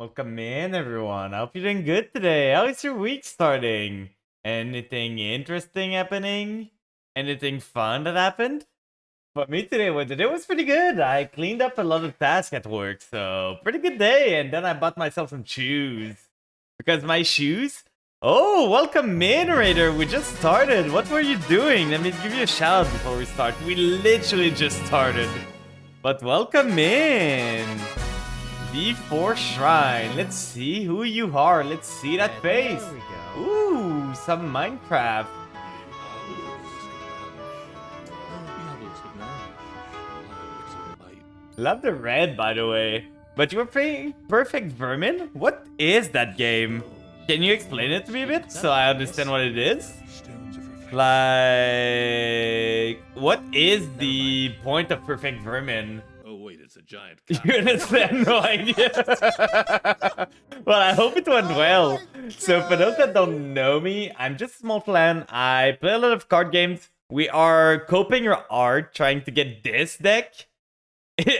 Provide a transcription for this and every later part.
Welcome in, everyone. I hope you're doing good today. How is your week starting? Anything interesting happening? Anything fun that happened? For me today, today was pretty good. I cleaned up a lot of tasks at work, so pretty good day. And then I bought myself some shoes. Because my shoes? Oh, welcome in, Raider. We just started. What were you doing? Let me give you a shout out before we start. We literally just started. But welcome in. D4 Shrine. Let's see who you are. Let's see that face. There we go. Ooh, some Minecraft. Love the red, by the way. But you were playing Perfect Vermin? What is that game? Can you explain it to me a bit so I understand what it is? Like, what is the point of Perfect Vermin? Oh wait, it's a giant You cow. understand? No idea. Well, I hope it went well. So for those that don't know me, I'm just a small fan. I play a lot of card games. We are coping our art trying to get this deck.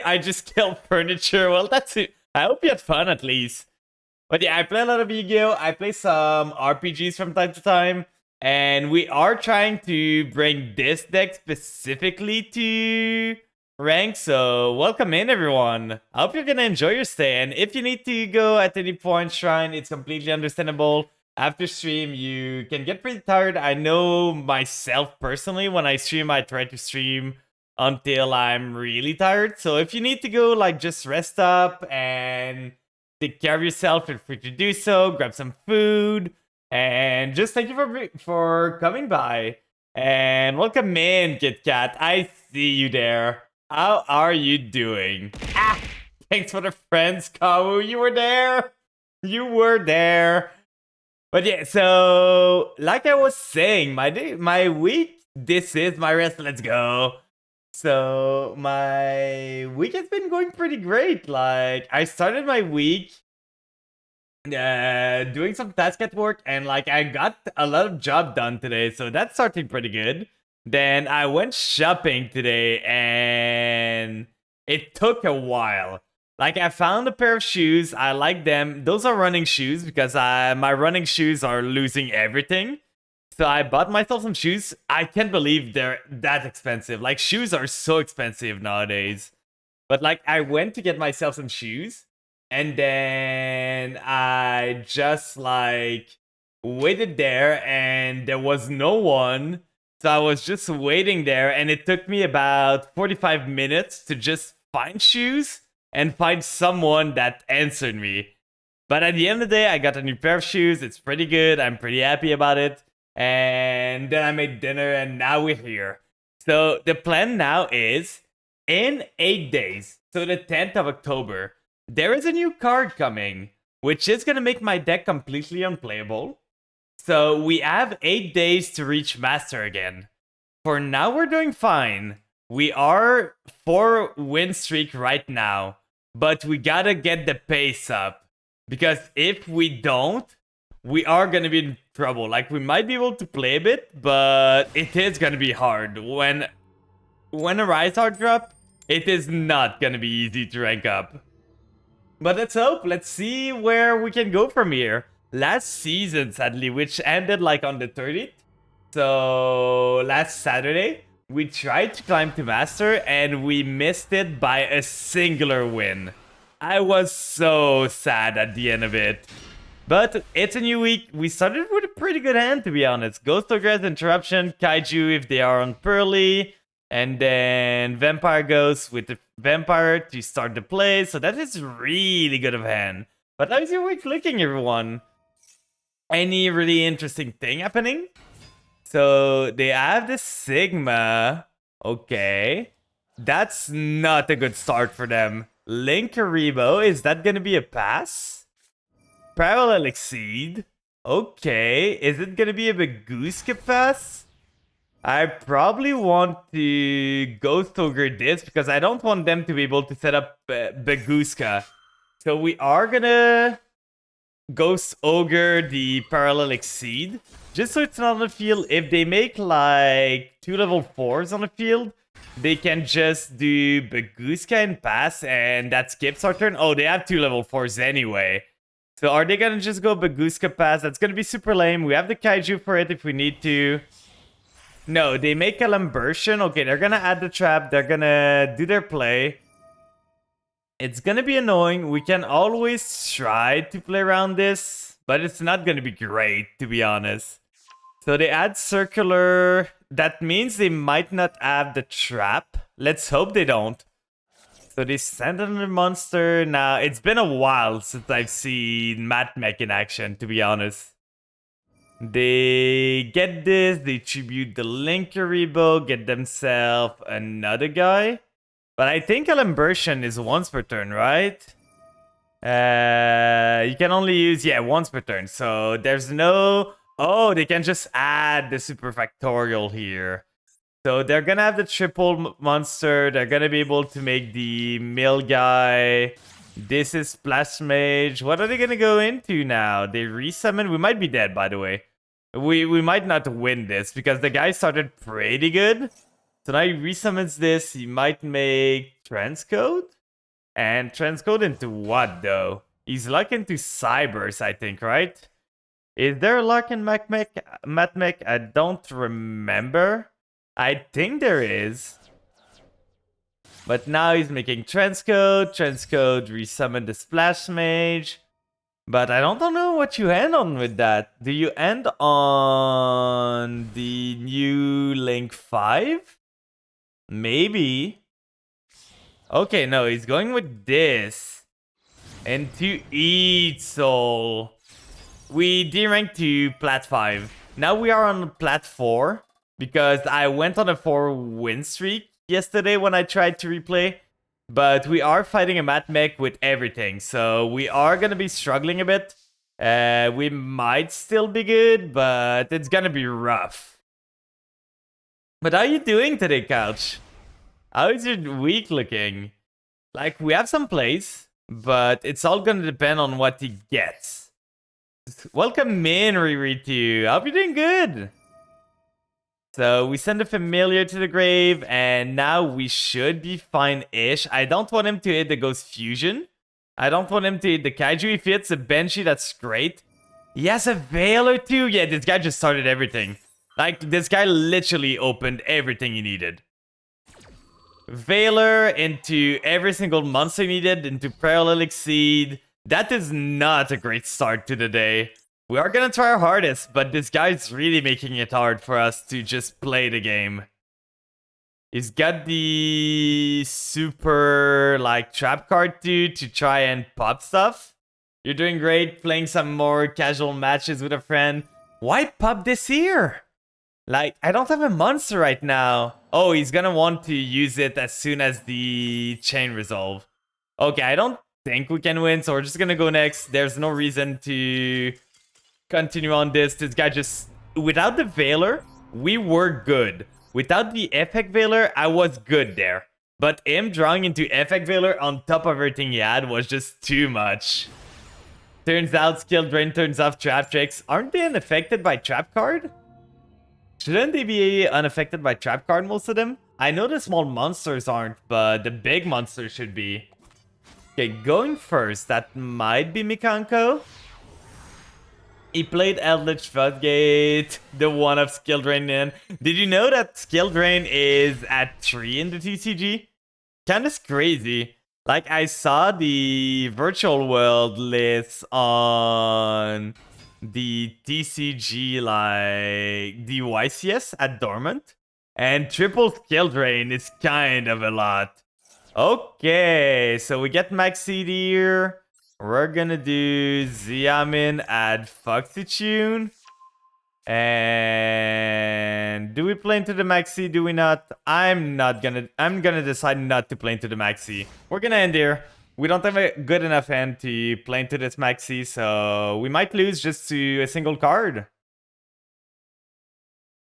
I just killed furniture. Well, that's it. I hope you had fun at least. But yeah, I play a lot of Yu-Gi-Oh! I play some RPGs from time to time. And we are trying to bring this deck specifically to rank. So welcome in, everyone. I hope you're gonna enjoy your stay. And if you need to go at any point, Shrine, it's completely understandable. After stream, you can get pretty tired. I know myself personally, when I stream, I try to stream until I'm really tired. So if you need to go, like, just rest up and take care of yourself, feel free to do so. Grab some food. And just thank you for coming by. And welcome in, Kit Kat. I see you there. How are you doing? Ah, thanks for the friends, Kawu. You were there. You were there. But yeah, so like I was saying, my week, this is my rest. Let's go. So my week has been going pretty great. Like, I started my week doing some task at work, and like I got a lot of job done today, so that's starting pretty good. Then I went shopping today, and it took a while. Like, I found a pair of shoes. I like them. Those are running shoes because my running shoes are losing everything. So I bought myself some shoes. I can't believe they're that expensive. Like, shoes are so expensive nowadays. But like, I went to get myself some shoes. And then I just like waited there and there was no one. So I was just waiting there, and it took me about 45 minutes to just find shoes and find someone that answered me. But at the end of the day, I got a new pair of shoes. It's pretty good. I'm pretty happy about it. And then I made dinner, and now we're here. So the plan now is in 8 days, so the 10th of October, there is a new card coming, which is going to make my deck completely unplayable. So we have 8 days to reach Master again. For now, we're doing fine. We are 4-win streak right now, but we gotta get the pace up. Because if we don't, we are gonna be in trouble. Like, we might be able to play a bit, but it is gonna be hard. When a Rise Art drop, it is not gonna be easy to rank up. But let's hope. Let's see where we can go from here. Last season, sadly, which ended like on the 30th. So last Saturday, we tried to climb to Master and we missed it by a singular win. I was so sad at the end of it. But it's a new week. We started with a pretty good hand, to be honest. Ghost Ogre, Interruption, Kaiju if they are on Pearly. And then Vampire Ghost with the Vampire to start the play. So that is really good of hand. But how is your week looking, everyone? Any really interesting thing happening? So they have the Sigma. Okay. That's not a good start for them. Linkaribo, is that gonna be a pass? Parallel Exceed. Okay. Is it gonna be a Bagooska pass? I probably want to Ghost Ogre this because I don't want them to be able to set up Bagooska. So we are gonna Ghost Ogre the Parallel Exceed. Just so it's not on the field. If they make like 2 level 4s on the field, they can just do Bagooska and pass, and that skips our turn. Oh, they have 2 level 4s anyway. So are they gonna just go Baguska Pass? That's gonna be super lame. We have the Kaiju for it if we need to. No, they make a Lambertian. Okay, they're gonna add the trap. They're gonna do their play. It's gonna be annoying. We can always try to play around this, but it's not gonna be great, to be honest. So they add circular. That means they might not have the trap. Let's hope they don't. So they send another monster. Now, it's been a while since I've seen Matmech in action, to be honest. They get this, they tribute the Linkuriboh, get themselves another guy. But I think a Lambertian is once per turn, right? You can only use, once per turn. So there's no... Oh, they can just add the Super Factorial here. So they're gonna have the triple monster. They're gonna be able to make the mill guy. This is Splash Mage. What are they gonna go into now? They resummon. We might be dead, by the way. We might not win this because the guy started pretty good. So now he resummons this. He might make Transcode. And Transcode into what, though? He's locked into Cybers, I think, right? Is there a lock in Matmech? I don't remember. I think there is. But now he's making Transcode. Transcode resummon the Splash Mage. But I don't know what you end on with that. Do you end on the new Link 5? Maybe. Okay, no, he's going with this. And to eat soul. We deranked to Plat 5. Now we are on Plat 4. Because I went on a 4-win streak yesterday when I tried to replay. But we are fighting a Matmech with everything. So we are going to be struggling a bit. We might still be good, but it's going to be rough. But how are you doing today, Couch? How is your week looking? Like, we have some plays, but it's all going to depend on what he gets. Welcome in, Riritu. I hope you're doing good. So we send a familiar to the grave, and now we should be fine-ish. I don't want him to hit the Ghost Fusion. I don't want him to hit the Kaiju. If he hits a Banshee, that's great. He has a Veiler too. Yeah, this guy just started everything. Like, this guy literally opened everything he needed. Veiler into every single monster needed, into Parallel Exceed. That is not a great start to the day. We are gonna try our hardest, but this guy's really making it hard for us to just play the game. He's got the super, trap card too to try and pop stuff. You're doing great, playing some more casual matches with a friend. Why pop this here? I don't have a monster right now. Oh, he's gonna want to use it as soon as the chain resolve. Okay, I don't think we can win, so we're just gonna go next. There's no reason to continue on this. This guy just... Without the Veiler, we were good. Without the Effect Veiler, I was good there. But him drawing into Effect Veiler on top of everything he had was just too much. Turns out Skill Drain turns off Trap Tricks. Aren't they unaffected by Trap Card? Shouldn't they be unaffected by Trap Card, most of them? I know the small monsters aren't, but the big monsters should be. Okay, going first, that might be Mikanko. He played Eldritch Floodgate, the one of Skill Drain in. Did you know that Skill Drain is at 3 in the TCG? Kinda crazy. I saw the Virtual World list on the TCG, the YCS at Dormant. And triple Skill Drain is kind of a lot. Okay, so we get Maxi here. We're gonna do Xiamin, add Foxy Tune. And do we play into the Maxi? Do we not? I'm gonna decide not to play into the Maxi. We're gonna end here. We don't have a good enough hand to play into this Maxi, so we might lose just to a single card.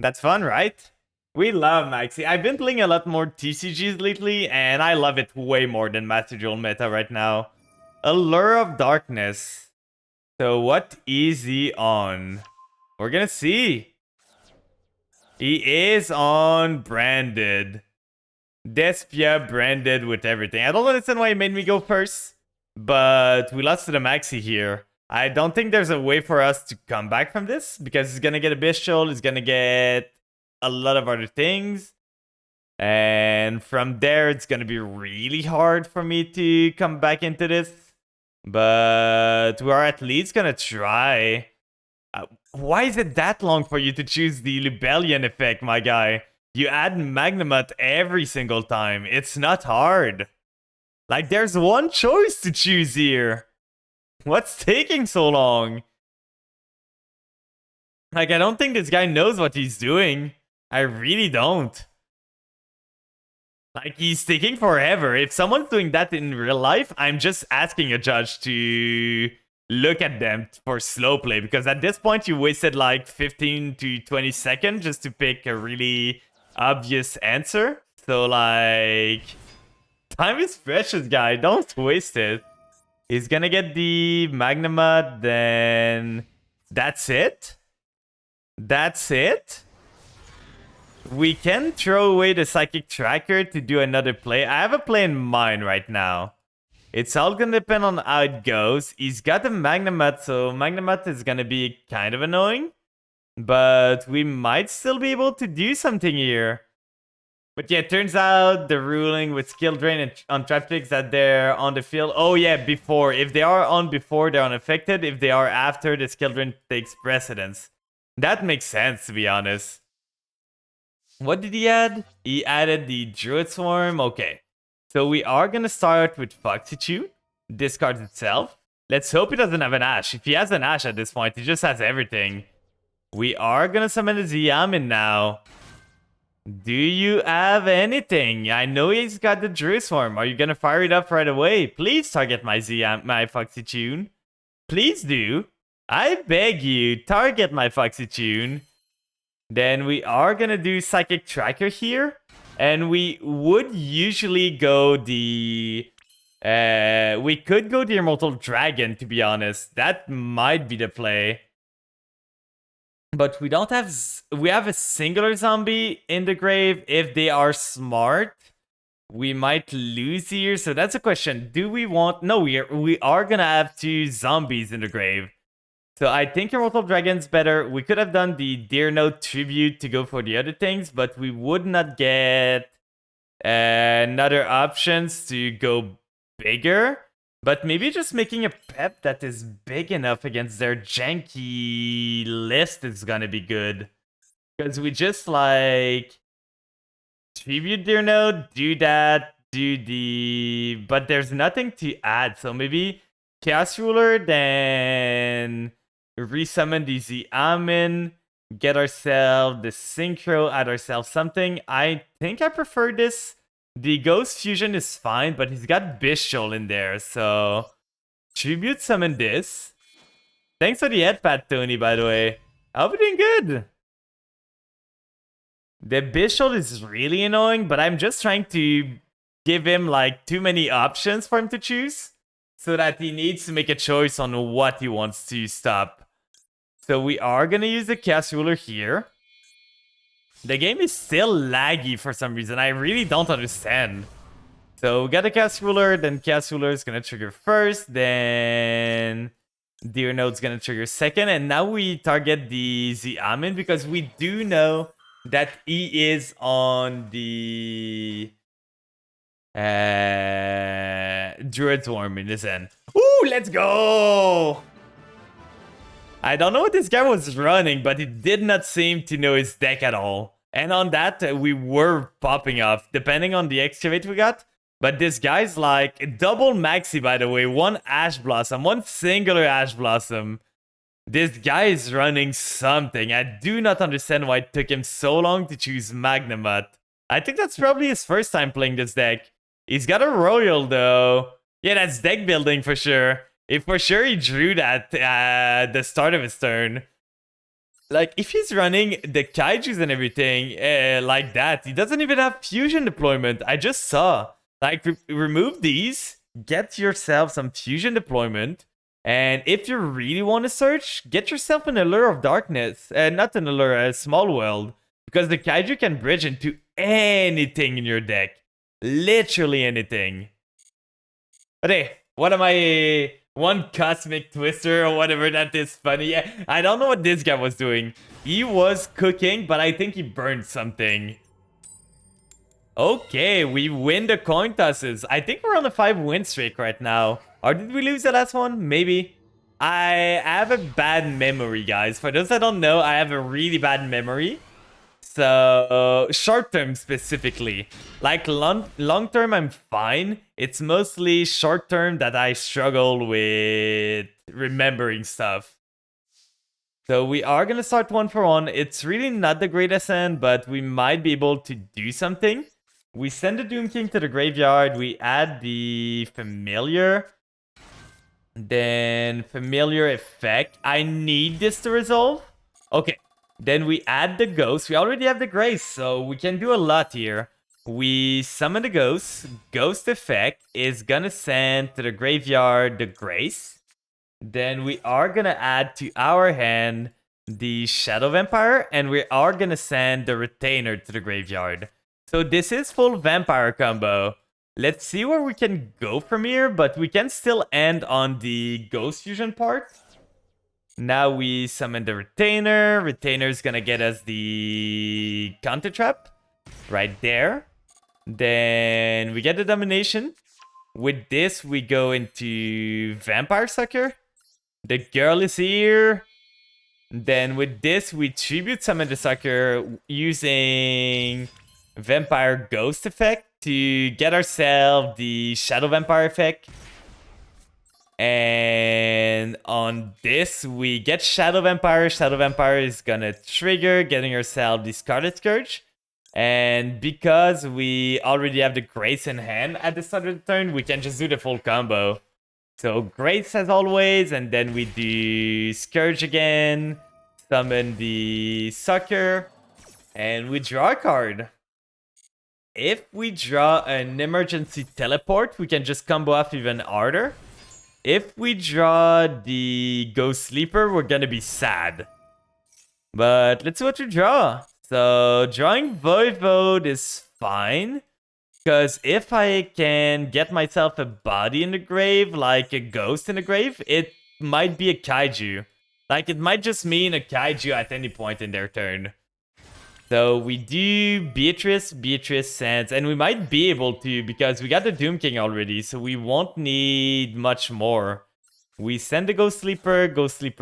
That's fun, right? We love Maxi. I've been playing a lot more TCGs lately, and I love it way more than Master Duel meta right now. Allure of Darkness. So what is he on? We're gonna see. He is on branded. Despia branded with everything. I don't understand why he made me go first, but we lost to the Maxi here. I don't think there's a way for us to come back from this because he's gonna get a Bishul, he's gonna get a lot of other things. And from there, it's gonna be really hard for me to come back into this. But we are at least gonna try. Why is it that long for you to choose the Lubellion effect, my guy? You add Magnamut every single time. It's not hard. Like, there's one choice to choose here. What's taking so long? Like, I don't think this guy knows what he's doing. I really don't. Like, he's taking forever. If someone's doing that in real life, I'm just asking a judge to look at them for slow play. Because at this point, you wasted like 15 to 20 seconds just to pick a really obvious answer. So, like, time is precious, guy. Don't waste it. He's gonna get the Magnamut, then that's it. That's it. We can throw away the Psychic Tracker to do another play. I have a play in mind right now. It's all gonna depend on how it goes. He's got the Magnamut, so Magnamut is gonna be kind of annoying. But we might still be able to do something here. But yeah, it turns out the ruling with Skill Drain and on Trap Picks that they're on the field. Oh yeah, before. If they are on before, they're unaffected. If they are after, the Skill Drain takes precedence. That makes sense, to be honest. What did he add? He added the Druid Swarm. Okay. So we are going to start with Foxy Chew. Discards itself. Let's hope he doesn't have an Ash. If he has an Ash at this point, he just has everything. We are going to summon the Xiamen now. Do you have anything? I know he's got the Druid Swarm. Are you going to fire it up right away? Please target my Foxy Tune. Please do. I beg you, target my Foxy Tune. Then we are gonna do Psychic Tracker here. And we would usually go the... we could go the Immortal Dragon, to be honest. That might be the play. But we don't have... We have a singular zombie in the grave. If they are smart, we might lose here. So that's a question. Do we want... No, we are gonna have 2 zombies in the grave. So I think Immortal Dragon's better. We could have done the Deer Note Tribute to go for the other things, but we would not get another options to go bigger. But maybe just making a pep that is big enough against their janky list is gonna be good. Because we just like Tribute Deer Note, do that, do the... But there's nothing to add, so maybe Chaos Ruler, then... resummon the Xiamen, get ourselves the Synchro, add ourselves something. I think I prefer this. The Ghost Fusion is fine, but he's got Bishul in there, so... Tribute summon this. Thanks for the headpad, Tony, by the way. I hope you're doing good. The Bishul is really annoying, but I'm just trying to give him, like, too many options for him to choose. So that he needs to make a choice on what he wants to stop. So we are going to use the Chaos Ruler here. The game is still laggy for some reason. I really don't understand. So we got the Chaos Ruler, then Chaos Ruler is going to trigger first, then Deer Note's going to trigger second, and now we target the Xiamen because we do know that he is on the Druid Swarm in this end. Ooh, let's go! I don't know what this guy was running, but he did not seem to know his deck at all. And on that, we were popping off, depending on the Excavate we got. But this guy's like double maxi, by the way. 1 Ash Blossom, 1 singular Ash Blossom. This guy is running something. I do not understand why it took him so long to choose Magnamut. I think that's probably his first time playing this deck. He's got a Royal, though. Yeah, that's deck building for sure. If for sure he drew that at the start of his turn. Like, if he's running the Kaijus and everything like that, he doesn't even have Fusion deployment. I just saw. Like, remove these, get yourself some Fusion deployment, and if you really want to search, get yourself an Allure of Darkness. Not an Allure, a Small World. Because the Kaiju can bridge into anything in your deck. Literally anything. But hey, what am I One cosmic twister or whatever that is funny. Yeah, I don't know what this guy was doing. He was cooking, but I think he burned something. Okay, we win the coin tosses. I think we're on a 5-win streak right now. Or did we lose the last one? Maybe. I have a bad memory, guys. For those that don't know, I have a really bad memory. So, short term specifically. Like long term, I'm fine. It's mostly short term that I struggle with remembering stuff. So we are gonna start 1-for-1. It's really not the greatest end, but we might be able to do something. We send the Doom King to the graveyard. We add the familiar. Then familiar effect. I need this to resolve. Okay. Then we add the ghost. We already have the grace, so we can do a lot here. We summon the ghost. Ghost effect is gonna send to the graveyard the grace. Then we are gonna add to our hand the Shadow Vampire, and we are gonna send the Retainer to the graveyard. So this is full vampire combo. Let's see where we can go from here, but we can still end on the Ghost Fusion part. Now we summon the Retainer. Retainer is gonna get us the Counter Trap right there. Then we get the Domination. With this, we go into Vampire Sucker. The girl is here. Then with this, we tribute summon the Sucker using Vampire Ghost effect to get ourselves the Shadow Vampire effect. And on this, we get Shadow Vampire. Shadow Vampire is gonna trigger, getting ourselves the Scarlet Scourge. And because we already have the Grace in hand at the start of the turn, we can just do the full combo. So Grace as always, and then we do Scourge again, summon the Sucker, and we draw a card. If we draw an Emergency Teleport, we can just combo off even harder. If we draw the Ghost Sleeper, we're gonna be sad. But let's see what we draw. So drawing Voivode is fine. Because if I can get myself a body in the grave, like a ghost in the grave, it might be a kaiju. Like, it might just mean a kaiju at any point in their turn. So we do Beatrice sends, and we might be able to because we got the Doom King already, so we won't need much more. We send the Ghost Sleeper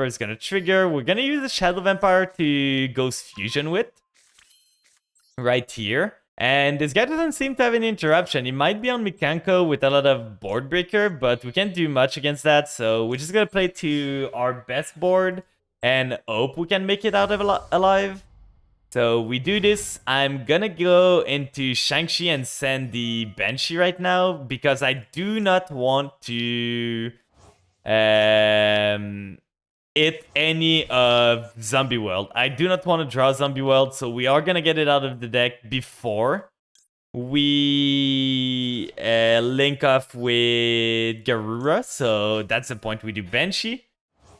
is gonna trigger. We're gonna use the Shadow Vampire to Ghost Fusion with. Right here. And this guy doesn't seem to have any interruption. He might be on Mikanko with a lot of board breaker, but we can't do much against that, so we're just gonna play to our best board and hope we can make it out of alive. So we do this. I'm gonna go into Shang-Chi and send the Banshee right now because I do not want to hit any of Zombie World. I do not want to draw Zombie World, so we are gonna get it out of the deck before we link off with Garura. So that's the point we do Banshee.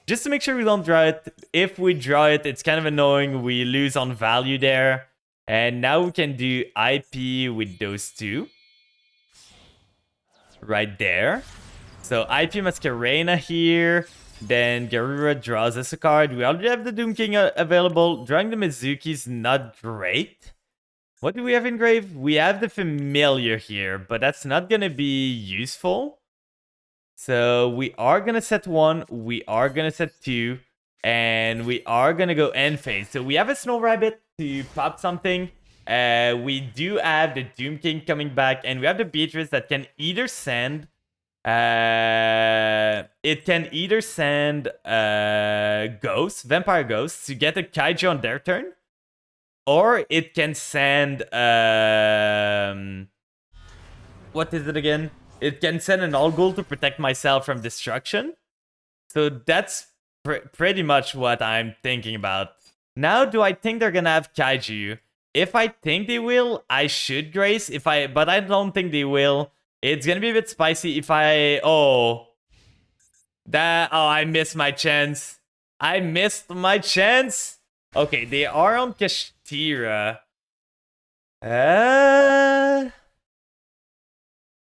Just to make sure we don't draw it. If we draw it, it's kind of annoying. We lose on value there. And now we can do IP with those two. Right there. So IP Masquerena here. Then Garura draws us a card. We already have the Doom King available. Drawing the Mizuki is not great. What do we have in grave? We have the Familiar here, but that's not going to be useful. So we are going to set 1, we are going to set 2, and we are going to go end phase. So we have a Snow Rabbit to pop something. We do have the Doom King coming back, and we have the Beatrice that can either send... it can either send ghosts, vampire ghosts, to get a kaiju on their turn, or it can send what is it again? It can send an All-Ghoul to protect myself from destruction. So that's pretty much what I'm thinking about. Now, do I think they're gonna have kaiju? If I think they will, I should Grace. But I don't think they will. It's gonna be a bit spicy if I... I missed my chance. I missed my chance. Okay, they are on Kashtira.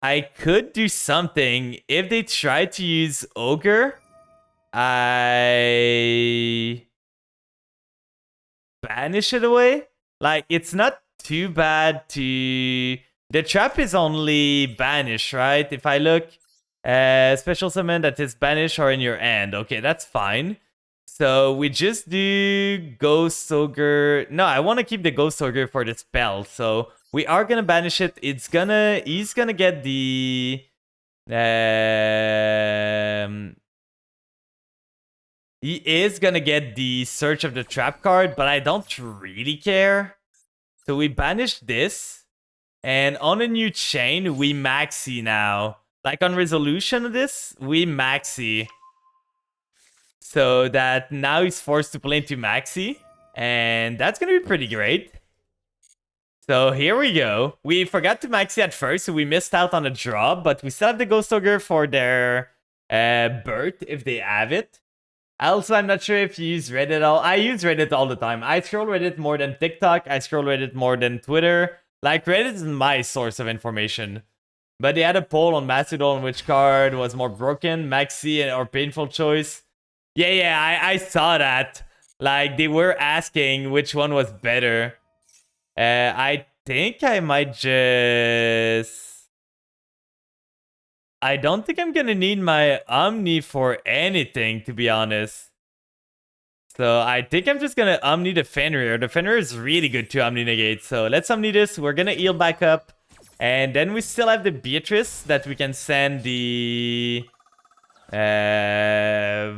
I could do something. If they try to use Ogre, I banish it away. Like, it's not too bad to... The trap is only banish, right? If I look, special summon that is banish or in your end. Okay, that's fine. So we just do Ghost Ogre. No, I want to keep the Ghost Ogre for the spell. So we are gonna banish it. He's gonna get the he is gonna get the Search of the Trap card, but I don't really care. So we banish this, and on a new chain, we maxi now. Like on resolution of this, we maxi. So that now he's forced to play into maxi, and that's gonna be pretty great. So here we go. We forgot to maxi at first, so we missed out on a drop, but we still have the Ghost Ogre for their birth if they have it. Also, I'm not sure if you use Reddit at all. I use Reddit all the time. I scroll Reddit more than TikTok. I scroll Reddit more than Twitter. Like, Reddit is my source of information. But they had a poll on Mastodon which card was more broken, Maxi or Painful Choice. Yeah, I saw that. Like, they were asking which one was better. I think I might just... I don't think I'm gonna need my Omni for anything, to be honest. So I think I'm just gonna Omni the Fenrir. The Fenrir is really good to Omni negate. So let's Omni this. We're gonna heal back up. And then we still have the Beatrice that we can send the... Voivode?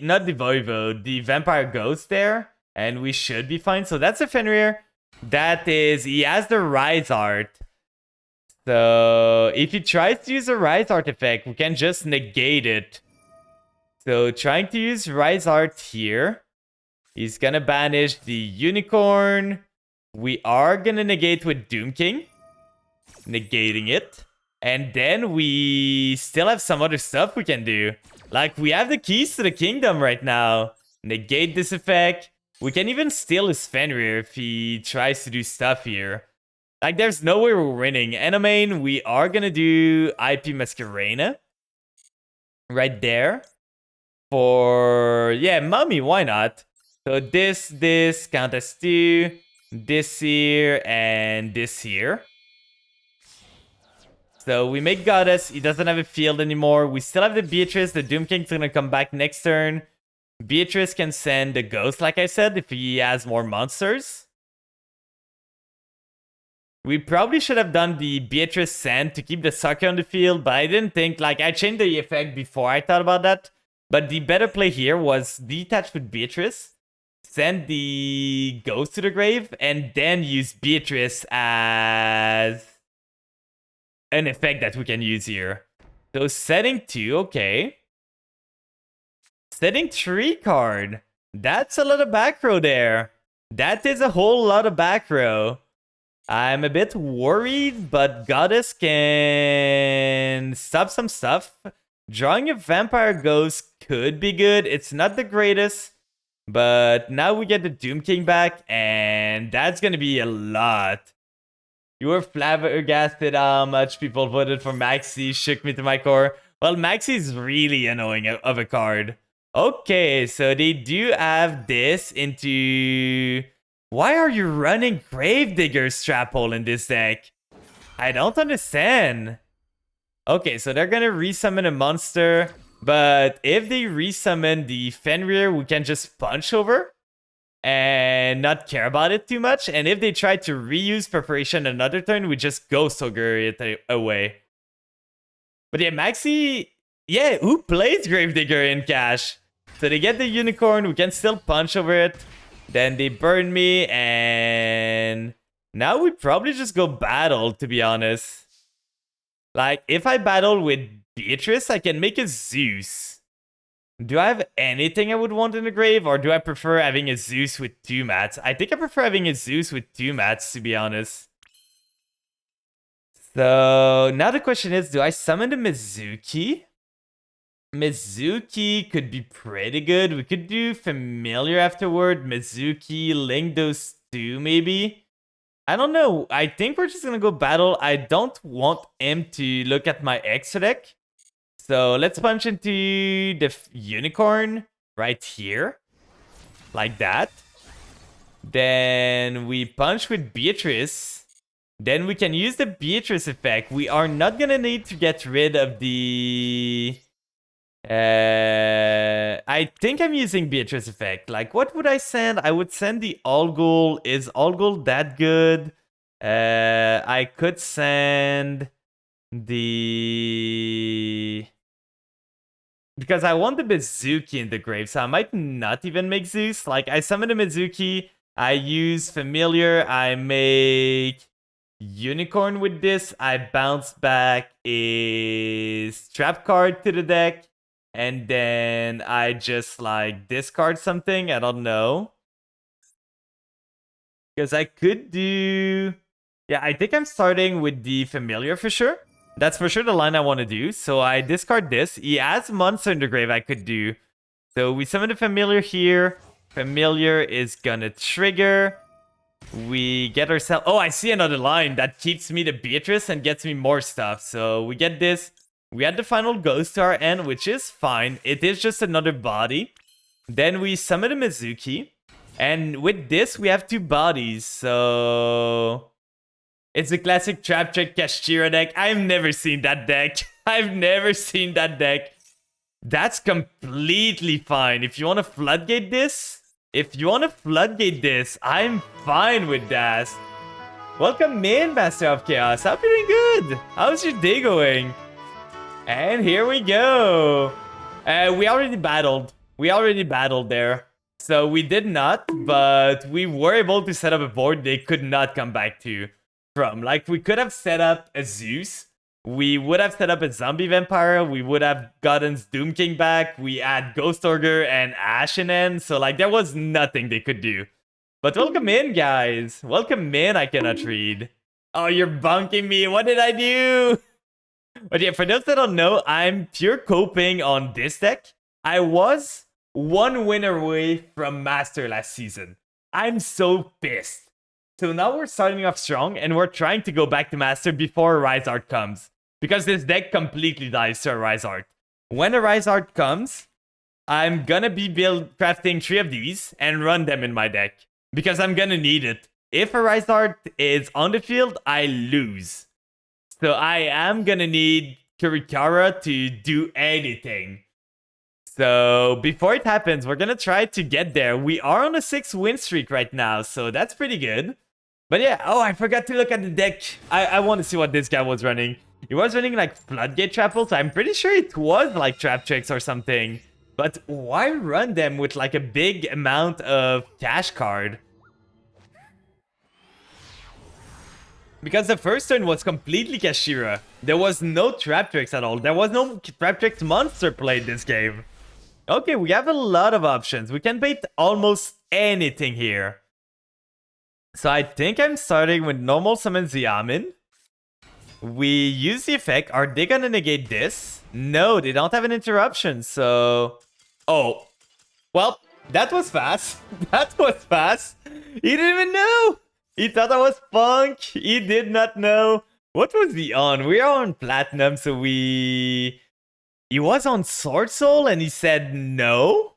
Not the Voivode, the Vampire Ghost there. And we should be fine. So that's a Fenrir. That is... He has the Rise Art. So if he tries to use a Rise artifact, we can just negate it. So trying to use Rise Art here. He's gonna banish the Unicorn. We are gonna negate with Doom King. Negating it. And then we still have some other stuff we can do. Like, we have the keys to the kingdom right now. Negate this effect. We can even steal his Fenrir if he tries to do stuff here. Like, there's no way we're winning. Enemain, we are gonna do IP Masquerena. Right there. For... Yeah, Mummy, why not? So this, count as 2. This here, and this here. So we make Goddess. He doesn't have a field anymore. We still have the Beatrice. The Doom King's gonna come back next turn. Beatrice can send the Ghost, like I said, if he has more monsters. We probably should have done the Beatrice send to keep the Saki on the field, but I didn't think, like, I changed the effect before I thought about that. But the better play here was detach with Beatrice, send the Ghost to the grave, and then use Beatrice as an effect that we can use here. So setting 2, okay. Setting 3 card. That's a lot of back row there. That is a whole lot of back row. I'm a bit worried, but Goddess can stop some stuff. Drawing a Vampire Ghost could be good. It's not the greatest, but now we get the Doom King back, and that's gonna be a lot. You were flabbergasted how much people voted for Maxi. Shook me to my core. Well, Maxi is really annoying of a card. Okay, so they do have this into... Why are you running Gravedigger Strap Hole in this deck? I don't understand. Okay, so they're gonna resummon a monster. But if they resummon the Fenrir, we can just punch over and not care about it too much. And if they try to reuse Preparation another turn, we just Ghost Ogre it away. But yeah, Maxi... Yeah, who plays Gravedigger in cash? So they get the Unicorn, we can still punch over it. Then they burn me, and now we probably just go battle, to be honest. Like, if I battle with Beatrice, I can make a Zeus. Do I have anything I would want in the grave, or do I prefer having a Zeus with 2 mats? I think I prefer having a Zeus with 2 mats, to be honest. So, now the question is, do I summon the Mizuki? Mizuki could be pretty good. We could do Familiar afterward. Mizuki, link those 2 maybe. I don't know. I think we're just gonna go battle. I don't want him to look at my extra deck. So let's punch into the unicorn right here. Like that. Then we punch with Beatrice. Then we can use the Beatrice effect. We are not gonna need to get rid of the... I think I'm using Beatrice effect. Like, what would I send? I would send the Algol. Is Algol that good? I could send the... Because I want the Mizuki in the grave, so I might not even make Zeus. Like, I summon the Mizuki, I use Familiar, I make Unicorn with this, I bounce back a Trap card to the deck, and then I just, like, discard something, I don't know. Because I could do... Yeah, I think I'm starting with the Familiar for sure. That's for sure the line I want to do. So I discard this. He has Monster in the grave I could do. So we summon the Familiar here. Familiar is gonna trigger. We get ourselves... Oh, I see another line that keeps me the Beatrice and gets me more stuff. So we get this. We add the final Ghost to our end, which is fine. It is just another body. Then we summon the Mizuki. And with this, we have two bodies. So... It's a classic Trap Trick Kashtira deck. I've never seen that deck. I've never seen that deck. That's completely fine. If you want to floodgate this, I'm fine with that. Welcome in, Master of Chaos. Hope you're doing good. How's your day going? And here we go. We already battled. There. So we did not, but we were able to set up a board they could not come back to. Like, we could have set up a Zeus, we would have set up a zombie vampire, we would have gotten Doom King back, we had Ghost Ogre and Ashinen, so like there was nothing they could do. But welcome in, guys. Welcome in, I cannot read. Oh, you're bunking me. What did I do? But yeah, for those that don't know, I'm pure coping on this deck. I was one win away from Master last season. I'm so pissed. So now we're starting off strong, and we're trying to go back to Master before Rise Art comes. Because this deck completely dies to a Rise Art. When a Rise Art comes, I'm gonna be crafting 3 of these and run them in my deck. Because I'm gonna need it. If a Rise Art is on the field, I lose. So I am gonna need Kirikara to do anything. So before it happens, we're gonna try to get there. We are on a 6-win streak right now, so that's pretty good. But yeah, oh, I forgot to look at the deck. I want to see what this guy was running. He was running like Floodgate Trapples. I'm pretty sure it was like Trap Tricks or something. But why run them with like a big amount of cash card? Because the first turn was completely Kashtira. There was no Trap Tricks at all. There was no Trap Tricks monster played this game. Okay, we have a lot of options. We can bait almost anything here. So I think I'm starting with normal summon Xiamen. We use the effect. Are they gonna negate this? No, they don't have an interruption, so... Oh. Well, that was fast. That was fast. He didn't even know. He thought I was Punk. He did not know. What was he on? We are on Platinum, so we... He was on Sword Soul and he said no?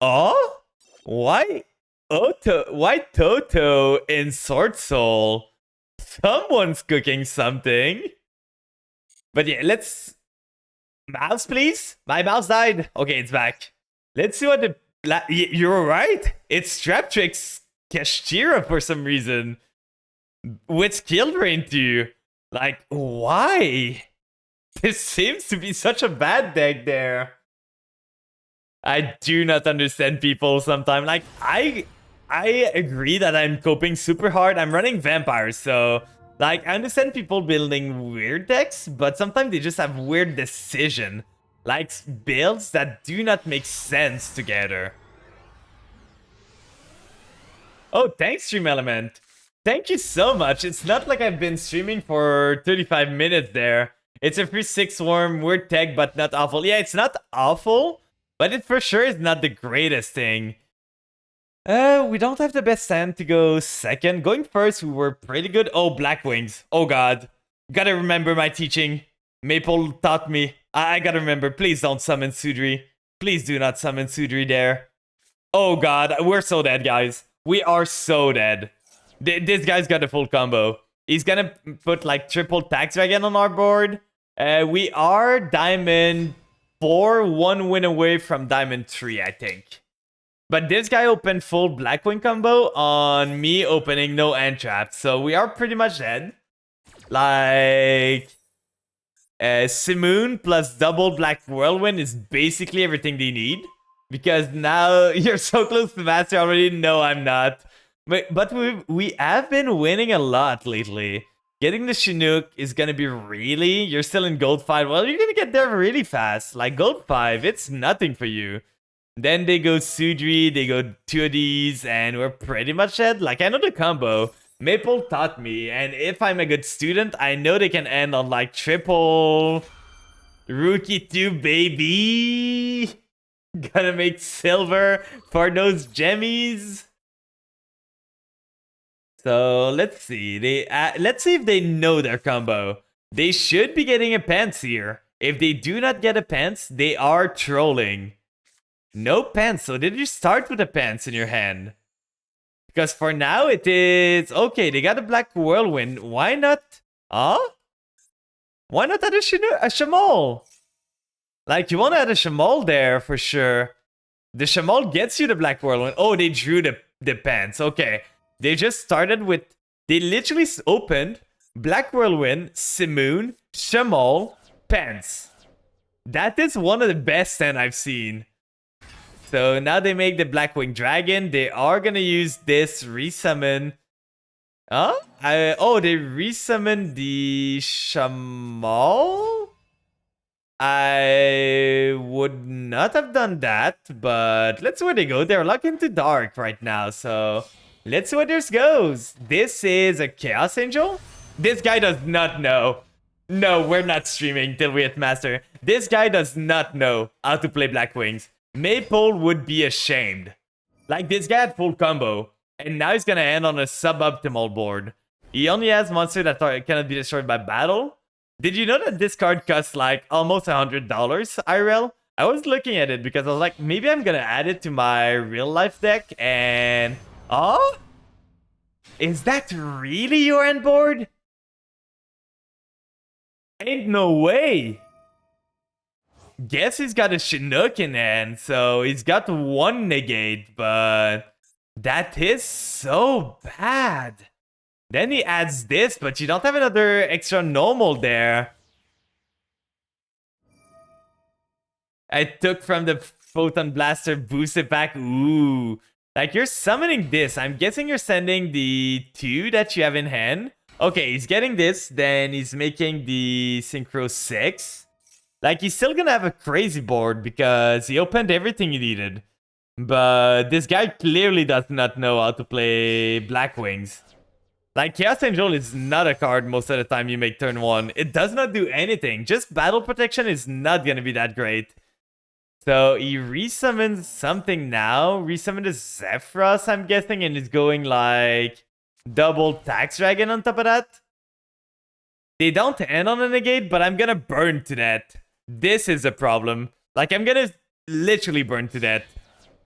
Oh? Why? Why Toto in Sword Soul? Someone's cooking something. But yeah, let's... Mouse, please? My mouse died. Okay, it's back. Let's see what the... You're right. It's Trap Tricks Kashtira for some reason. With skill drain too. Like, why? This seems to be such a bad deck there. I do not understand people sometimes. Like, I agree that I'm coping super hard. I'm running vampires, so... Like, I understand people building weird decks, but sometimes they just have weird decision. Like, builds that do not make sense together. Oh, thanks, Stream Element. Thank you so much. It's not like I've been streaming for 35 minutes there. It's a free 6 worm, weird tech, but not awful. Yeah, it's not awful, but it for sure is not the greatest thing. We don't have the best hand to go second. Going first, we were pretty good. Oh, Black Wings. Oh god. Gotta remember my teaching. Maple taught me. I gotta remember. Please don't summon Sudri. Please do not summon Sudri there. Oh god, we're so dead, guys. We are so dead. This guy's got a full combo. He's gonna put like triple Tax Dragon on our board. We are Diamond 4, 1 win away from Diamond 3, I think. But this guy opened full Blackwing combo on me opening no end trap. So we are pretty much dead. Like... Simoon plus double Black Whirlwind is basically everything they need. Because now you're so close to Master already. No, I'm not. But we have been winning a lot lately. Getting the Chinook is gonna be really... You're still in Gold 5. Well, you're gonna get there really fast. Like, Gold 5, it's nothing for you. Then they go Sudri, they go 2 of these, and we're pretty much dead. Like, I know the combo. Maple taught me, and if I'm a good student, I know they can end on, like, triple... Rookie 2, baby! Gotta make silver for those gemmies. So let's see. Let's see if they know their combo. They should be getting a pants here. If they do not get a pants, they are trolling. No pants. So did you start with a pants in your hand? Because for now it is okay. They got a Black Whirlwind. Why not? Huh? Why not add a Shamal? Like, you want to add a Shamal there for sure. The Shamal gets you the Black Whirlwind. Oh, they drew the pants. Okay. They just started with... They literally opened Black Whirlwind, Simoon, Shamal, pants. That is one of the best hand I've seen. So now they make the Blackwing Dragon. They are going to use this resummon. Huh? Oh, they resummon the Shamal? I would not have done that, but let's see where they go. They're locked into dark right now, so let's see where this goes. This is a Chaos Angel? This guy does not know. No, we're not streaming till we hit Master. This guy does not know how to play Blackwings. Maple would be ashamed. Like, this guy had full combo, and now he's gonna end on a suboptimal board. He only has monster that cannot be destroyed by battle. Did you know that this card costs like almost $100 IRL? I was looking at it because I was like, maybe I'm gonna add it to my real life deck and... Oh? Is that really your end board? Ain't no way. Guess he's got a Chinook in hand, so he's got one negate, but that is so bad. Then he adds this, but you don't have another extra normal there. I took from the Photon Blaster, boosted back. Ooh. Like, you're summoning this. I'm guessing you're sending the 2 that you have in hand. Okay, he's getting this. Then he's making the Synchro 6. Like, he's still gonna have a crazy board because he opened everything he needed. But this guy clearly does not know how to play Blackwings. Like, Chaos Angel is not a card most of the time you make turn 1. It does not do anything. Just battle protection is not gonna be that great. So he resummons something now. Resummoned a Zephyros, I'm guessing, and is going like double Tax Dragon on top of that. They don't end on a negate, but I'm gonna burn to that. This is a problem. Like, I'm gonna literally burn to that.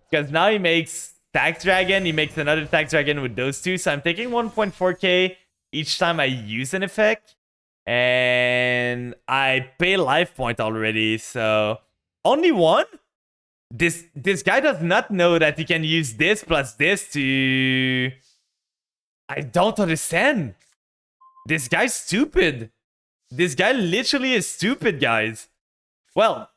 Because now he makes Tax Dragon, he makes another Tax Dragon with those 2. So I'm taking 1.4k each time I use an effect. And I pay life point already, so... Only 1? This guy does not know that he can use this plus this to... I don't understand. This guy's stupid. This guy literally is stupid, guys. Well,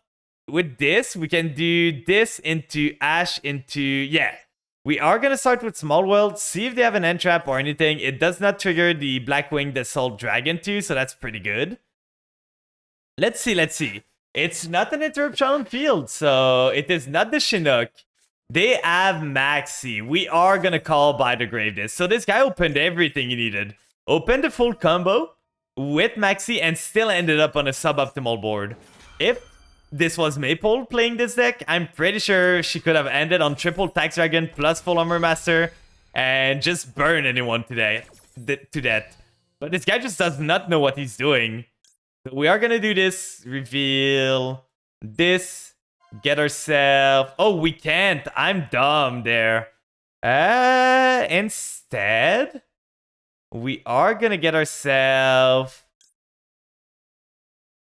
with this, we can do this into Ash into... Yeah. We are going to start with Small World, see if they have an end trap or anything. It does not trigger the Blackwing Dassault Dragon 2, so that's pretty good. Let's see, let's see. It's not an interruption on field, so it is not the Chinook. They have Maxi. We are going to call by the Grave this. So this guy opened everything he needed. Opened the full combo with Maxi and still ended up on a suboptimal board. If this was Maple playing this deck, I'm pretty sure she could have ended on triple Tax Dragon plus full Armor Master and just burn anyone to death. But this guy just does not know what he's doing. So we are gonna do this, reveal this, get ourselves... Oh, we can't. I'm dumb there. Instead, we are gonna get ourselves...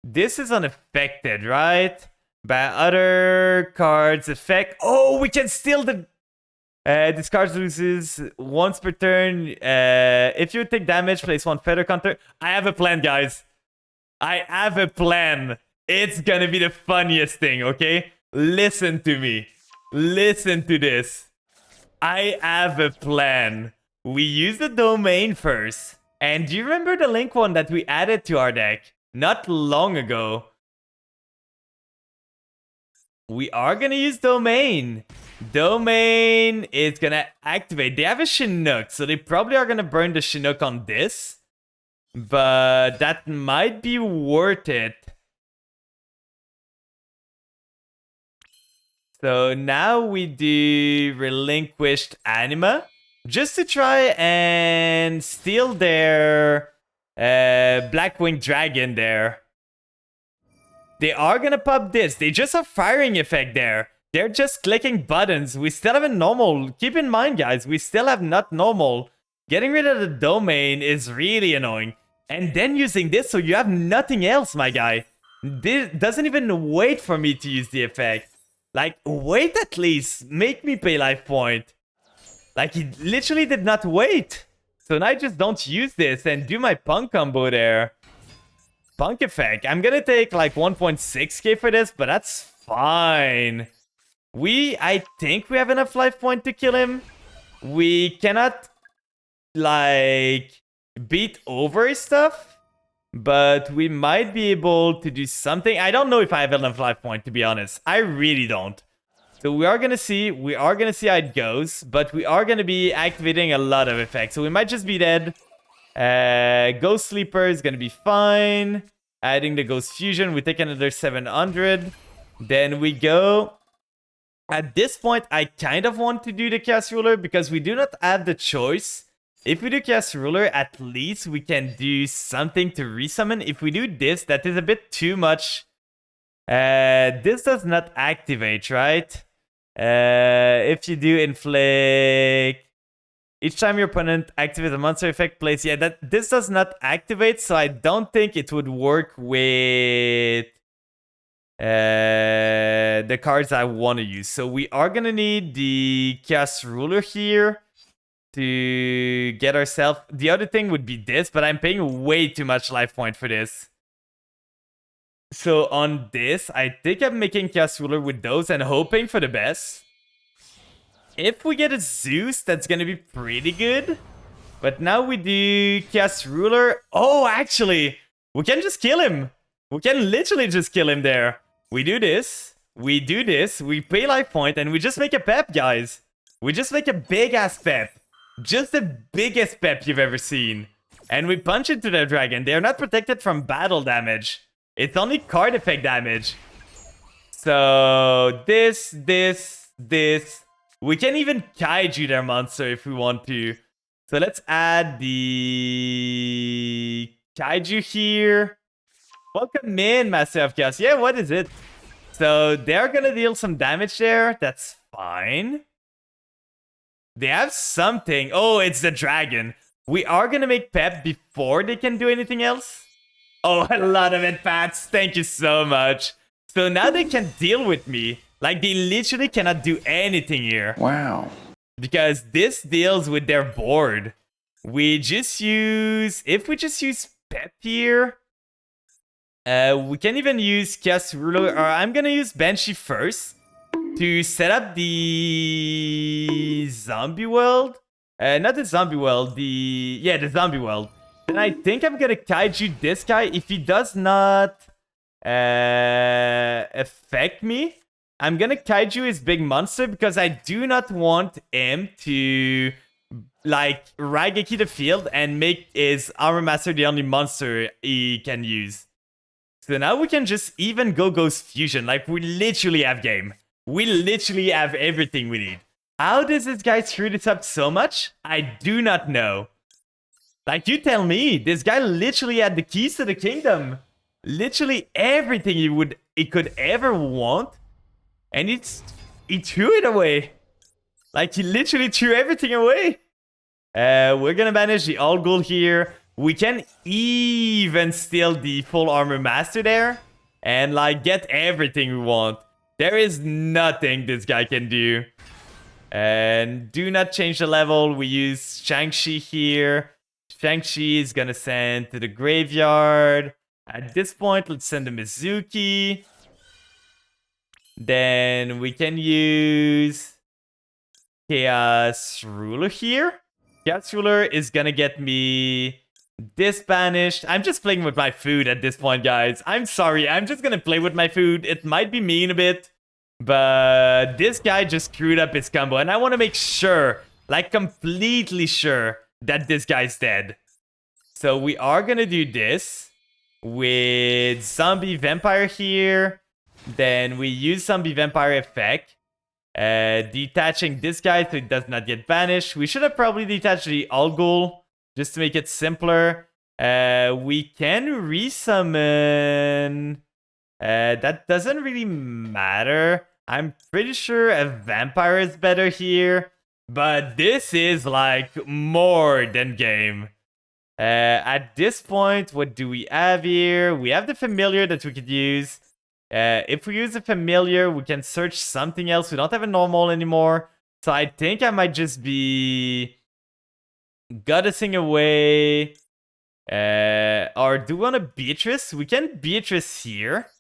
This is unaffected, right? By other cards effect. Oh, we can steal the... this card loses once per turn. If you take damage, place one feather counter. I have a plan, guys. I have a plan. It's gonna be the funniest thing, okay? Listen to me. Listen to this. I have a plan. We use the domain first. And do you remember the link one that we added to our deck not long ago? We are gonna use domain. Domain is gonna activate. They have a Chinook, so they probably are gonna burn the Chinook on this. But that might be worth it. So now we do Relinquished Anima. Just to try and steal their Blackwing Dragon there. They are gonna pop this. They just have firing effect there. They're just clicking buttons. We still have a normal. Keep in mind, guys, we still have not normal. Getting rid of the domain is really annoying. And then using this so you have nothing else, my guy. This doesn't even wait for me to use the effect. Like, wait at least. Make me pay life point. Like, he literally did not wait. So now I just don't use this and do my punk combo there. Punk effect. I'm gonna take like 1.6k for this, but that's fine. I think we have enough life point to kill him. We cannot, like, beat over his stuff, but we might be able to do something. I don't know if I have enough life point, to be honest. I really don't. So we are gonna see. We are gonna see how it goes, but we are gonna be activating a lot of effects. So we might just be dead. Ghost Sleeper is gonna be fine. Adding the Ghost Fusion, we take another 700. Then we go. At this point, I kind of want to do the Chaos Ruler because we do not have the choice. If we do Chaos Ruler, at least we can do something to resummon. If we do this, that is a bit too much. This does not activate, right? If you do Inflict, each time your opponent activates a monster effect place, yeah, this does not activate, so I don't think it would work with the cards I want to use. So we are gonna need the Chaos Ruler here to get ourselves. The other thing would be this, but I'm paying way too much life point for this. So on this, I think I'm making Chaos Ruler with those and hoping for the best. If we get a Zeus, that's gonna be pretty good. But now we do Chaos Ruler. Oh, actually, we can just kill him. We can literally just kill him there. We do this, we pay life point, and we just make a pep, guys. We just make a big-ass pep. Just the biggest pep you've ever seen. And we punch into their dragon. They are not protected from battle damage. It's only card effect damage. So, this. We can even kaiju their monster if we want to. So let's add the kaiju here. Welcome in, Master of Chaos. Yeah, what is it? So they're gonna deal some damage there. That's fine. They have something. Oh, it's the dragon. We are gonna make Pep before they can do anything else. Oh, a lot of it, Pats. Thank you so much. So now they can deal with me. Like, they literally cannot do anything here. Wow. Because this deals with their board. We just use... If we just use Pep here... we can even use Chaos Ruler. Or I'm gonna use Banshee first. To set up the... Zombie World. Not the Zombie World. Yeah, the Zombie World. Then I think I'm gonna Kaiju this guy. If he does not... affect me... I'm gonna Kaiju his big monster because I do not want him to, like, Raigeki the field and make his Armor Master the only monster he can use. So now we can just even go Ghost Fusion. Like, we literally have game. We literally have everything we need. How does this guy screw this up so much? I do not know. Like, you tell me. This guy literally had the keys to the kingdom. Literally everything he could ever want. And he threw it away. Like, he literally threw everything away. We're gonna banish the All Gold here. We can even steal the full armor master there. And, like, get everything we want. There is nothing this guy can do. And do not change the level. We use Shang-Chi here. Shang-Chi is gonna send to the graveyard. At this point, let's send the Mizuki. Then we can use Chaos Ruler here. Chaos Ruler is gonna get me this banished. I'm just playing with my food at this point, guys. I'm sorry. I'm just gonna play with my food. It might be mean a bit. But this guy just screwed up his combo. And I want to make sure, like completely sure, that this guy's dead. So we are going to do this with Zombie Vampire here. Then we use Zombie Vampire effect. Detaching this guy so it does not get banished. We should have probably detached the Algol just to make it simpler. We can resummon. That doesn't really matter. I'm pretty sure a vampire is better here. But this is like more than game. At this point, what do we have here? We have the familiar that we could use. If we use a familiar, we can search something else. We don't have a normal anymore. So I think I might just be goddessing away. Or do we want a Beatrice? We can Beatrice here.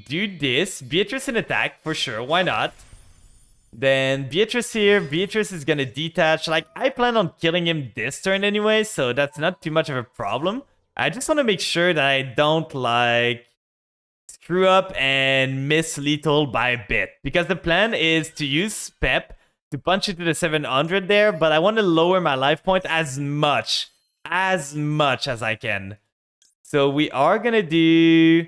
Do this. Beatrice in attack, for sure. Why not? Then Beatrice here. Beatrice is gonna detach. Like, I plan on killing him this turn anyway, so that's not too much of a problem. I just want to make sure that I don't, like, screw up and miss lethal by a bit. Because the plan is to use Pep to punch into the 700 there, but I want to lower my life point as much as I can. So we are gonna do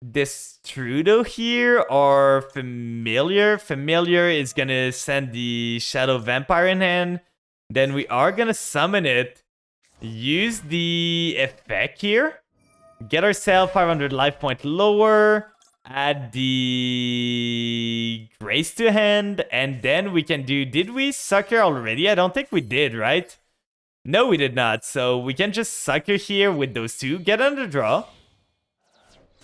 this Trudeau here or Familiar. Familiar is gonna send the Shadow Vampire in hand. Then we are gonna summon it. Use the effect here. Get ourselves 500 life point lower. Add the Grace to hand. And then we can do... Did we Sucker already? I don't think we did, right? No, we did not. So we can just Sucker here with those two. Get under draw.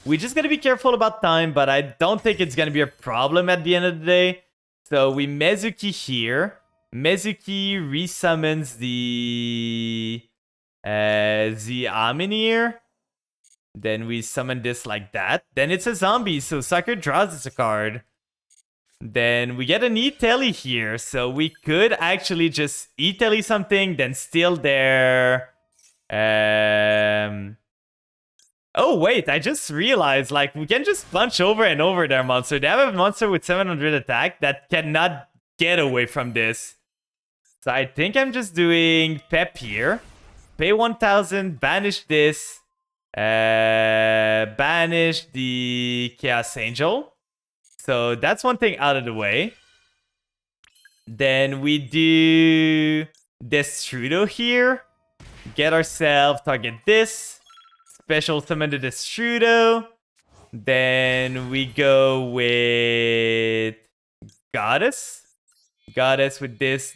We just gotta be careful about time, but I don't think it's gonna be a problem at the end of the day. So we Mezuki here. Mezuki resummons the Aminir. Then we summon this like that. Then it's a zombie, so Sucker draws us a card. Then we get an E-Telly here, so we could actually just E-Telly something, then steal their... Oh, wait, I just realized, like, we can just punch over and over their monster. They have a monster with 700 attack that cannot get away from this. So I think I'm just doing Pep here. Pay 1,000, banish this. Banish the Chaos Angel. So that's one thing out of the way. Then we do this Trudeau here. Get ourselves, target this. Special summon the Destrudo. Then we go with Goddess. Goddess with this,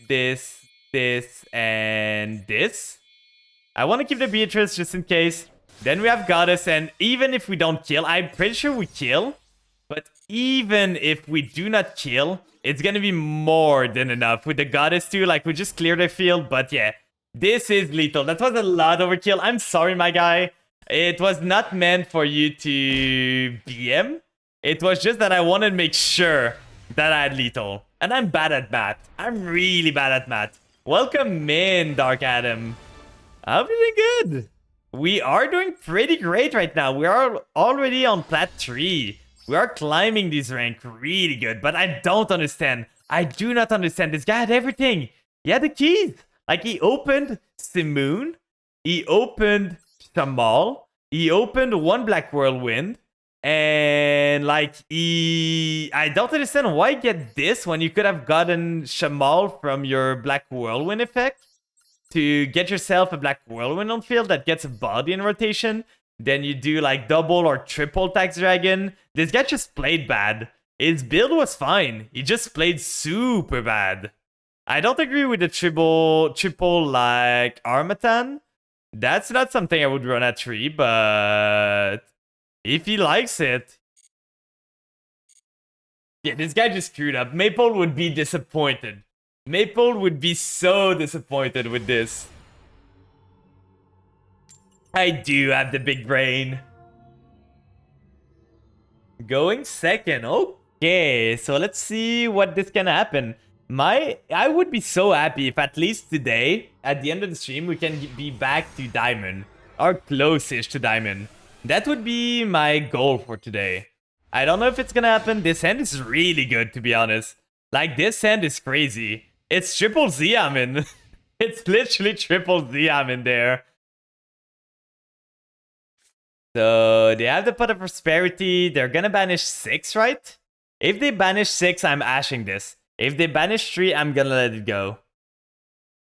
and this. I want to keep the Beatrice just in case. Then we have Goddess, and even if we don't kill, I'm pretty sure we kill. But even if we do not kill, it's gonna be more than enough. With the Goddess too, like, we just cleared the field. But yeah, this is lethal. That was a lot overkill. I'm sorry, my guy. It was not meant for you to BM. It was just that I wanted to make sure that I had lethal. And I'm bad at math. I'm really bad at math. Welcome in, Dark Adam. I'm doing good. We are doing pretty great right now. We are already on plat 3. We are climbing this rank really good. But I don't understand. I do not understand. This guy had everything. He had the keys. Like, he opened Simoon. He opened Shamal. he opened one Black Whirlwind, and like I don't understand why get this when you could have gotten Shamal from your Black Whirlwind effect to get yourself a Black Whirlwind on field that gets a body in rotation. Then you do like double or triple Tax Dragon. This guy just played bad. His build was fine. He just played super bad. I don't agree with the triple like Armatan. That's not something I would run at 3, but if he likes it. Yeah, this guy just screwed up. Maple would be disappointed. Maple would be so disappointed with this. I do have the big brain. Going second. Okay, so let's see what this can happen. I would be so happy if at least today, at the end of the stream, we can be back to Diamond. Or close-ish to Diamond. That would be my goal for today. I don't know if it's gonna happen. This hand is really good, to be honest. Like, this hand is crazy. It's triple Xiamen. It's literally triple Xiamen there. So, they have the Pot of Prosperity. They're gonna banish 6, right? If they banish 6, I'm ashing this. If they banish 3, I'm gonna let it go.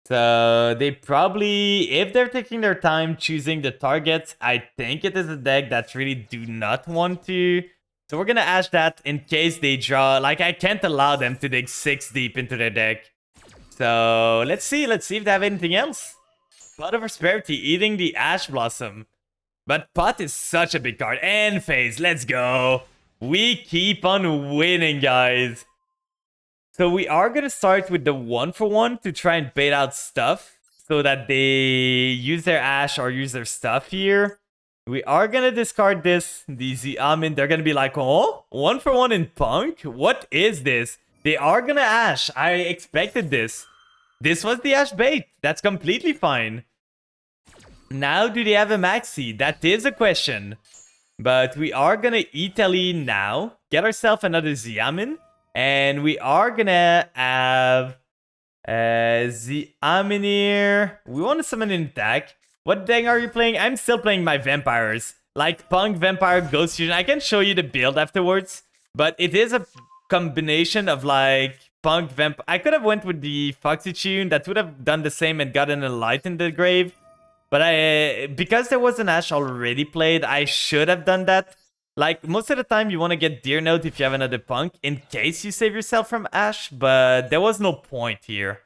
So, they probably, if they're taking their time choosing the targets, I think it is a deck that really do not want to. So, we're gonna ash that in case they draw. Like, I can't allow them to dig 6 deep into their deck. So, let's see if they have anything else. Pot of Prosperity, eating the Ash Blossom. But Pot is such a big card. And Phase, let's go. We keep on winning, guys. So we are going to start with the 1-for-1 to try and bait out stuff so that they use their Ash or use their stuff here. We are going to discard this. The Xiamen, they're going to be like, oh, 1-for-1 in Punk? What is this? They are going to Ash. I expected this. This was the Ash bait. That's completely fine. Now, do they have a Maxi? That is a question. But we are gonna Italy now. Get ourselves another Xiamen. And we are gonna have Xiamen here. We want to summon an attack. What deck are you playing? I'm still playing my vampires. Like Punk, Vampire, Ghost Fusion. I can show you the build afterwards. But it is a combination of like Punk, Vampire. I could have went with the Foxy Tune. That would have done the same and gotten a Light in the Grave. But because there was an Ash already played, I should have done that. Like, most of the time you want to get Deer Note if you have another Punk, in case you save yourself from Ash, but there was no point here.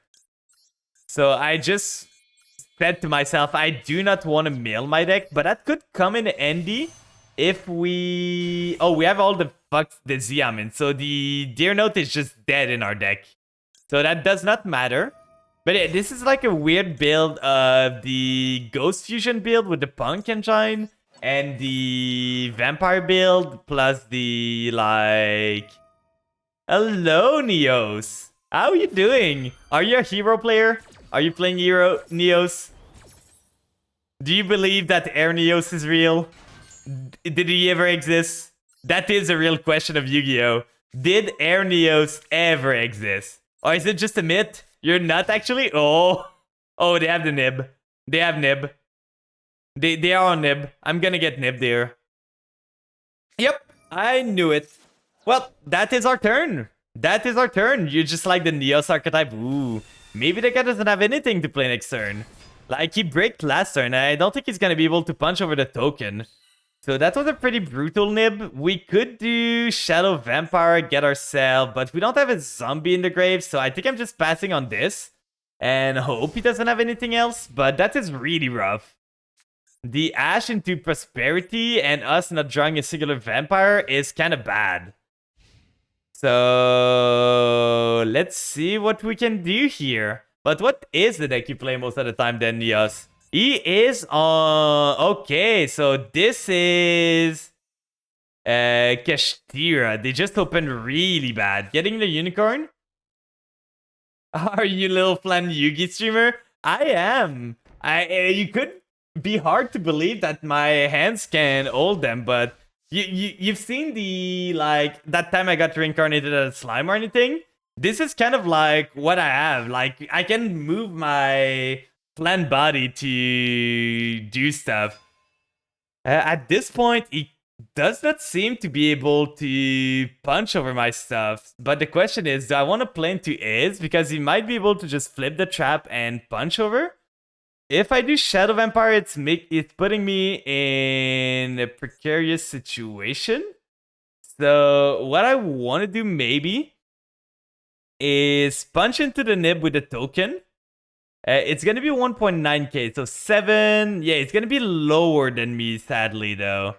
So I just said to myself, I do not want to mill my deck, but that could come in handy if we... Oh, we have all the Xiamen, so the Deer Note is just dead in our deck. So that does not matter. But yeah, this is like a weird build of the Ghost Fusion build with the Punk Engine and the Vampire build plus the like... Hello, Neos. How are you doing? Are you a hero player? Are you playing Hero Neos? Do you believe that Air Neos is real? Did he ever exist? That is a real question of Yu-Gi-Oh! Did Air Neos ever exist? Or is it just a myth? You're not actually? Oh, they have the nib. They have nib. They are on nib. I'm gonna get nib there. Yep, I knew it. Well, that is our turn. That is our turn. You're just like the Neos archetype. Ooh, maybe the guy doesn't have anything to play next turn. Like, he bricked last turn. I don't think he's gonna be able to punch over the token. So that was a pretty brutal nib. We could do Shadow Vampire, get ourselves, but we don't have a zombie in the grave, so I think I'm just passing on this and hope he doesn't have anything else, but that is really rough. The Ash into Prosperity and us not drawing a singular vampire is kind of bad. So let's see what we can do here. But what is the deck you play most of the time then, Neos? He is on... Okay, so this is... Kashtira. They just opened really bad. Getting the unicorn? Are you little Flan Yugi streamer? I am. You could be hard to believe that my hands can hold them, but... You've seen the, like, that time I got reincarnated as a slime or anything? This is kind of like what I have. Like, I can move my... plant body to do stuff. At this point, he does not seem to be able to punch over my stuff. But the question is, do I want to play into Is? Because he might be able to just flip the trap and punch over. If I do Shadow Vampire, it's putting me in a precarious situation. So what I want to do maybe is punch into the nib with a token. It's going to be 1.9k, so 7. Yeah, it's going to be lower than me, sadly, though.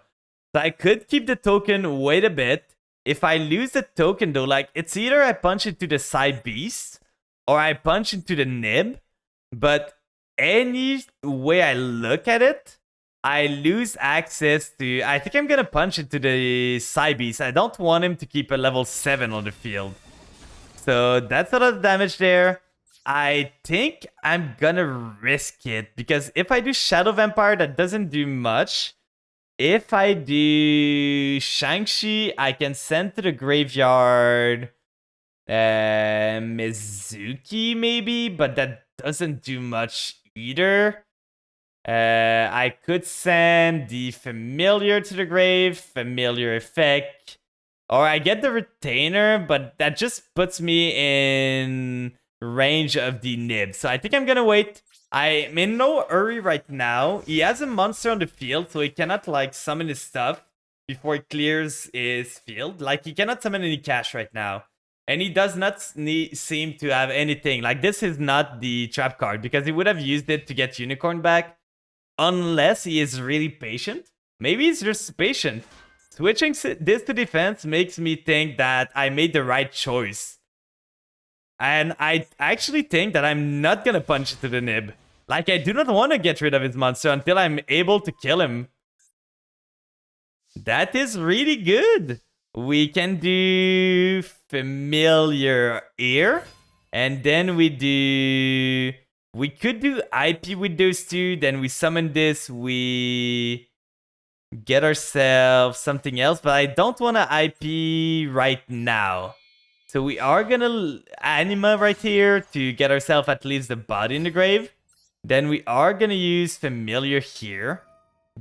So I could keep the token, wait a bit. If I lose the token, though, like, it's either I punch into the side beast or I punch into the nib. But any way I look at it, I lose access to... I think I'm going to punch into the side beast. I don't want him to keep a level 7 on the field. So that's a lot of damage there. I think I'm gonna risk it, because if I do Shadow Vampire, that doesn't do much. If I do Shang-Chi, I can send to the graveyard Mizuki maybe, but that doesn't do much either. I could send the Familiar to the grave, Familiar Effect. Or I get the Retainer, but that just puts me in range of the nib. So I think I'm gonna wait. I'm in no hurry right now. He has a monster on the field, so he cannot like summon his stuff before he clears his field. Like, he cannot summon any cash right now. And he does not seem to have anything. Like, this is not the trap card, because he would have used it to get Unicorn back. Unless he is really patient. Maybe he's just patient. Switching this to defense makes me think that I made the right choice. And I actually think that I'm not gonna punch into the nib. Like, I do not want to get rid of his monster until I'm able to kill him. That is really good. We can do Familiar Ear. And then we could do IP with those two. Then we summon this. We get ourselves something else. But I don't want to IP right now. So we are gonna Anima right here to get ourselves at least the body in the grave. Then we are gonna use Familiar here.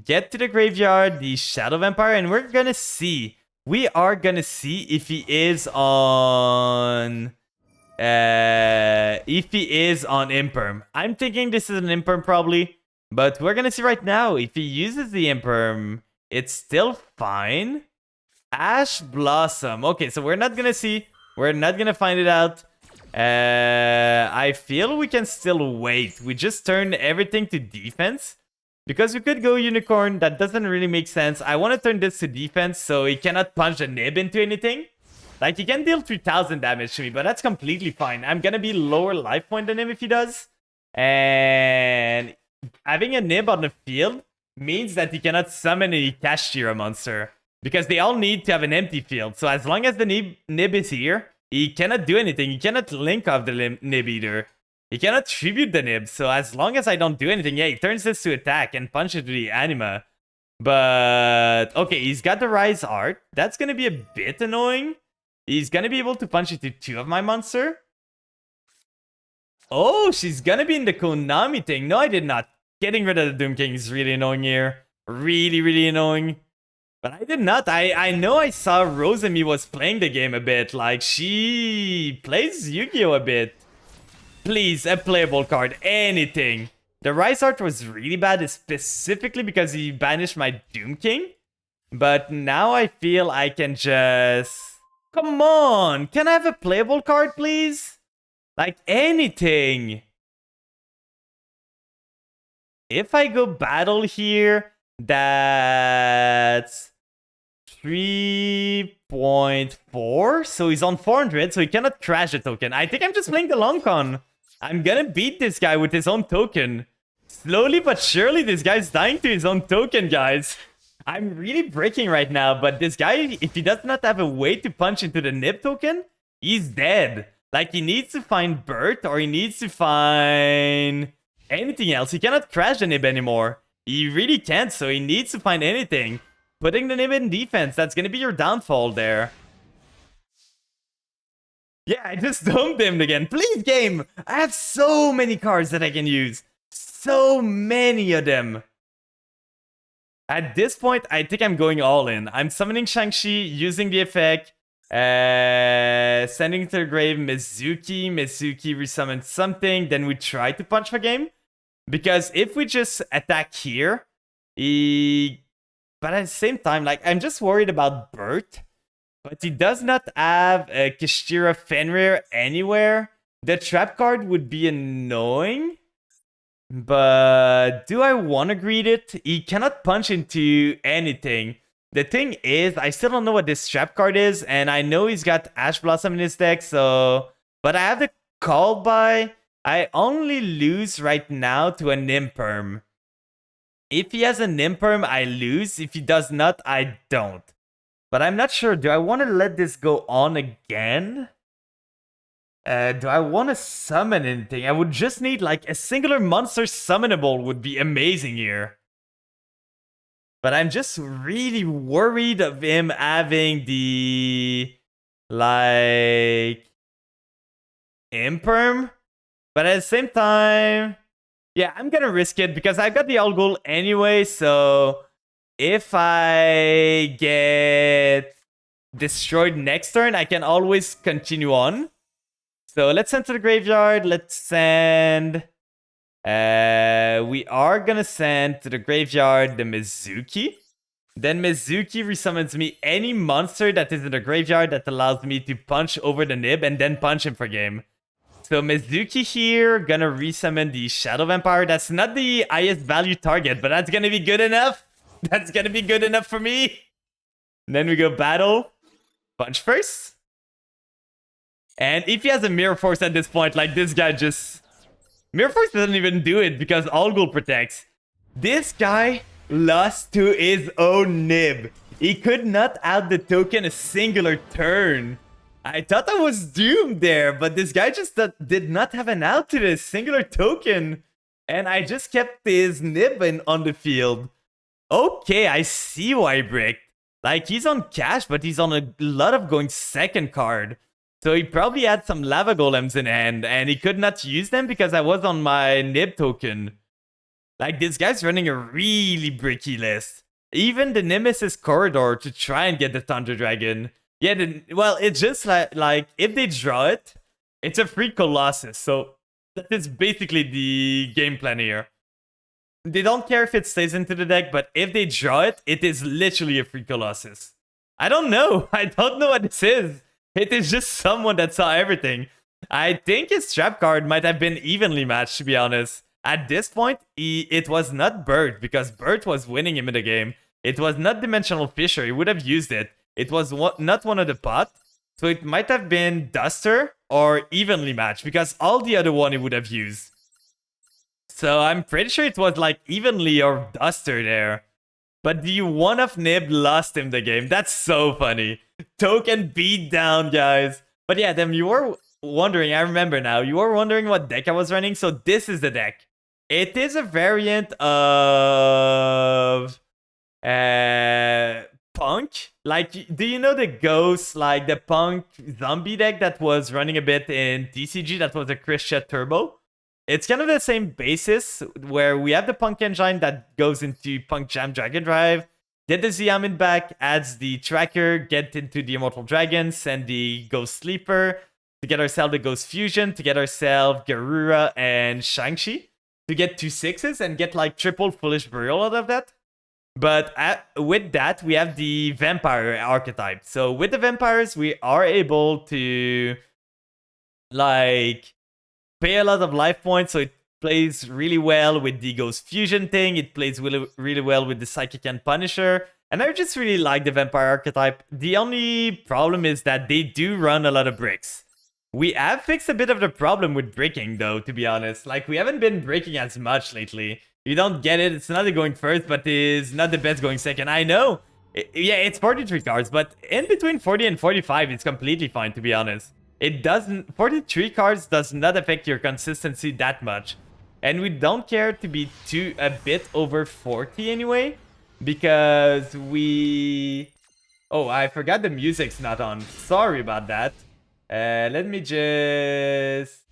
Get to the graveyard, the Shadow Vampire, and we're gonna see. We are gonna see if he is on... Imperm. I'm thinking this is an Imperm probably. But we're gonna see right now. If he uses the Imperm, it's still fine. Ash Blossom. Okay, so we're not gonna see... We're not gonna find it out. I feel we can still wait. We just turned everything to defense. Because we could go Unicorn. That doesn't really make sense. I want to turn this to defense so he cannot punch the nib into anything. Like, he can deal 3000 damage to me, but that's completely fine. I'm gonna be lower life point than him if he does. And having a nib on the field means that he cannot summon any Kashtira monster. Because they all need to have an empty field. So as long as the nib is here, he cannot do anything. He cannot link off the nib either. He cannot tribute the nib. So as long as I don't do anything, yeah, he turns this to attack and punch it to the anima. But, okay, he's got the Rise Art. That's going to be a bit annoying. He's going to be able to punch it to 2 of my monster. Oh, she's going to be in the Konami thing. No, I did not. Getting rid of the Doom King is really annoying here. Really, really annoying. But I did not. I know I saw Rosemi was playing the game a bit. Like, she plays Yu-Gi-Oh! A bit. Please, a playable card. Anything. The Rise Art was really bad, specifically because he banished my Doom King. But now I feel I can just... Come on! Can I have a playable card, please? Like, anything. If I go battle here, that's 3.4. So he's on 400, so he cannot crash a token. I think I'm just playing the long con. I'm gonna beat this guy with his own token. Slowly but surely, this guy's dying to his own token, guys. I'm really breaking right now, but this guy, if he does not have a way to punch into the nib token, he's dead. Like, he needs to find Bert, or he needs to find anything else. He cannot crash the nib anymore. He really can't, so he needs to find anything. Putting the nib in defense, that's gonna be your downfall there. Yeah, I just dumped him again. Please, game! I have so many cards that I can use. So many of them. At this point, I think I'm going all in. I'm summoning Shang-Chi, using the effect, sending to the grave Mizuki. Mizuki resummons something, then we try to punch for game. Because if we just attack here, but at the same time, like, I'm just worried about Bert. But he does not have Kishira Fenrir anywhere. The trap card would be annoying. But do I want to greet it? He cannot punch into anything. The thing is, I still don't know what this trap card is, and I know he's got Ash Blossom in his deck, so... But I have the call by. I only lose right now to a Nimperm. If he has a Nimperm, I lose. If he does not, I don't. But I'm not sure. Do I want to let this go on again? Do I want to summon anything? I would just need like a singular monster summonable would be amazing here. But I'm just really worried of him having the like Imperm. But at the same time, yeah, I'm gonna risk it because I've got the All Goal anyway. So if I get destroyed next turn, I can always continue on. So let's send to the graveyard. Let's send... we are gonna send to the graveyard the Mizuki. Then Mizuki resummons me any monster that is in the graveyard that allows me to punch over the nib and then punch him for game. So Mizuki here, gonna resummon the Shadow Vampire. That's not the highest value target, but that's gonna be good enough. That's gonna be good enough for me. Then we go battle. Punch first. And if he has a Mirror Force at this point, like this guy just... Mirror Force doesn't even do it because All Gold protects. This guy lost to his own nib. He could not out the token a singular turn. I thought I was doomed there, but this guy just did not have an out to this singular token. And I just kept his nib on the field. Okay, I see why he bricked. Like, he's on cash, but he's on a lot of going second card. So he probably had some lava golems in hand, and he could not use them because I was on my nib token. Like, this guy's running a really bricky list. Even the Nemesis Corridor to try and get the Thunder Dragon. Yeah, well, it's just like if they draw it, it's a free Colossus. So that is basically the game plan here. They don't care if it stays into the deck, but if they draw it, it is literally a free Colossus. I don't know. I don't know what this is. It is just someone that saw everything. I think his trap card might have been evenly matched, to be honest. At this point, it was not Bert, because Bert was winning him in the game. It was not Dimensional Fisher. He would have used it. It was not one of the pot. So it might have been Duster or evenly matched, because all the other one he would have used. So I'm pretty sure it was like evenly or Duster there. But the one of Nib lost him the game. That's so funny. Token beat down, guys. But yeah, then you were wondering, I remember now, you were wondering what deck I was running. So this is the deck. It is a variant of Punk. Like, do you know the Ghost, like the Punk zombie deck that was running a bit in TCG that was a Christia Turbo? It's kind of the same basis where we have the Punk engine that goes into Punk Jam Dragon Drive, get the Xiamen back, adds the tracker, get into the Immortal Dragon, send the Ghost Sleeper, to get ourselves the Ghost Fusion, to get ourselves Garura and Shang-Chi, to get 2 6s and get like triple Foolish Burial out of that. But with that, we have the Vampire archetype. So with the Vampires, we are able to like pay a lot of life points, so it plays really well with the Ghost Fusion thing. It plays really, really well with the Psychic and Punisher. And I just really like the Vampire archetype. The only problem is that they do run a lot of bricks. We have fixed a bit of the problem with breaking, though, to be honest. Like, we haven't been breaking as much lately. You don't get it. It's not the going first, but it's not the best going second. I know. Yeah, it's 43 cards, but in between 40 and 45, it's completely fine, to be honest. It doesn't... 43 cards does not affect your consistency that much. And we don't care to be a bit over 40 anyway, because we... Oh, I forgot the music's not on. Sorry about that. Let me just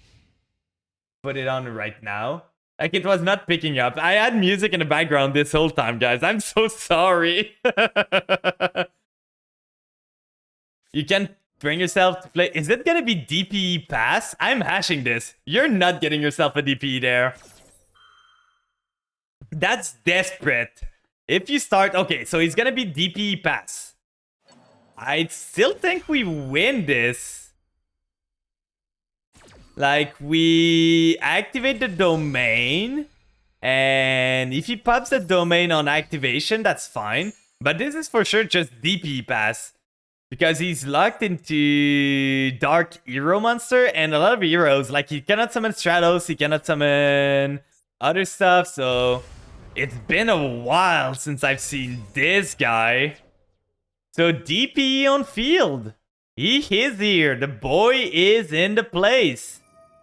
put it on right now. Like, it was not picking up. I had music in the background this whole time, guys. I'm so sorry. You can bring yourself to play. Is it gonna be DPE pass? I'm hashing this. You're not getting yourself a DPE there. That's desperate. If you start... Okay, so he's gonna be DPE pass. I still think we win this. Like, we activate the domain. And if he pops the domain on activation, that's fine. But this is for sure just DPE pass. Because he's locked into Dark Hero Monster and a lot of heroes. Like, he cannot summon Stratos, he cannot summon other stuff. So, it's been a while since I've seen this guy. So, DPE on field. He is here. The boy is in the place.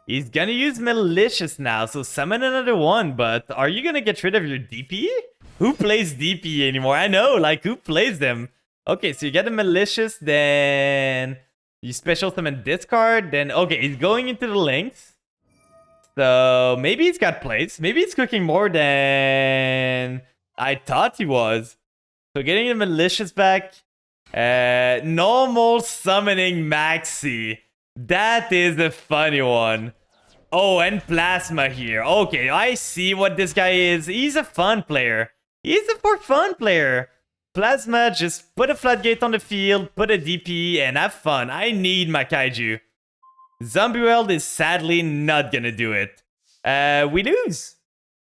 He's gonna use Malicious now, so summon another one. But are you gonna get rid of your DPE? Who plays DPE anymore? I know, like, who plays them? Okay, so you get a Malicious, then you special summon discard, then... Okay, he's going into the links. So maybe he's got plays. Maybe he's cooking more than I thought he was. So getting the Malicious back. Normal summoning Maxi. That is a funny one. Oh, and Plasma here. Okay, I see what this guy is. He's a fun player. He's a for fun player. Plasma, just put a floodgate on the field, put a DP, and have fun. I need my kaiju. Zombie World is sadly not gonna do it. We lose.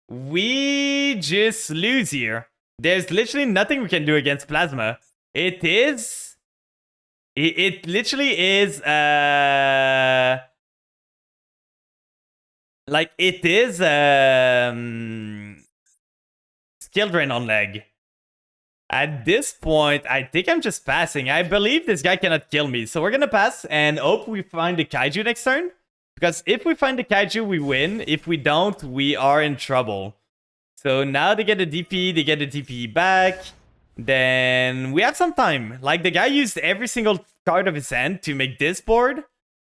We just lose here. There's literally nothing we can do against Plasma. It is... It literally is... Like, it is... Skill drain on leg. At this point, I think I'm just passing. I believe this guy cannot kill me. So we're gonna pass and hope we find the kaiju next turn. Because if we find the kaiju, we win. If we don't, we are in trouble. So now they get a DP, they get a DP back. Then we have some time. Like, the guy used every single card of his hand to make this board.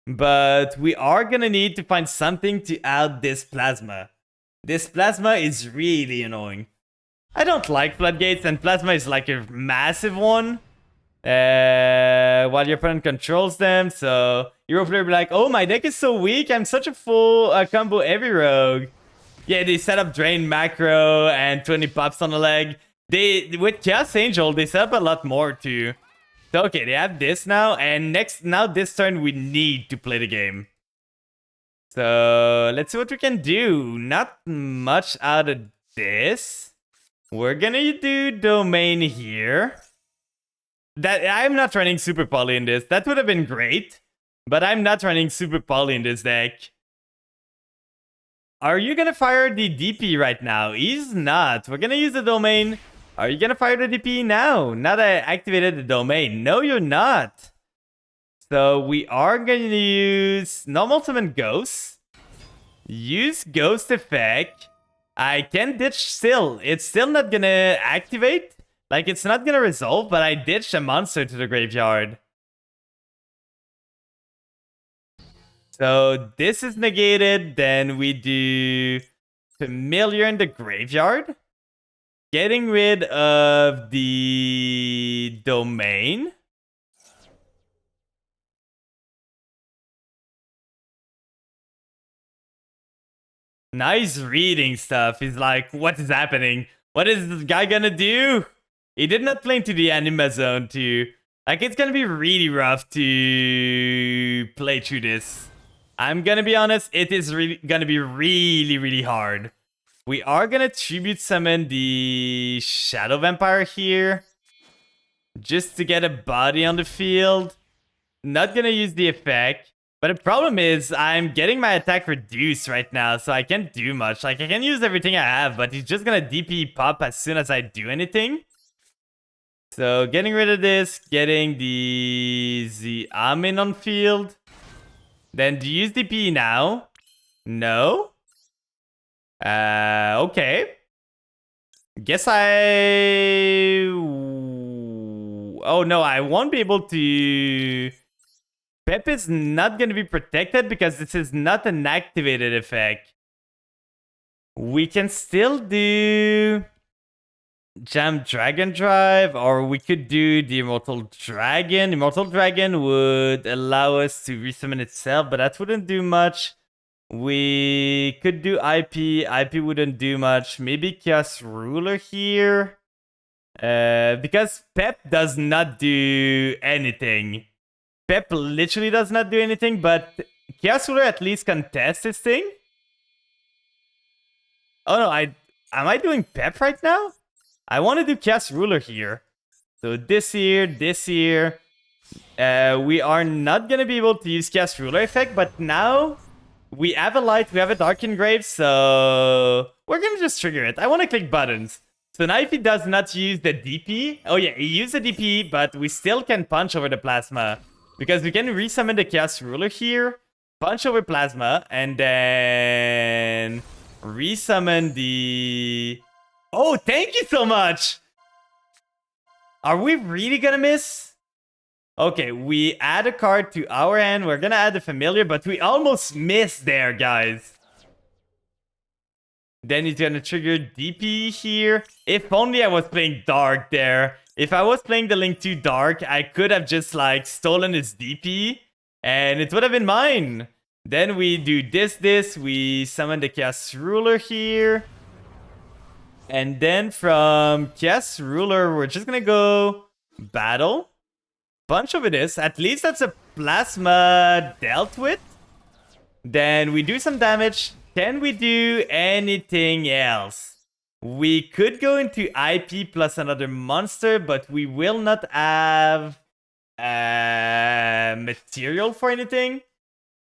But we are gonna need to find something to out this Plasma. This Plasma is really annoying. I don't like floodgates, and Plasma is like a massive one. While your opponent controls them, so your player will be like, oh, my deck is so weak, I'm such a full combo every rogue. Yeah, they set up Drain macro and 20 pops on the leg. With Chaos Angel, they set up a lot more too. So okay, they have this now, and now this turn we need to play the game. So let's see what we can do. Not much out of this. We're gonna do domain here. That I'm not running Super Poly in this. That would have been great, but I'm not running Super Poly in this deck. Are you gonna fire the DP right now? He's not. We're gonna use the domain. Are you gonna fire the DP now? Now that I activated the domain. No, you're not. So we are gonna use normal summon Ghost. Use Ghost effect. I can ditch still. It's still not gonna activate. Like, it's not gonna resolve, but I ditched a monster to the graveyard. So this is negated. Then we do Familiar in the graveyard. Getting rid of the domain. Now he's reading stuff. He's like, what is happening? What is this guy gonna do? He did not play into the Anima Zone too. Like, it's gonna be really rough to play through this. I'm gonna be honest, it is gonna be really hard. We are gonna Tribute Summon the Shadow Vampire here. Just to get a body on the field. Not gonna use the effect. But the problem is, I'm getting my attack reduced right now, so I can't do much. Like, I can use everything I have, but he's just gonna DP pop as soon as I do anything. So, getting rid of this, getting the Amin on field. Then, do you use DP now? No? Okay. Guess I... Oh, no, I won't be able to... Pep is not going to be protected because this is not an activated effect. We can still do Jam Dragon Drive, or we could do the Immortal Dragon. Immortal Dragon would allow us to resummon itself, but that wouldn't do much. We could do IP. IP wouldn't do much. Maybe Chaos Ruler here. Because Pep does not do anything. Pep literally does not do anything, but Chaos Ruler at least contests this thing. Oh no, am I doing Pep right now? I want to do Chaos Ruler here. So this here. We are not going to be able to use Chaos Ruler effect, but now we have a light, we have a Dark Engrave, so we're going to just trigger it. I want to click buttons. So now if he does not use the DP, oh yeah, he used the DP, but we still can punch over the Plasma. Because we can resummon the Chaos Ruler here, punch over Plasma, and then resummon the... Oh, thank you so much! Are we really gonna miss? Okay, we add a card to our hand. We're gonna add the Familiar, but we almost missed there, guys. Then he's gonna trigger DP here. If only I was playing Dark there. If I was playing the Link 2 Dark, I could have just, like, stolen his DP, and it would have been mine. Then we do this. We summon the Chaos Ruler here. And then from Chaos Ruler, we're just gonna go battle. Bunch over this. At least that's a Plasma dealt with. Then we do some damage. Can we do anything else? We could go into IP plus another monster, but we will not have material for anything.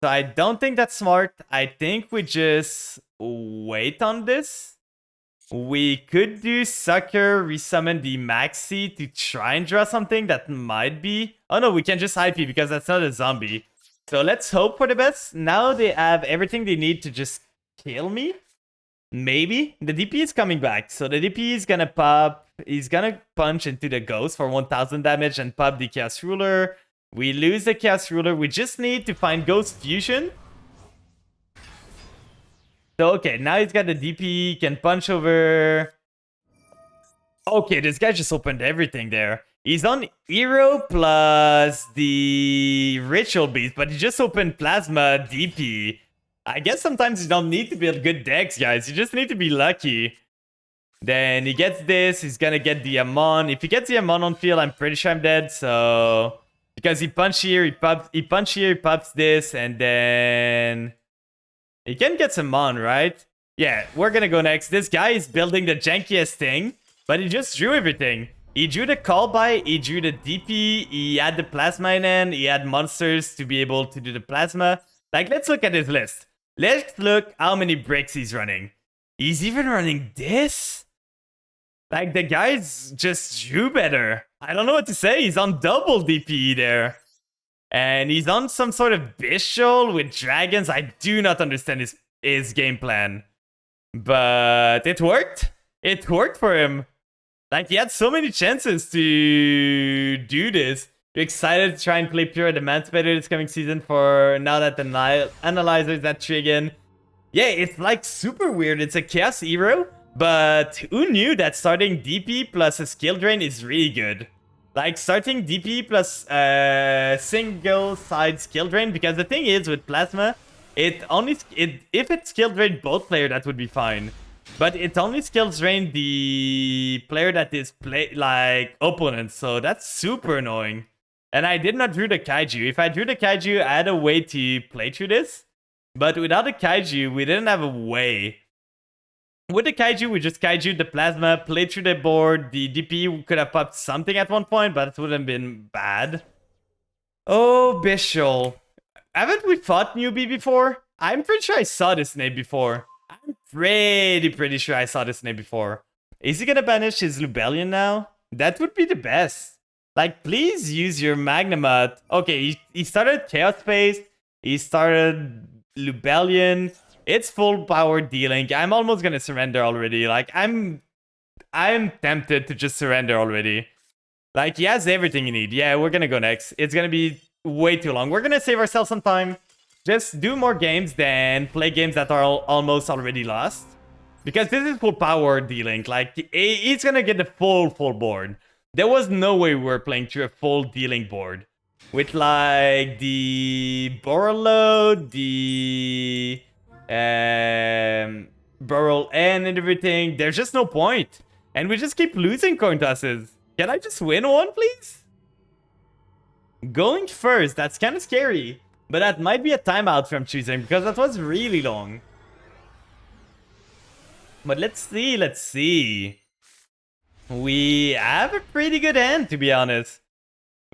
So I don't think that's smart. I think we just wait on this. We could do Sucker, resummon the Maxi to try and draw something that might be... Oh no, we can just IP because that's not a zombie. So let's hope for the best. Now they have everything they need to just kill me. Maybe. The DP is coming back. So the DP is gonna pop... He's gonna punch into the Ghost for 1000 damage and pop the Chaos Ruler. We lose the Chaos Ruler. We just need to find Ghost Fusion. So, okay, now he's got the DP, can punch over... Okay, this guy just opened everything there. He's on Hero plus the Ritual Beast, but he just opened Plasma DP. I guess sometimes you don't need to build good decks, guys. You just need to be lucky. Then he gets this, he's gonna get the Amon. If he gets the Amon on field, I'm pretty sure I'm dead, so... Because he punched here, he punched here, he pops this, and then... He can get some Mon, right? Yeah, we're gonna go next. This guy is building the jankiest thing, but he just drew everything. He drew the Call By, he drew the DP, he had the Plasma in hand, he had monsters to be able to do the Plasma. Like, let's look at his list. Let's look how many bricks he's running. He's even running this? Like, the guy's just drew better. I don't know what to say. He's on double DP there. And he's on some sort of Bishol with dragons. I do not understand his game plan. But it worked. It worked for him. Like, he had so many chances to do this. You're excited to try and play Pure Emancipator this coming season for now that the Analyzer is at Trigon. Yeah, it's like super weird. It's a Chaos Hero. But who knew that starting DP plus a skill drain is really good? Like, starting DP plus single side skill drain, because the thing is with Plasma, if it skill drained both player, that would be fine. But it only skill drain the player that is opponent, so that's super annoying. And I did not drew the Kaiju. If I drew the Kaiju, I had a way to play through this. But without the Kaiju, we didn't have a way. With the Kaiju, we just Kaiju the Plasma, played through the board. The DP could have popped something at one point, but it would have been bad. Oh, Bishol. Haven't we fought Newbie before? I'm pretty sure I saw this name before. I'm pretty sure I saw this name before. Is he gonna banish his Lubellion now? That would be the best. Like, please use your Magnemite. Okay, he started Chaos Space. He started Lubellion. It's full power dealing. I'm almost gonna surrender already. Like, I'm tempted to just surrender already. Like, he has everything you need. Yeah, we're gonna go next. It's gonna be way too long. We're gonna save ourselves some time. Just do more games than play games that are almost already lost. Because this is full power D-Link. Like, he's gonna get the full board. There was no way we were playing through a full D-Link board. With, like, the Borreload, the Burrow N and everything. There's just no point. And we just keep losing coin tosses. Can I just win one, please? Going first, that's kind of scary. But that might be a timeout from choosing, because that was really long. But let's see. We have a pretty good hand, to be honest.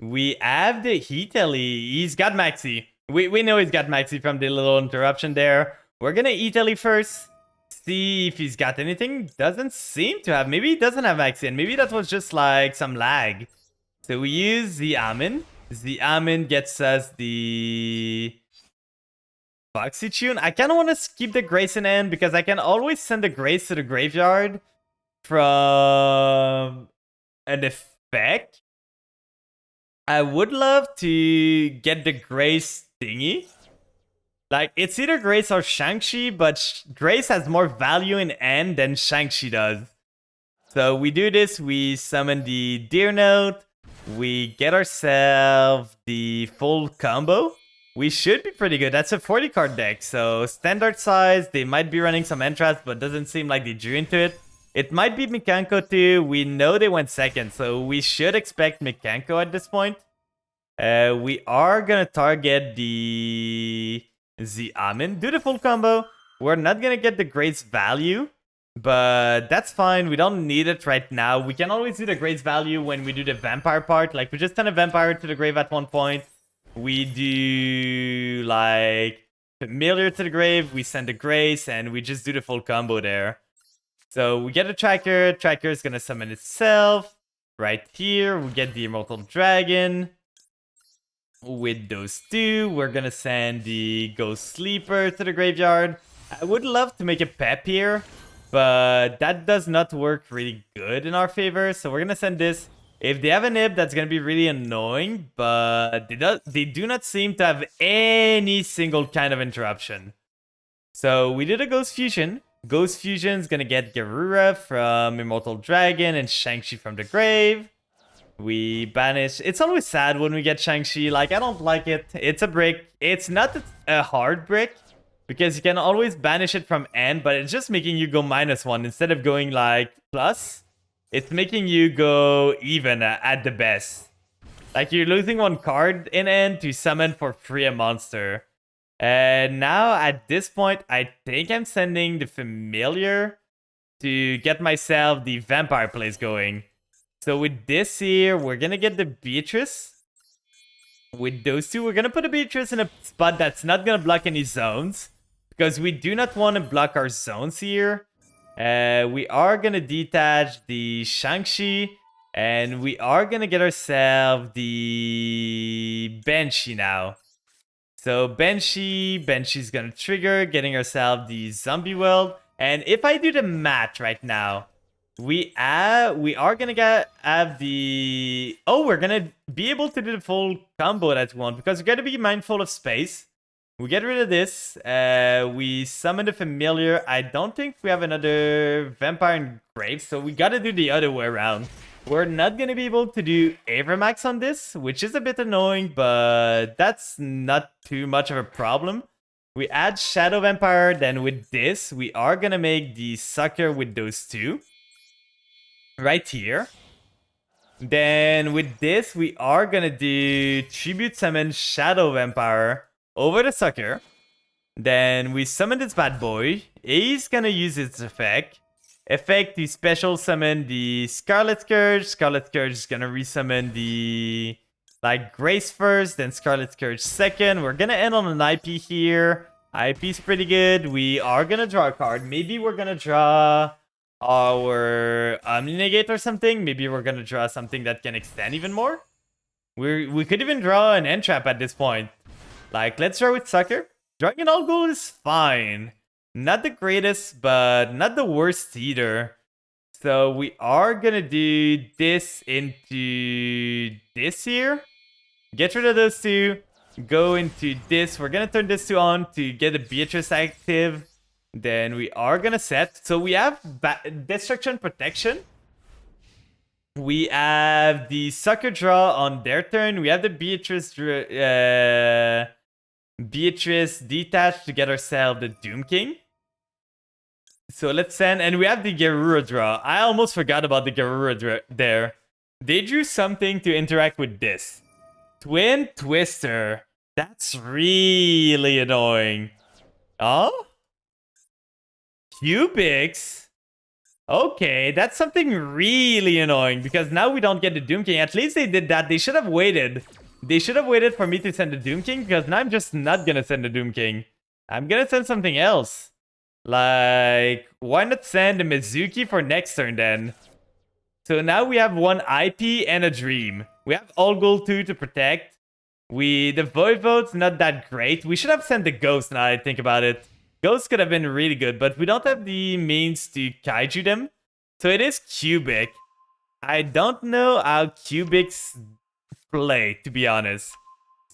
We have the Heatally. He's got Maxi. We know he's got Maxi from the little interruption there. We're gonna Heatally first. See if he's got anything. Doesn't seem to have. Maybe he doesn't have Maxi, and maybe that was just like some lag. So we use the Amin. The Amin gets us the Foxy Tune. I kind of want to skip the Grace in end because I can always send the Grace to the graveyard from an effect. I would love to get the Grace thingy. Like, it's either Grace or Shang-Chi, but Grace has more value in end than Shang-Chi does. So we do this, we summon the Deer Note, we get ourselves the full combo. We should be pretty good. That's a 40 card deck, so standard size. They might be running some Entrance, but doesn't seem like they drew into it. It might be Mikanko too. We know they went second, so we should expect Mikanko at this point. We are gonna target the Amin. Do the full combo. We're not gonna get the Grace value, but that's fine. We don't need it right now. We can always do the Grace value when we do the Vampire part. Like, we just send a Vampire to the grave at one point. We do, like, Familiar to the grave. We send the Grace, and we just do the full combo there. So we get a Tracker. Tracker is gonna summon itself. Right here, we get the Immortal Dragon. With those two, we're gonna send the Ghost Sleeper to the graveyard. I would love to make a Pep here, but that does not work really good in our favor. So we're gonna send this. If they have a Nib, that's gonna be really annoying, but they do not seem to have any single kind of interruption. So we did a Ghost Fusion. Ghost Fusion is gonna get Garura from Immortal Dragon and Shang-Chi from the grave. We banish. It's always sad when we get Shang-Chi. Like, I don't like it. It's a brick. It's not a hard brick because you can always banish it from end, but it's just making you go -1 instead of going like plus. It's making you go even at the best. Like, you're losing one card in end to summon for free a monster. And now at this point, I think I'm sending the Familiar to get myself the Vampire plays going. So with this here, we're gonna get the Beatrice. With those two, we're gonna put a Beatrice in a spot that's not gonna block any zones, because we do not want to block our zones here. We are gonna detach the Shang-Chi, and we are gonna get ourselves the Banshee now. So Banshee's gonna trigger, getting ourselves the Zombie World. And if I do the math right now, we are gonna have the... Oh, we're gonna be able to do the full combo that we want, because we gotta be mindful of space. We get rid of this. We summon the Familiar. I don't think we have another Vampire in Grave, so we gotta do the other way around. We're not gonna be able to do Avramax on this, which is a bit annoying, but that's not too much of a problem. We add Shadow Vampire, then with this, we are gonna make the Sucker with those two. Right here. Then with this, we are gonna do Tribute Summon Shadow Vampire over the Sucker. Then we summon this bad boy. He's gonna use its effect. To special summon the Scarlet Scourge. Scarlet Scourge is gonna resummon the Grace first, then Scarlet Scourge second. We're gonna end on an IP here. IP's pretty good. We are gonna draw a card. Maybe we're gonna draw our Omni-Negate or something. Maybe we're gonna draw something that can extend even more. We could even draw an Entrap at this point. Like, let's draw with Sucker. Drawing an all gold is fine. Not the greatest, but not the worst either. So we are gonna do this into this here. Get rid of those two. Go into this. We're gonna turn this two on to get the Beatrice active. Then we are gonna set. So we have Destruction Protection. We have the Sucker Draw on their turn. We have the Beatrice detached to get ourselves the Doom King. So let's send, and we have the Garura draw. I almost forgot about the Garura draw there. They drew something to interact with this. Twin Twister. That's really annoying. Oh? Cubics? Okay, that's something really annoying because now we don't get the Doom King. At least they did that. They should have waited. They should have waited for me to send the Doom King because now I'm just not gonna send the Doom King. I'm gonna send something else. Like, why not send a Mizuki for next turn then? So now we have one IP and a Dream. We have All Gold 2 to protect. The Voivode's not that great. We should have sent the Ghost now I think about it. Ghost could have been really good, but we don't have the means to Kaiju them. So it is Cubic. I don't know how Cubics play, to be honest.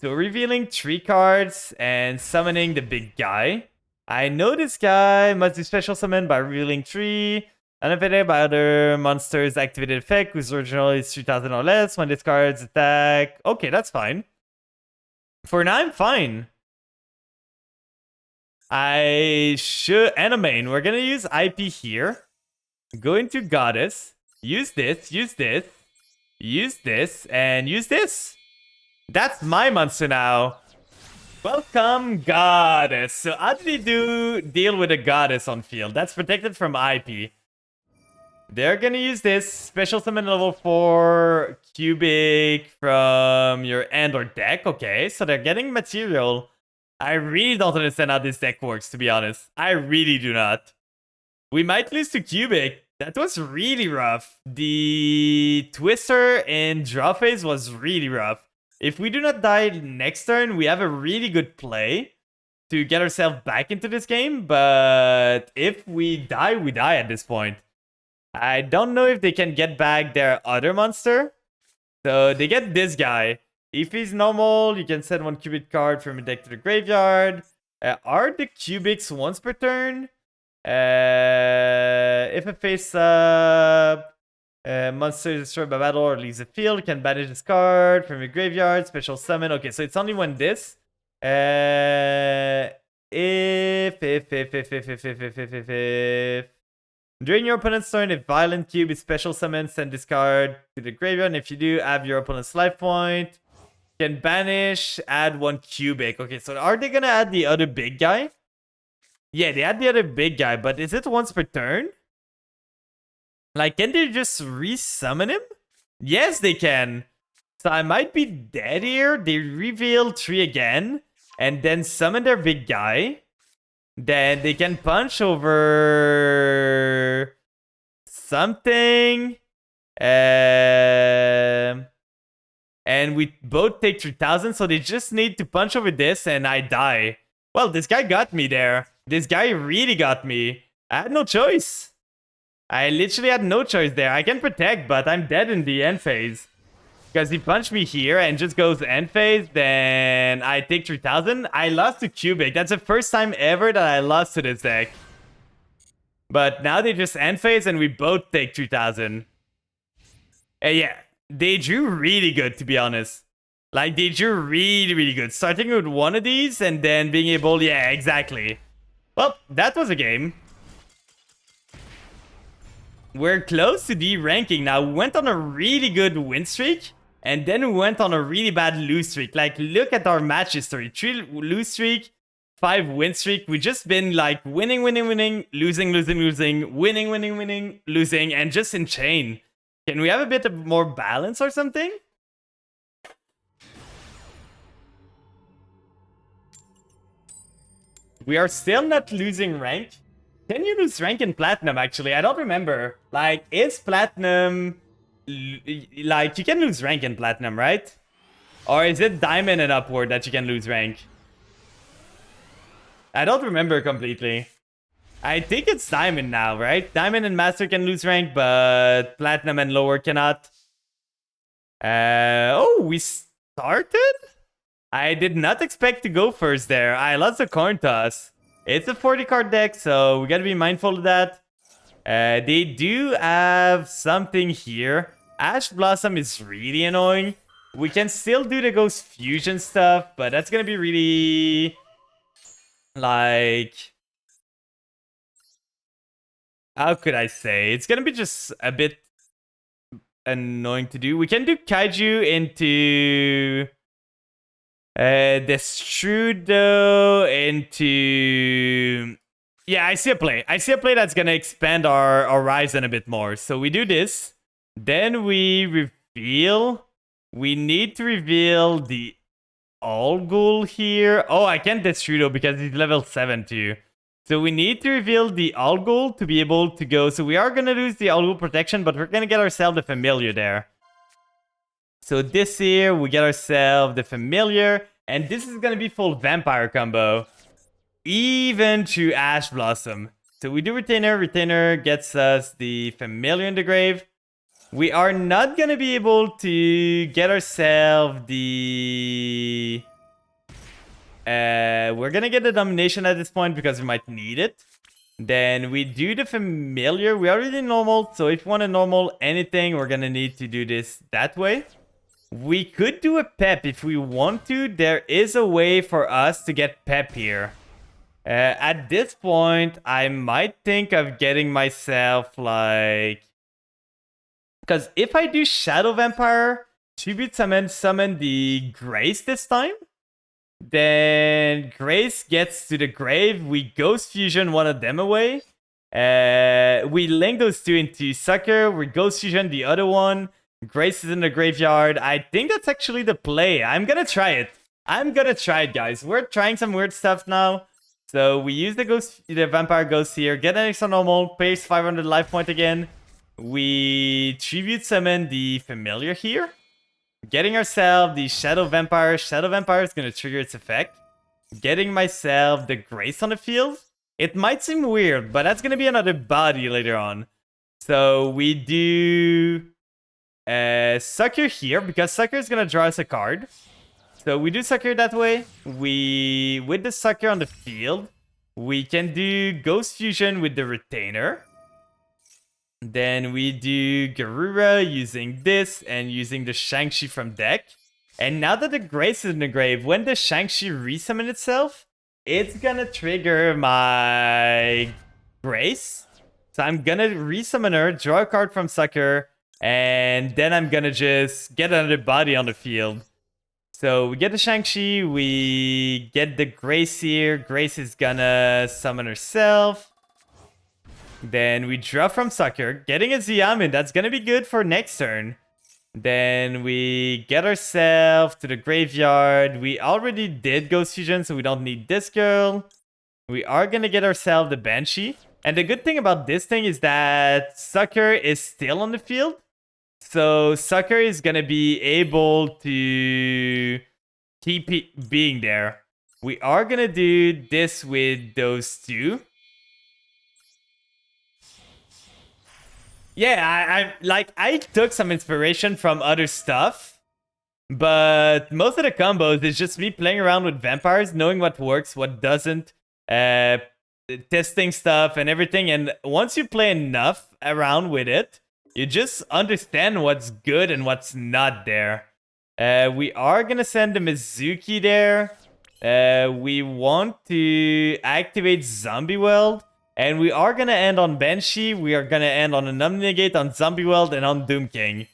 So revealing 3 cards and summoning the big guy. I know this guy must do special summon by revealing 3. Unaffected by other monsters' activated effect, whose original is 3000 or less. When this card's attack. Okay, that's fine. For now, I'm fine. I should. And a main. We're gonna use IP here. Go into Goddess. Use this, use this, use this, and use this. That's my monster now. Welcome, Goddess. So how did he deal with a Goddess on field? That's protected from IP. They're gonna use this special summon level 4 Cubic from your end or deck. Okay, so they're getting material. I really don't understand how this deck works, to be honest. I really do not. We might lose to Cubic. That was really rough. The Twister in draw phase was really rough. If we do not die next turn, we have a really good play to get ourselves back into this game. But if we die at this point. I don't know if they can get back their other monster. So they get this guy. If he's normal, you can send 1 Cubic card from your deck to the graveyard. Are the Cubics once per turn? If a face-up monster is destroyed by battle or leaves the field, you can banish this card from your graveyard. Special summon. Okay, so it's only when this. If during your opponent's turn, if Violent Cube is special summoned, send this card to the graveyard. And if you do, have your opponent's life point. Can banish, add 1 Cubic. Okay, so are they gonna add the other big guy? Yeah, they add the other big guy, but is it once per turn? Like, can they just resummon him? Yes, they can. So I might be dead here. They reveal 3 again, and then summon their big guy. Then they can punch over something. And we both take 3000, so they just need to punch over this and I die. Well, this guy got me there. This guy really got me. I had no choice. I literally had no choice there. I can protect, but I'm dead in the end phase. Because he punched me here and just goes end phase, then I take 3000. I lost to Cubic. That's the first time ever that I lost to this deck. But now they just end phase and we both take 3000. Yeah, they drew really good, to be honest. Like, they drew really, really good. Starting with one of these and then being able... Yeah, exactly. Well, that was a game. We're close to D-ranking now. We went on a really good win streak. And then we went on a really bad lose streak. Like, look at our match history. 3 lose streak, 5 win streak. We just been like winning, losing, winning, losing, and just in chain. Can we have a bit of more balance or something? We are still not losing rank. Can you lose rank in Platinum, actually? I don't remember. Like, is Platinum... Like, you can lose rank in Platinum, right? Or is it Diamond and upward that you can lose rank? I don't remember completely. I think it's Diamond now, right? Diamond and Master can lose rank, but Platinum and lower cannot. Oh, we started? I did not expect to go first there. I lost the coin toss. It's a 40 card deck, so we gotta be mindful of that. They do have something here. Ash Blossom is really annoying. We can still do the Ghost Fusion stuff, but that's gonna be really... like... how could I say? It's gonna be just a bit annoying to do. We can do Kaiju into... Destrudo into... yeah, I see a play. I see a play that's gonna expand our horizon a bit more. So we do this. Then we reveal... we need to reveal the Algul here. Oh, I can't Destrudo because he's level 7 too. So we need to reveal the Algul to be able to go. So we are gonna lose the Algul protection, but we're gonna get ourselves the Familiar there. So this here, we get ourselves the Familiar, and this is gonna be full Vampire combo, even to Ash Blossom. So we do Retainer. Retainer gets us the Familiar in the grave. We are not gonna be able to get ourselves the... we're gonna get the Domination at this point because we might need it. Then we do the Familiar. We are already normal, so if we want a normal anything, we're gonna need to do this that way. We could do a Pep if we want to. There is a way for us to get Pep here. At this point, I might think of getting myself like... because if I do Shadow Vampire, Tribute summon the Grace this time, then Grace gets to the grave. We Ghost Fusion one of them away. We link those two into Sucker. We Ghost Fusion the other one. Grace is in the graveyard. I think that's actually the play. I'm gonna try it. I'm gonna try it, guys. We're trying some weird stuff now. So we use the Vampire Ghost here. Get an extra normal. Pays 500 life point again. We Tribute summon the Familiar here. Getting ourselves the Shadow Vampire. Shadow Vampire is going to trigger its effect. Getting myself the Grace on the field. It might seem weird, but that's going to be another body later on. So we do Sucker here, because Sucker is going to draw us a card. So we do Sucker that way. With the Sucker on the field, we can do Ghost Fusion with the Retainer. Then we do Garura using this and using the Shang-Chi from deck. And now that the Grace is in the grave, when the Shang-Chi resummon itself, it's gonna trigger my Grace. So I'm gonna resummon her, draw a card from Sucker, and then I'm gonna just get another body on the field. So we get the Shang-Chi, we get the Grace here. Grace is gonna summon herself. Then we draw from Sucker, getting a Xiamen. That's gonna be good for next turn. Then we get ourselves to the graveyard. We already did Ghost Fusion, so we don't need this girl. We are gonna get ourselves the Banshee. And the good thing about this thing is that Sucker is still on the field. So Sucker is gonna be able to keep being there. We are gonna do this with those two. Yeah, I took some inspiration from other stuff, but most of the combos is just me playing around with vampires, knowing what works, what doesn't, testing stuff and everything. And once you play enough around with it, you just understand what's good and what's not there. We are gonna send the Mizuki there. We want to activate Zombie Weld. And we are going to end on Banshee. We are going to end on a Negate, on Zombie Weld, and on Doom King.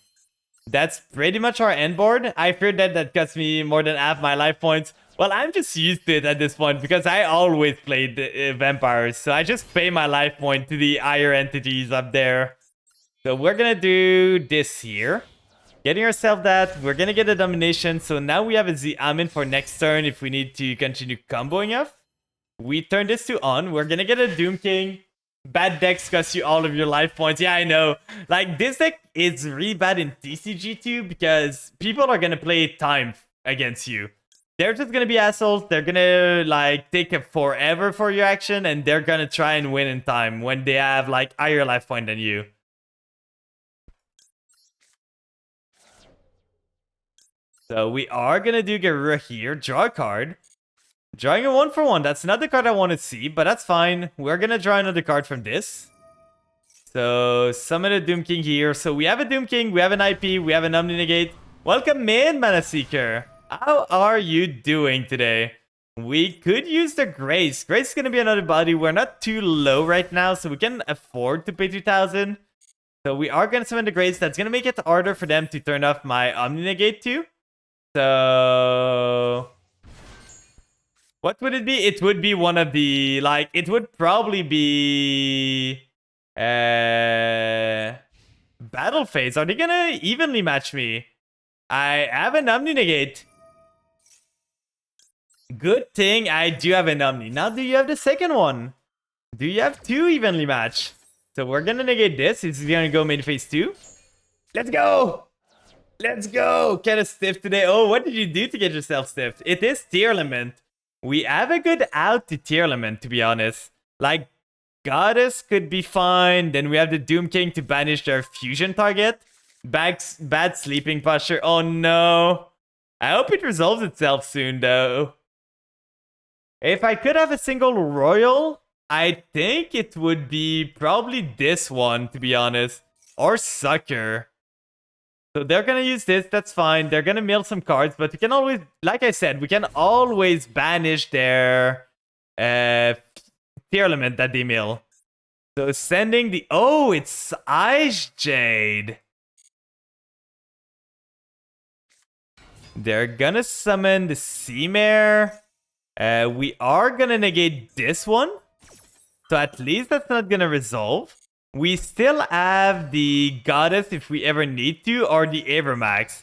That's pretty much our end board. I feared that cuts me more than half my life points. Well, I'm just used to it at this point because I always played vampires. So I just pay my life point to the higher entities up there. So we're going to do this here. Getting ourselves that. We're going to get a Domination. So now we have a Xiamen for next turn if we need to continue comboing up. We turn this to on. We're gonna get a Doom King. Bad decks cost you all of your life points. Yeah, I know. Like, this deck is really bad in TCG2 because people are gonna play time against you. They're just gonna be assholes. They're gonna, like, take forever for your action, and they're gonna try and win in time when they have, like, higher life point than you. So we are gonna do Garura here. Draw a card. Drawing a 1-for-1. That's not the card I want to see, but that's fine. We're gonna draw another card from this. So, summon a Doom King here. So, we have a Doom King, we have an IP, we have an Omni Negate. Welcome in, Mana Seeker. How are you doing today? We could use the Grace. Grace is gonna be another body. We're not too low right now, so we can afford to pay 2,000. So, we are gonna summon the Grace. That's gonna make it harder for them to turn off my Omni Negate too. So... what would it be? It would be one of the, like, it would probably be... battle phase. Are they gonna evenly match me? I have an Omni Negate. Good thing I do have an Omni. Now, do you have the second one? Do you have two evenly match? So we're gonna negate this. It's gonna go main phase 2. Let's go! Let's go! Get a stiff today. Oh, what did you do to get yourself stiffed? It is Tearlament. We have a good out to Tearlament, to be honest. Like, Goddess could be fine. Then we have the Doom King to banish their fusion target. Bad sleeping posture. Oh no. I hope it resolves itself soon, though. If I could have a single royal, I think it would be probably this one, to be honest. Or Sucker. So they're gonna use this, that's fine. They're gonna mill some cards, but we can always, like I said, we can always banish their Tearlament that they mill. So sending the... oh, it's Ice Jade. They're gonna summon the Seamare. We are gonna negate this one. So at least that's not gonna resolve. We still have the Goddess if we ever need to, or the Avermax.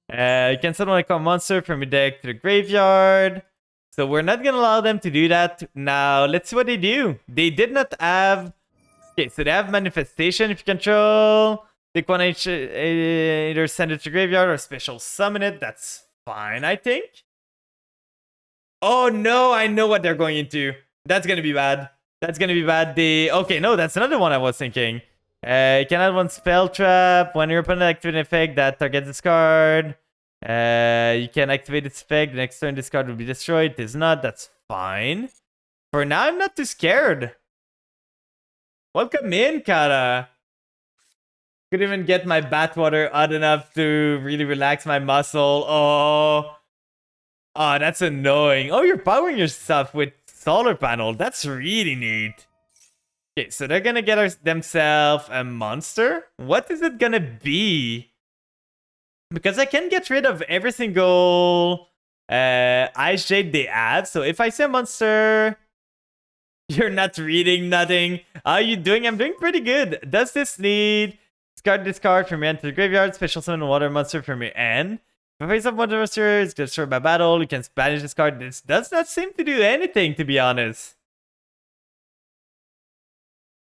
You can summon a monster from your deck to the graveyard. So we're not gonna allow them to do that. Now, let's see what they do. They did not have... okay, so they have Manifestation if you control. Take one each, either send it to graveyard or special summon it. That's fine, I think. Oh no, I know what they're going into. That's gonna be bad. That's gonna be bad. Okay, no, that's another one I was thinking. You can add one spell trap. When your opponent activates an effect that targets this card, you can activate its effect. The next turn, this card will be destroyed. It is not. That's fine. For now, I'm not too scared. Welcome in, Kara. Couldn't even get my Bathwater hot enough to really relax my muscle. Oh, that's annoying. Oh, you're powering your stuff with solar panel. That's really neat. Okay, so they're gonna get themselves a monster. What is it gonna be? Because I can get rid of every single Ice Jade they have. So if I say monster, you're not reading nothing. How are you doing? I'm doing pretty good. Does this need discard this card from your end to the graveyard? Special summon a water monster from your end. If I face up one monster, it's destroyed by battle. You can banish this card. This does not seem to do anything, to be honest.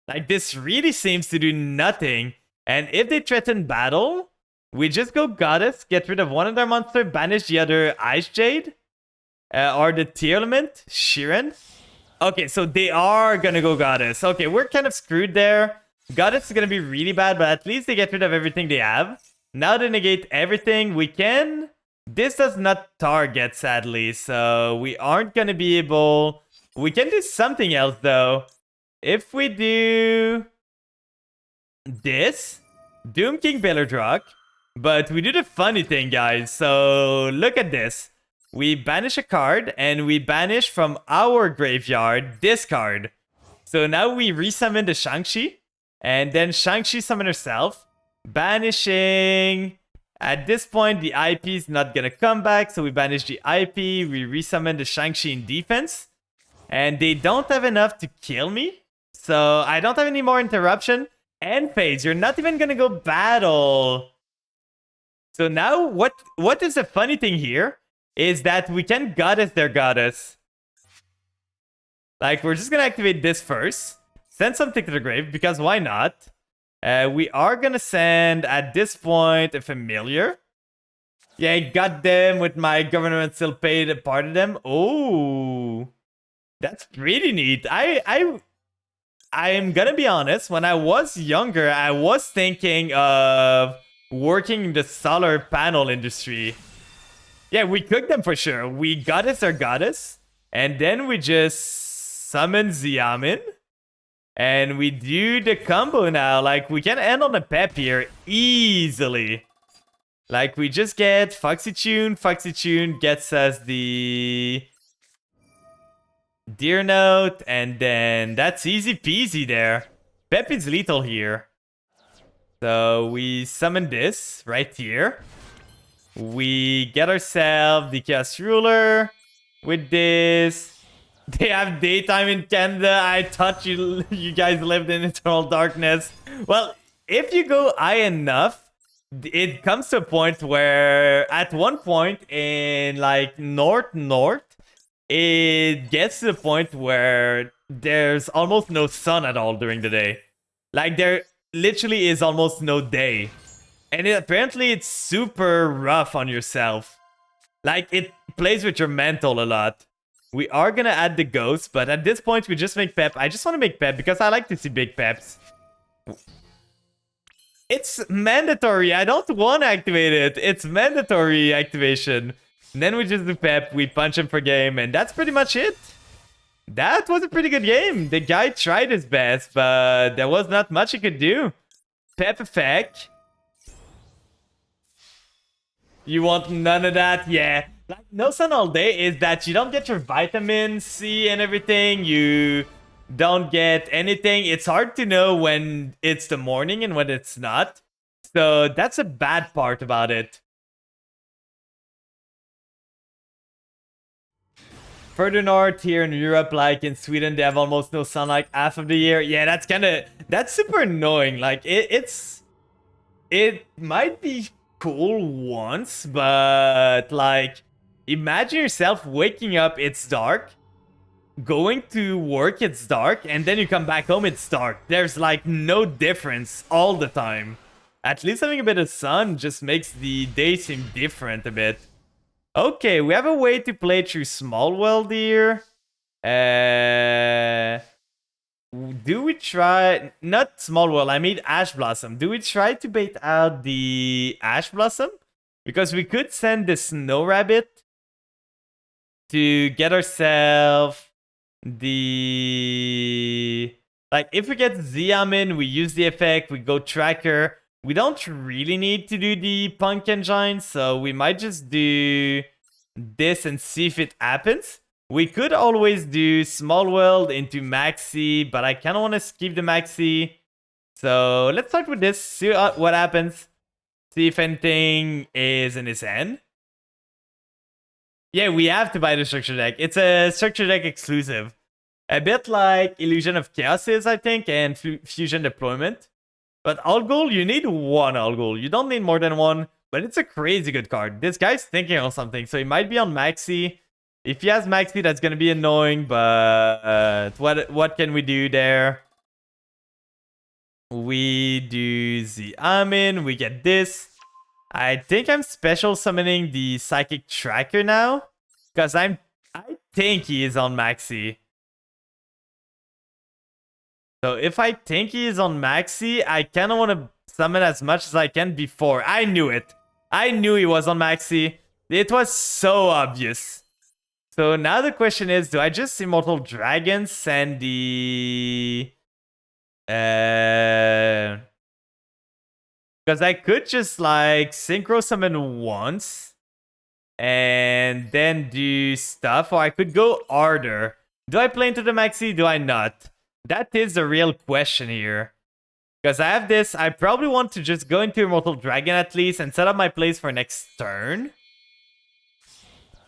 Like, this really seems to do nothing. And if they threaten battle, we just go Goddess, get rid of one of their monster, banish the other Ice Jade. Or the Tearlament, Shiren. Okay, so they are gonna go Goddess. Okay, we're kind of screwed there. Goddess is gonna be really bad, but at least they get rid of everything they have. Now they negate everything. We can... this does not target, sadly, so we aren't gonna be able... we can do something else, though. If we do... this, Doom King Belerdrock, but we do the funny thing, guys. So look at this. We banish a card, and we banish from our graveyard this card. So now we resummon the Shang-Chi, and then Shang-Chi summon herself, banishing... at this point, the IP is not gonna come back, so we banish the IP, we resummon the Shang-Chi in defense, and they don't have enough to kill me, so I don't have any more interruption. End phase, you're not even gonna go battle. So now, what is the funny thing here is that we can Goddess their Goddess. Like, we're just gonna activate this first, send something to the grave, because why not? We are gonna send, at this point, a Familiar. Yeah, I got them with my government still paid a part of them. Oh, that's pretty neat. I'm gonna be honest, when I was younger, I was thinking of working in the solar panel industry. Yeah, we cooked them for sure. We Goddess our Goddess. And then we just summon Xiamen. And we do the combo now. Like, we can end on a pep here easily. Like, we just get Foxy Tune. Foxy Tune gets us the Deer Note. And then that's easy peasy there. Pep is lethal here. So we summon this right here. We get ourselves the Chaos Ruler with this. They have daytime in Canada. I thought you guys lived in eternal darkness. Well, if you go high enough, it comes to a point where at one point in like north, it gets to the point where there's almost no sun at all during the day. Like there literally is almost no day. And apparently it's super rough on yourself. Like it plays with your mental a lot. We are gonna add the ghost, but at this point we just make pep. I just want to make pep because I like to see big peps. It's mandatory. I don't want to activate it. It's mandatory activation. And then we just do pep. We punch him for game, and that's pretty much it. That was a pretty good game. The guy tried his best, but there was not much he could do. Pep effect. You want none of that? Yeah. Like, no sun all day is that you don't get your vitamin C and everything. You don't get anything. It's hard to know when it's the morning and when it's not. So that's a bad part about it. Further north here in Europe, like in Sweden, they have almost no sun like half of the year. Yeah, that's super annoying. Like it might be cool once, but like imagine yourself waking up, it's dark, going to work, it's dark, and then you come back home, it's dark. There's like no difference all the time. At least having a bit of sun just makes the day seem different a bit. Okay, we have a way to play through Small World here. Do we try... Not Small World, I mean Ash Blossom. Do we try to bait out the Ash Blossom? Because we could send the Snow Rabbit to get ourselves the... Like, if we get Xiamen, we use the effect, we go Tracker. We don't really need to do the Punk Engine, so we might just do this and see if it happens. We could always do Small World into Maxi, but I kind of want to skip the Maxi. So let's start with this, see what happens. See if anything is in his hand. Yeah, we have to buy the structure deck. It's a structure deck exclusive. A bit like Illusion of Chaos is, I think, and Fusion Deployment. But Algol, you need one Algol. You don't need more than one, but it's a crazy good card. This guy's thinking on something, so he might be on Maxi. If he has Maxi, that's going to be annoying, but what can we do there? We do Xiamen, we get this. I think I'm special summoning the Psychic Tracker now, because I think he is on Maxi. So if I think he is on Maxi, I kind of want to summon as much as I can before. I knew it. I knew he was on Maxi. It was so obvious. So now the question is, do I just Immortal Dragon send the... Because I could just like Synchro Summon once and then do stuff, or I could go harder. Do I play into the Maxi? Do I not? That is the real question here. Because I have this, I probably want to just go into Immortal Dragon at least and set up my plays for next turn.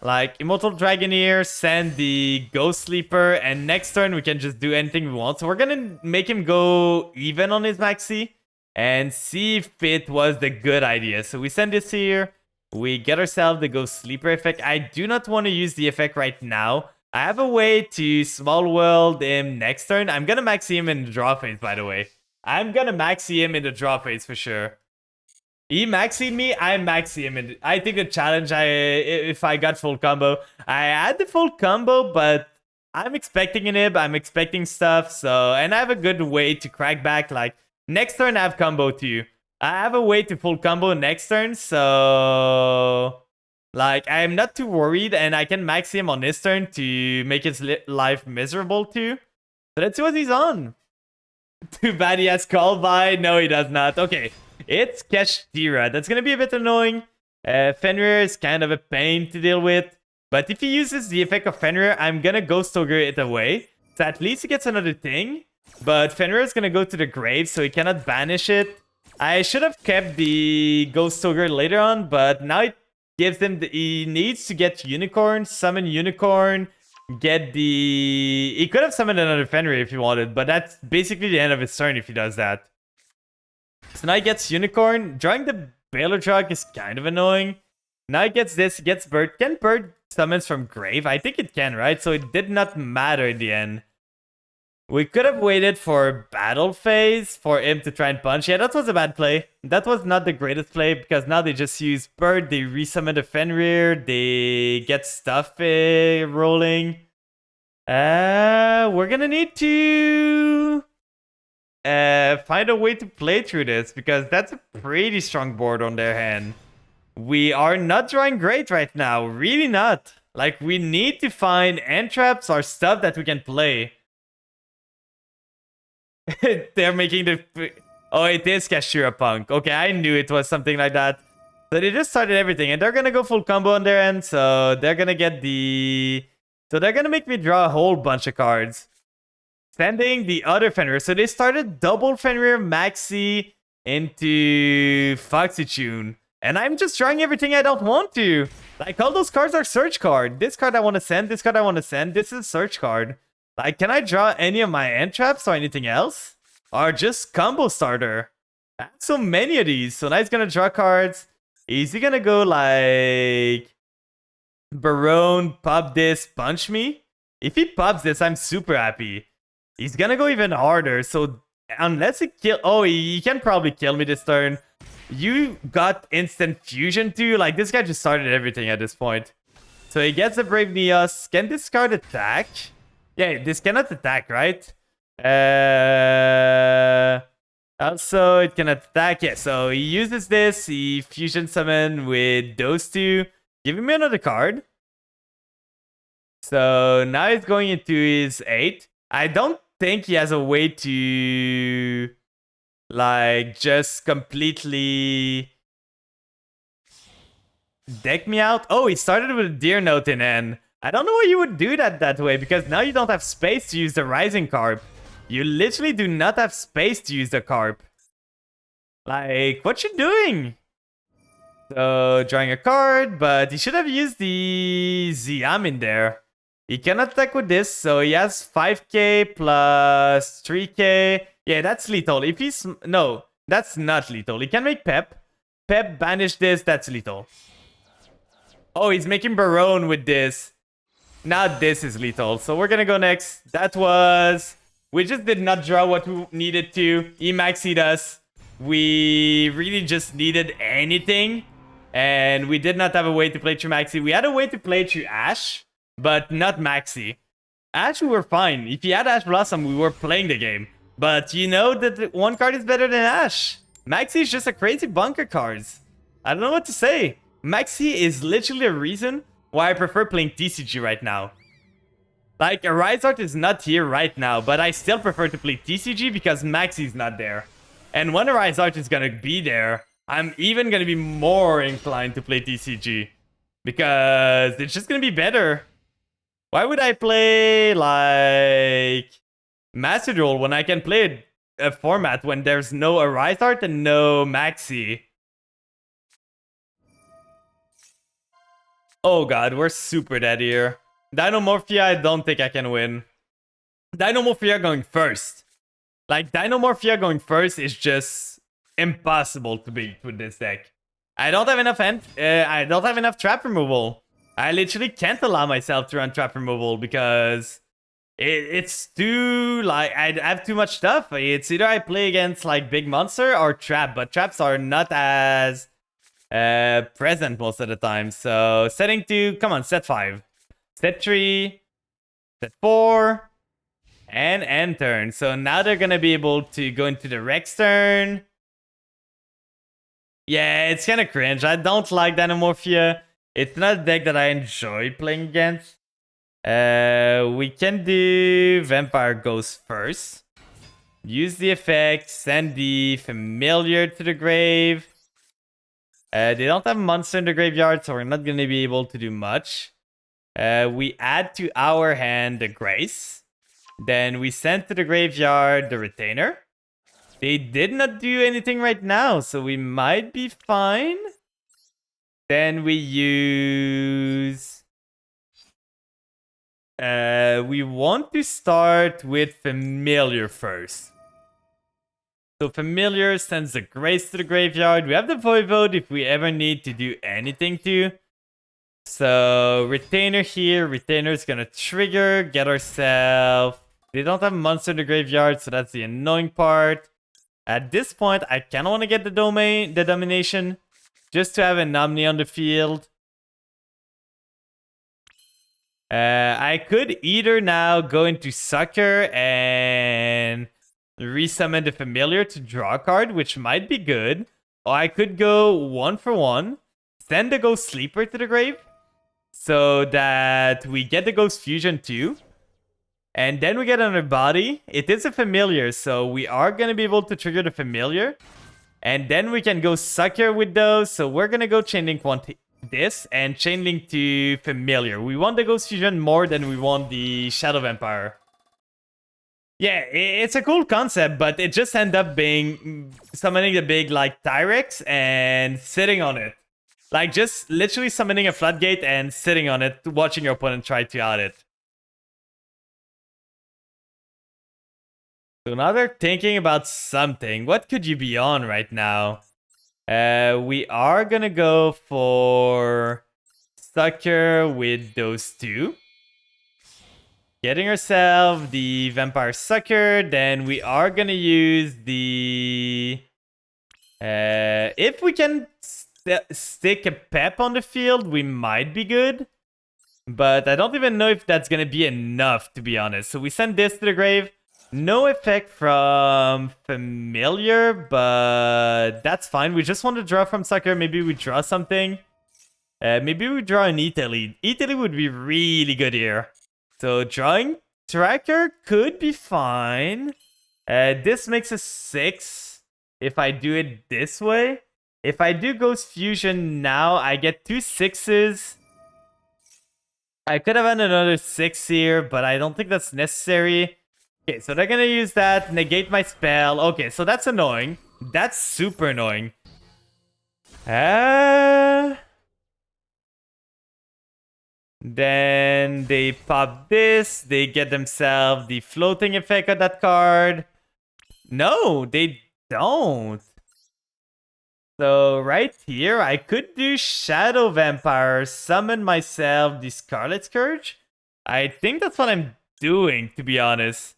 Like, Immortal Dragon here, send the Ghost Sleeper, and next turn we can just do anything we want. So we're gonna make him go even on his Maxi and see if it was the good idea. So we send this here, we get ourselves the Ghost Sleeper effect. I do not want to use the effect right now. I have a way to Small World him next turn. I'm gonna Maxi him in the draw phase, by the way. I'm gonna Maxi him in the draw phase for sure. He Maxied me, I Maxi him. And I think the challenge, if I got full combo. I had the full combo, but I'm expecting an Ib. I'm expecting stuff. So, and I have a good way to crack back. Like, next turn I have combo too. I have a way to full combo next turn, so... Like, I'm not too worried, and I can max him on his turn to make his life miserable too. So let's see what he's on. Too bad he has Call By. No, he does not. Okay, it's Kashtira. That's gonna be a bit annoying. Fenrir is kind of a pain to deal with. But if he uses the effect of Fenrir, I'm gonna Ghost Ogre it away. So at least he gets another thing. But Fenrir is gonna go to the grave, so he cannot banish it. I should have kept the Ghost Ogre later on, but now it gives him he needs to get Unicorn, summon Unicorn, get the... He could have summoned another Fenrir if he wanted, but that's basically the end of his turn if he does that. So now he gets Unicorn. Drawing the Baylor Drug is kind of annoying. Now he gets this, he gets Bird. Can Bird summons from Grave? I think it can, right? So it did not matter in the end. We could have waited for battle phase for him to try and punch. Yeah, that was a bad play. That was not the greatest play because now they just use Bird, they resummon the Fenrir, they get stuff rolling. We're gonna need to find a way to play through this because that's a pretty strong board on their hand. We are not drawing great right now, really not. Like, we need to find end traps or stuff that we can play. They're making the... Oh, it is Kashtira Punk. Okay, I knew it was something like that. So they just started everything, and they're gonna go full combo on their end, so they're gonna get the... So they're gonna make me draw a whole bunch of cards. Sending the other Fenrir. So they started double Fenrir Maxi into Foxy Tune. And I'm just drawing everything I don't want to. Like, all those cards are search card. This card I want to send, this card I want to send. This is search card. Like, can I draw any of my end traps or anything else? Or just combo starter? I have so many of these. So now he's gonna draw cards. Is he gonna go like... Barone, pop this, punch me? If he pops this, I'm super happy. He's gonna go even harder. So unless he kill... Oh, he can probably kill me this turn. You got instant fusion too? Like, this guy just started everything at this point. So he gets a Brave Neos. Can this card attack? Yeah, this cannot attack, right? Also, it can attack. Yeah, so he uses this. He fusion summon with those two. Giving me another card. So now he's going into his 8. I don't think he has a way to... Like, just completely... deck me out. Oh, he started with a Deer Note in hand. I don't know why you would do that way, because now you don't have space to use the Rising Carp. You literally do not have space to use the Carp. Like, what you doing? So, drawing a card, but he should have used the Ziam in there. He cannot attack with this, so he has 5k plus 3k. Yeah, that's lethal. If he's... No, that's not lethal. He can make Pep. Pep, banish this, that's lethal. Oh, he's making Barone with this. Now this is lethal. So we're gonna go next. That was... We just did not draw what we needed to. He maxied us. We really just needed anything. And we did not have a way to play through Maxi. We had a way to play through Ash, but not Maxi. Ash, we were fine. If he had Ash Blossom, we were playing the game. But you know that one card is better than Ash. Maxi is just a crazy bunker card. I don't know what to say. Maxi is literally a reason why I prefer playing TCG right now. Like, Arise Art is not here right now, but I still prefer to play TCG because Maxi is not there. And when Arise Art is gonna be there, I'm even gonna be more inclined to play TCG. Because it's just gonna be better. Why would I play, like, Master Duel when I can play a format when there's no Arise Art and no Maxi? Oh god, we're super dead here. Dinomorphia, I don't think I can win. Dinomorphia going first. Like, Dinomorphia going first is just impossible to beat with this deck. I don't have enough trap removal. I literally can't allow myself to run trap removal because it's too, like, I have too much stuff. It's either I play against, like, big monster or trap, but traps are not as present most of the time. So, setting 2, come on, set 5. Set 3, set 4, and end turn. So now they're gonna be able to go into the Rex turn. Yeah, it's kind of cringe. I don't like Dinomorphia. It's not a deck that I enjoy playing against. We can do Vampire Ghost first. Use the effect, send the Familiar to the grave. They don't have monster in the graveyard, so we're not going to be able to do much. We add to our hand the Grace. Then we send to the graveyard the Retainer. They did not do anything right now, so we might be fine. Then we use... we want to start with Familiar first. So Familiar sends the Grace to the graveyard. We have the Voivode if we ever need to do anything to. So Retainer here. Retainer is gonna trigger, get ourselves... They don't have monster in the graveyard, so that's the annoying part. At this point, I kind of want to get the domination, just to have an Omni on the field. I could either now go into Sucker and resummon the Familiar to draw a card, which might be good. Or I could go 1 for 1, send the Ghost Sleeper to the grave, so that we get the Ghost Fusion too. And then we get another body. It is a Familiar, so we are going to be able to trigger the Familiar. And then we can go Sucker with those. So we're going to go Chainlink this and Chainlink to Familiar. We want the Ghost Fusion more than we want the Shadow Vampire. Yeah, it's a cool concept, but it just ended up being summoning the big, like, Tyrex and sitting on it. Like, just literally summoning a Floodgate and sitting on it, watching your opponent try to out it. So now they're thinking about something. What could you be on right now? We are gonna go for Sucker with those two. Getting ourselves the Vampire Sucker. Then we are gonna use the... if we can stick a Pep on the field, we might be good. But I don't even know if that's gonna be enough, to be honest. So we send this to the grave. No effect from Familiar, but that's fine. We just want to draw from Sucker. Maybe we draw something. Maybe we draw an Italy. Italy would be really good here. So drawing Tracker could be fine. This makes a 6 if I do it this way. If I do Ghost Fusion now, I get 2 6s. I could have had another 6 here, but I don't think that's necessary. Okay, so they're gonna use that, negate my spell. Okay, so that's annoying. That's super annoying. Then they pop this. They get themselves the floating effect of that card. No, they don't. So right here, I could do Shadow Vampire, summon myself the Scarlet Scourge. I think that's what I'm doing, to be honest.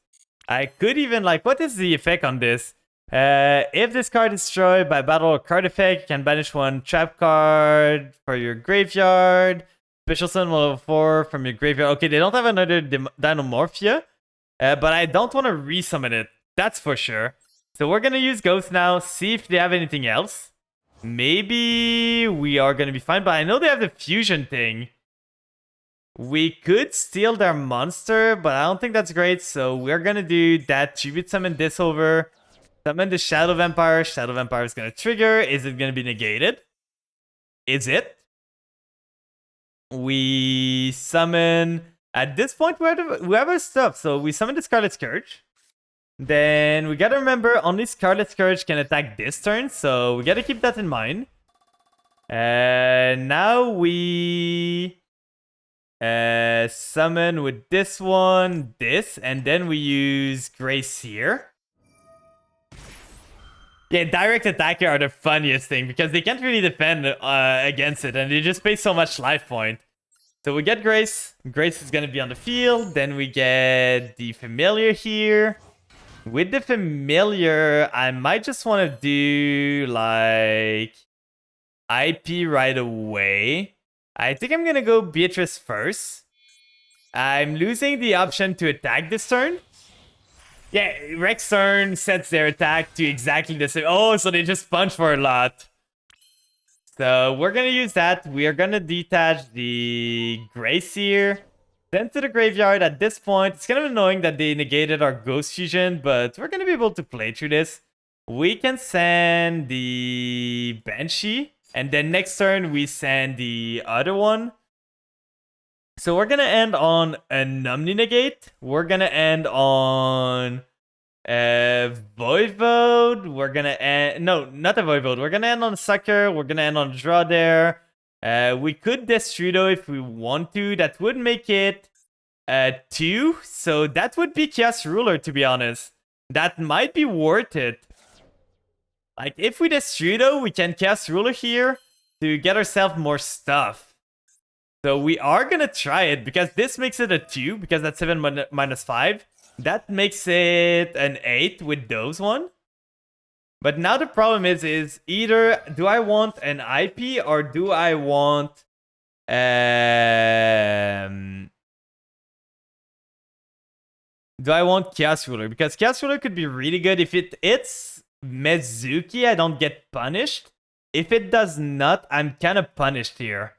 I could even, like, what is the effect on this? If this card is destroyed by battle or card effect, you can banish 1 trap card for your graveyard. Special summon level 4 from your graveyard. Okay, they don't have another Dinomorphia, but I don't want to resummon it. That's for sure. So we're going to use Ghost now, see if they have anything else. Maybe we are going to be fine, but I know they have the fusion thing. We could steal their monster, but I don't think that's great. So we're going to do that. Tribute summon this over. Summon the Shadow Vampire. Shadow Vampire is going to trigger. Is it going to be negated? Is it? We summon... At this point, we have our stuff. So we summon the Scarlet Scourge. Then we got to remember, only Scarlet Scourge can attack this turn. So we got to keep that in mind. Now we... summon with this one, this, and then we use Grace here. Yeah, direct attacker are the funniest thing because they can't really defend against it, and they just pay so much life point. So we get Grace. Grace is gonna be on the field. Then we get the Familiar here. With the Familiar, I might just want to do like IP right away. I think I'm gonna go Beatrice first. I'm losing the option to attack this turn. Yeah, Rex turn sets their attack to exactly the same. Oh, so they just punch for a lot. So we're gonna use that. We are gonna detach the Grace here. Send to the graveyard. At this point, it's kind of annoying that they negated our Ghost Fusion, but we're gonna be able to play through this. We can send the Banshee, and then next turn we send the other one. So we're gonna end on a Numni Negate. We're gonna end on Voivode. We're gonna end, no, not a Voivode. We're gonna end on Sucker. We're gonna end on Draw there. We could Destrudo if we want to. That would make it 2. So that would be Chaos Ruler, to be honest. That might be worth it. Like, if we Destrudo, we can Chaos Ruler here to get ourselves more stuff. So we are gonna try it, because this makes it a 2, because that's 7 minus 5. That makes it an 8 with those one. But now the problem is either do I want an IP or do I want Chaos Ruler? Because Chaos Ruler could be really good. If it's Mezuki, I don't get punished. If it does not, I'm kind of punished here.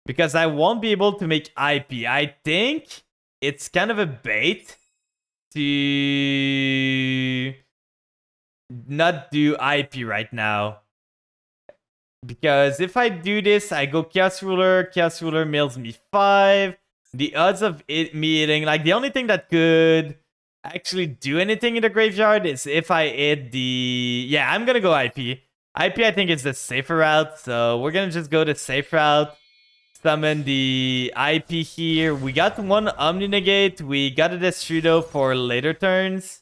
Because I won't be able to make IP. I think it's kind of a bait to not do IP right now. Because if I do this, I go Chaos Ruler mills me 5. The odds of me hitting, like, the only thing that could actually do anything in the graveyard is if I hit the... Yeah, I'm gonna go IP. IP, I think, is the safer route, so we're gonna just go the safe route. Summon the IP here. We got one Omni Negate. We got a Destrudo for later turns.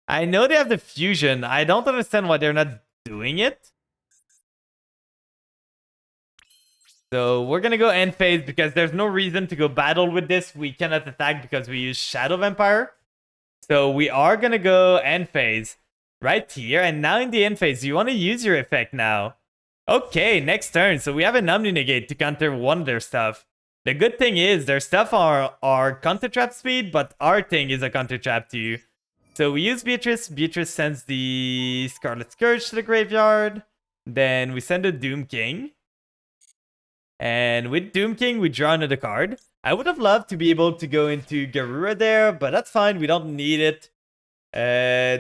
I know they have the fusion. I don't understand why they're not doing it. So we're gonna go end phase because there's no reason to go battle with this. We cannot attack because we use Shadow Vampire. So we are gonna go end phase right here. And now in the end phase, you want to use your effect now. Okay, next turn. So we have an Omni Negate to counter one of their stuff. The good thing is their stuff are counter trap speed, but our thing is a counter trap too. So we use Beatrice. Beatrice sends the Scarlet Scourge to the graveyard. Then we send a Doom King. And with Doom King, we draw another card. I would have loved to be able to go into Garura there, but that's fine. We don't need it.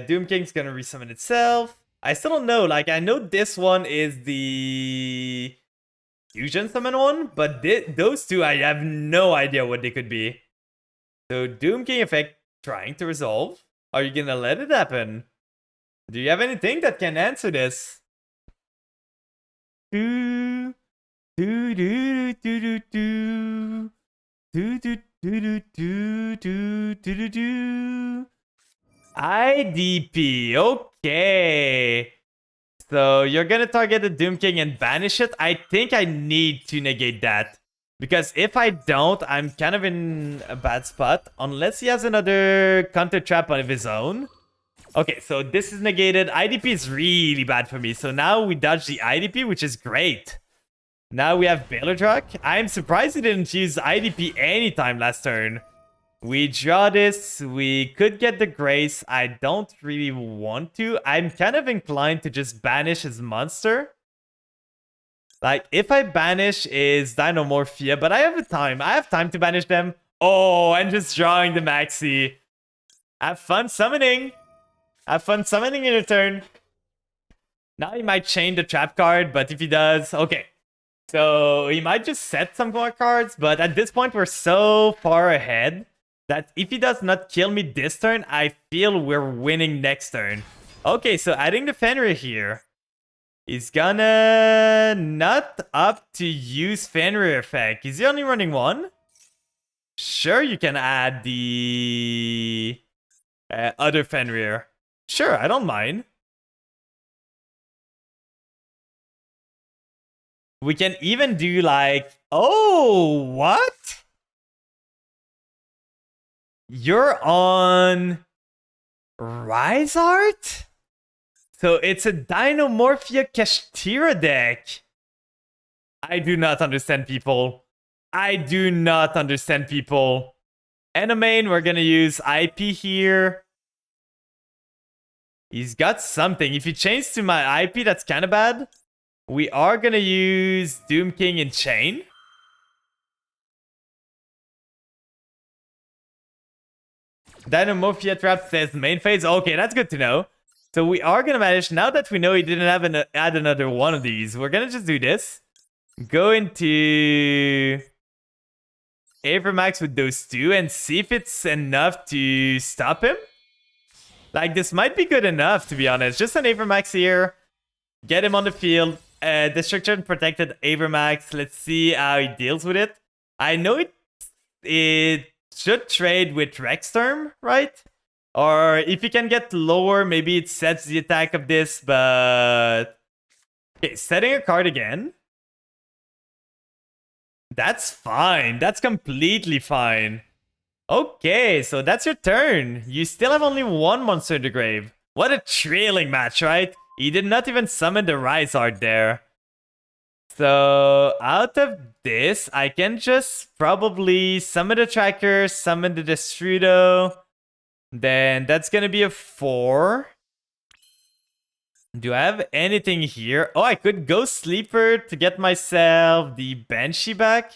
Doom King's gonna resummon itself. I still don't know. Like, I know this one is the Fusion Summon one, but those two, I have no idea what they could be. So Doom King effect trying to resolve. Are you gonna let it happen? Do you have anything that can answer this? Do do do do do do do do do do do do do. IDP, okay. So you're gonna target the Doom King and banish it. I think I need to negate that. Because if I don't, I'm kind of in a bad spot. Unless he has another counter trap of his own. Okay, so this is negated. IDP is really bad for me. So now we dodge the IDP, which is great. Now we have Baylordruck. I'm surprised he didn't use IDP anytime last turn. We draw this. We could get the Grace. I don't really want to. I'm kind of inclined to just banish his monster. Like, if I banish his Dinomorphia, but I have time. I have time to banish them. Oh, and just drawing the Maxi. Have fun summoning. Have fun summoning in your turn. Now he might chain the trap card, but if he does, okay. So he might just set some more cards, but at this point we're so far ahead that if he does not kill me this turn, I feel we're winning next turn. Okay, so adding the Fenrir here. He's gonna not up to use Fenrir effect. Is he only running one? Sure, you can add the other Fenrir. Sure, I don't mind. We can even do like, oh, what? You're on Rise Art? So it's a Dinomorphia Kashtira deck. I do not understand, people. I do not understand, people. Endomain, we're gonna use IP here. He's got something. If he changes to my IP, that's kind of bad. we are gonna use Doom King and Chain. Dynamorphia Trap says main phase. Okay, that's good to know. So we are gonna manage, now that we know he didn't have add another one of these, we're gonna just do this. Go into Avermax with those two and see if it's enough to stop him. Like, this might be good enough, to be honest. Just an Avermax here. Get him on the field. Destruction protected Avermax. Let's see how he deals with it. I know it should trade with Rexstorm, right? Or if you can get lower, maybe it sets the attack of this, but... Okay, setting a card again. That's fine. That's completely fine. Okay, so that's your turn. You still have only one monster in the grave. What a trailing match, right? He did not even summon the Rysart there. So, out of this, I can just probably summon the Tracker, summon the Destrudo. Then that's gonna be a 4. Do I have anything here? Oh, I could go Sleeper to get myself the Banshee back.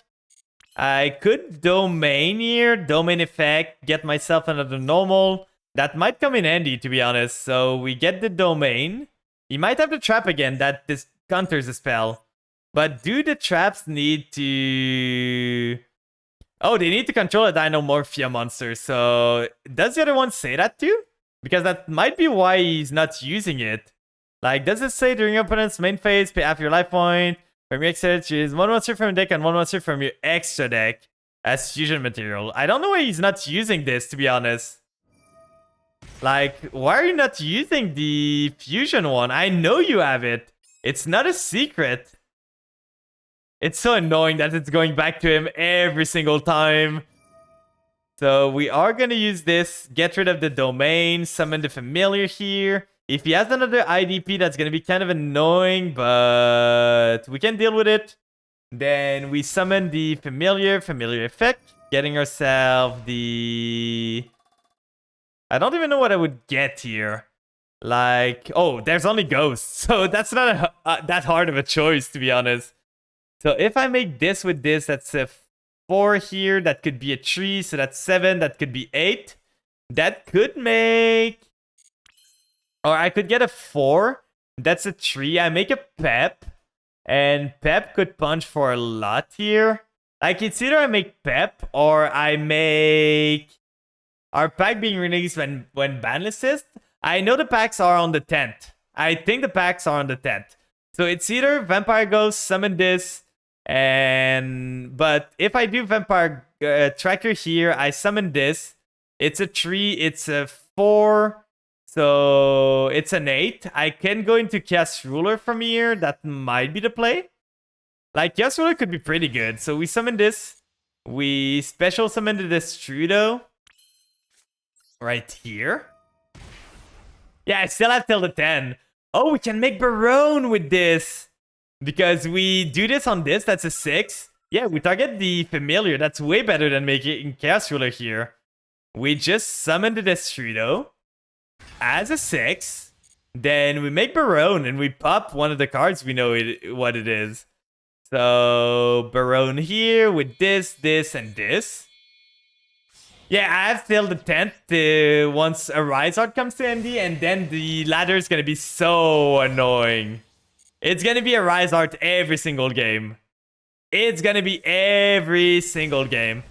I could Domain here, Domain Effect, get myself another normal. That might come in handy, to be honest. So we get the Domain. He might have the Trap again, that this counters the spell. But do the traps need to... Oh, they need to control a Dynamorphia monster. So does the other one say that too? Because that might be why he's not using it. Like, does it say during your opponent's main phase, pay half your life point? From your extra, choose one monster from your deck and one monster from your extra deck as fusion material. I don't know why he's not using this, to be honest. Like, why are you not using the fusion one? I know you have it. It's not a secret. It's so annoying that it's going back to him every single time. So we are going to use this. Get rid of the Domain. Summon the Familiar here. If he has another IDP, that's going to be kind of annoying, but we can deal with it. Then we summon the Familiar Effect. Getting ourselves the... I don't even know what I would get here. Like, oh, there's only Ghosts. So that's not that hard of a choice, to be honest. So if I make this with this, that's a 4 here. That could be a 3, so that's 7. That could be 8. That could make... Or I could get a 4. That's a 3. I make a Pep. And Pep could punch for a lot here. Like, it's either I make Pep or I make... Our pack being released when ban assist. I know the packs are on the 10th. I think the packs are on the 10th. So it's either Vampire Ghost, summon this... But if I do Vampire Tracker here, I summon this. It's a 3, it's a 4, so it's an 8. I can go into Chaos Ruler from here. That might be the play. Like, Chaos Ruler could be pretty good. So we summon this. We special summon the Destrudo. Right here. Yeah, I still have till the 10. Oh, we can make Barone with this. Because we do this on this, that's a 6. Yeah, we target the Familiar. That's way better than making Chaos Ruler here. We just summon the Destrudo as a 6. Then we make Barone and we pop one of the cards we know what it is. So, Barone here with this, this, and this. Yeah, I have till the 10th once a Rysart comes to MD, and then the ladder is going to be so annoying. It's gonna be a Rysart every single game. It's gonna be every single game.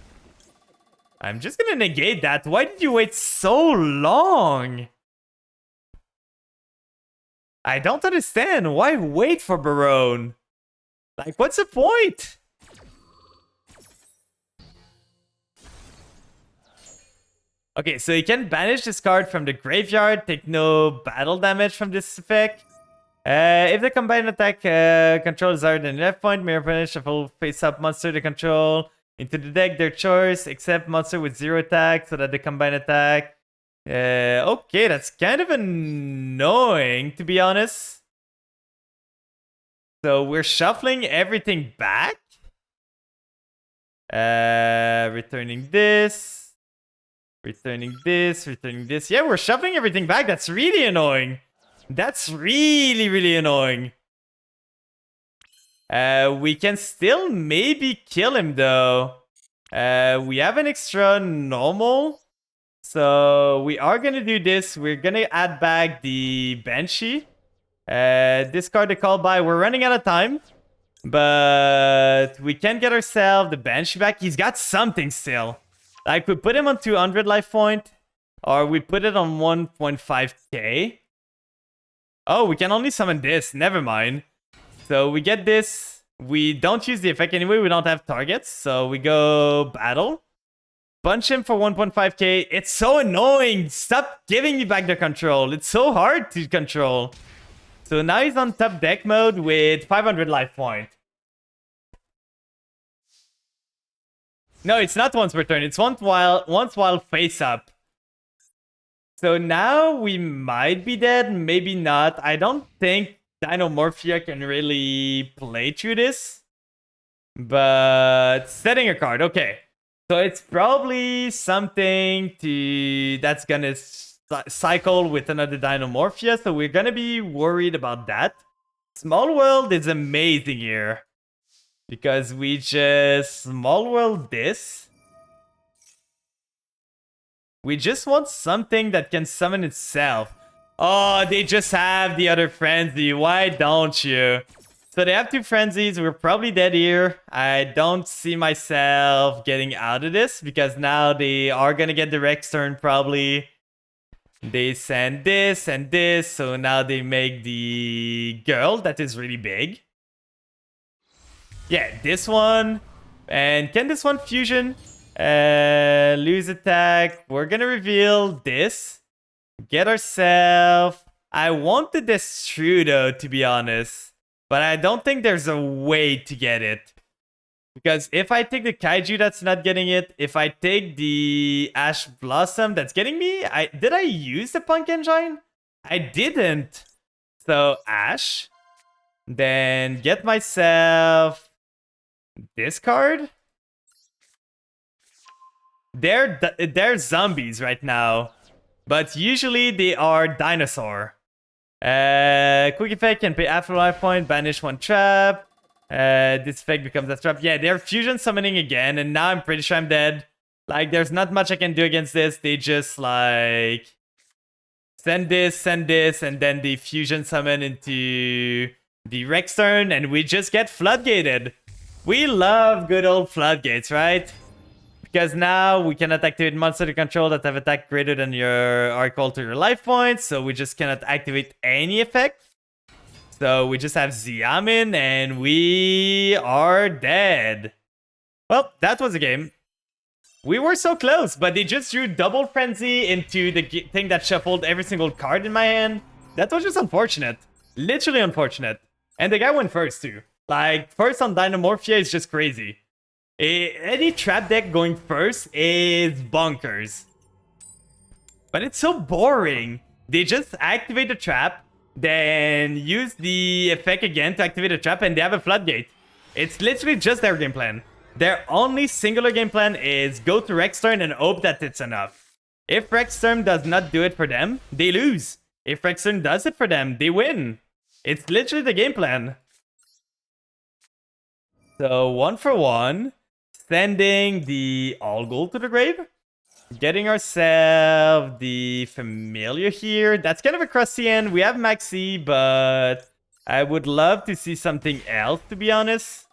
I'm just gonna negate that. Why did you wait so long? I don't understand. Why wait for Barone? Like, what's the point? Okay, so you can banish this card from the graveyard. Take no battle damage from this effect. If the combined attack control is higher than the left point, mirror punish a full face-up monster to control into the deck, their choice, except monster with 0 attack, so that the combined attack. Okay, that's kind of annoying, to be honest. So we're shuffling everything back. Returning this. Returning this. Returning this. Yeah, we're shuffling everything back. That's really annoying. That's really, really annoying. We can still maybe kill him though. We have an extra normal. So we are gonna do this. We're gonna add back the Banshee. Discard the call by. We're running out of time. But we can get ourselves the Banshee back. He's got something still. Like we put him on 200 life point. Or we put it on 1.5k. Oh, we can only summon this. Never mind. So we get this. We don't use the effect anyway. We don't have targets. So we go battle. Punch him for 1.5k. It's so annoying. Stop giving me back the control. It's so hard to control. So now he's on top deck mode with 500 life point. No, it's not once per turn. It's once while face up. So now we might be dead. Maybe not. I don't think Dinomorphia can really play through this. But setting a card. Okay. So it's probably something that's gonna cycle with another Dinomorphia, so we're gonna be worried about that. Small World is amazing here. Because we just Small World this. We just want something that can summon itself. Oh, they just have the other Frenzy. Why don't you? So they have two Frenzies. We're probably dead here. I don't see myself getting out of this because now they are gonna get the Rex turn probably. They send this and this. So now they make the girl that is really big. Yeah, this one. And can this one fusion? Lose attack. We're gonna reveal this. Get ourselves. I want the Destrudo, to be honest. But I don't think there's a way to get it. Because if I take the Kaiju, that's not getting it. If I take the Ash Blossom, that's getting me. Did I use the Punk Engine? I didn't. So Ash. Then get myself this card. They're zombies right now. But usually they are dinosaur. Quick effect can pay afterlife point, banish one trap. This effect becomes a trap. Yeah, they're fusion summoning again, and now I'm pretty sure I'm dead. Like, there's not much I can do against this. They just, like, send this, and then the fusion summon into the Rex turn, and we just get floodgated. We love good old floodgates, right? Because now we cannot activate monster to control that have attack greater than your equal to your life points. So we just cannot activate any effect. So we just have Xiamen and we are dead. Well, that was a game. We were so close, but they just drew double frenzy into the thing that shuffled every single card in my hand. That was just unfortunate. Literally unfortunate. And the guy went first too. Like, first on Dinomorphia is just crazy. Any trap deck going first is bonkers. But it's so boring. They just activate the trap, then use the effect again to activate the trap, and they have a floodgate. It's literally just their game plan. Their only singular game plan is go to Rex turn and hope that it's enough. If Rex turn does not do it for them, they lose. If Rex turn does it for them, they win. It's literally the game plan. So 1 for 1. Sending the all gold to the grave. Getting ourselves the familiar here. That's kind of a crusty end. We have Maxi, but I would love to see something else, to be honest.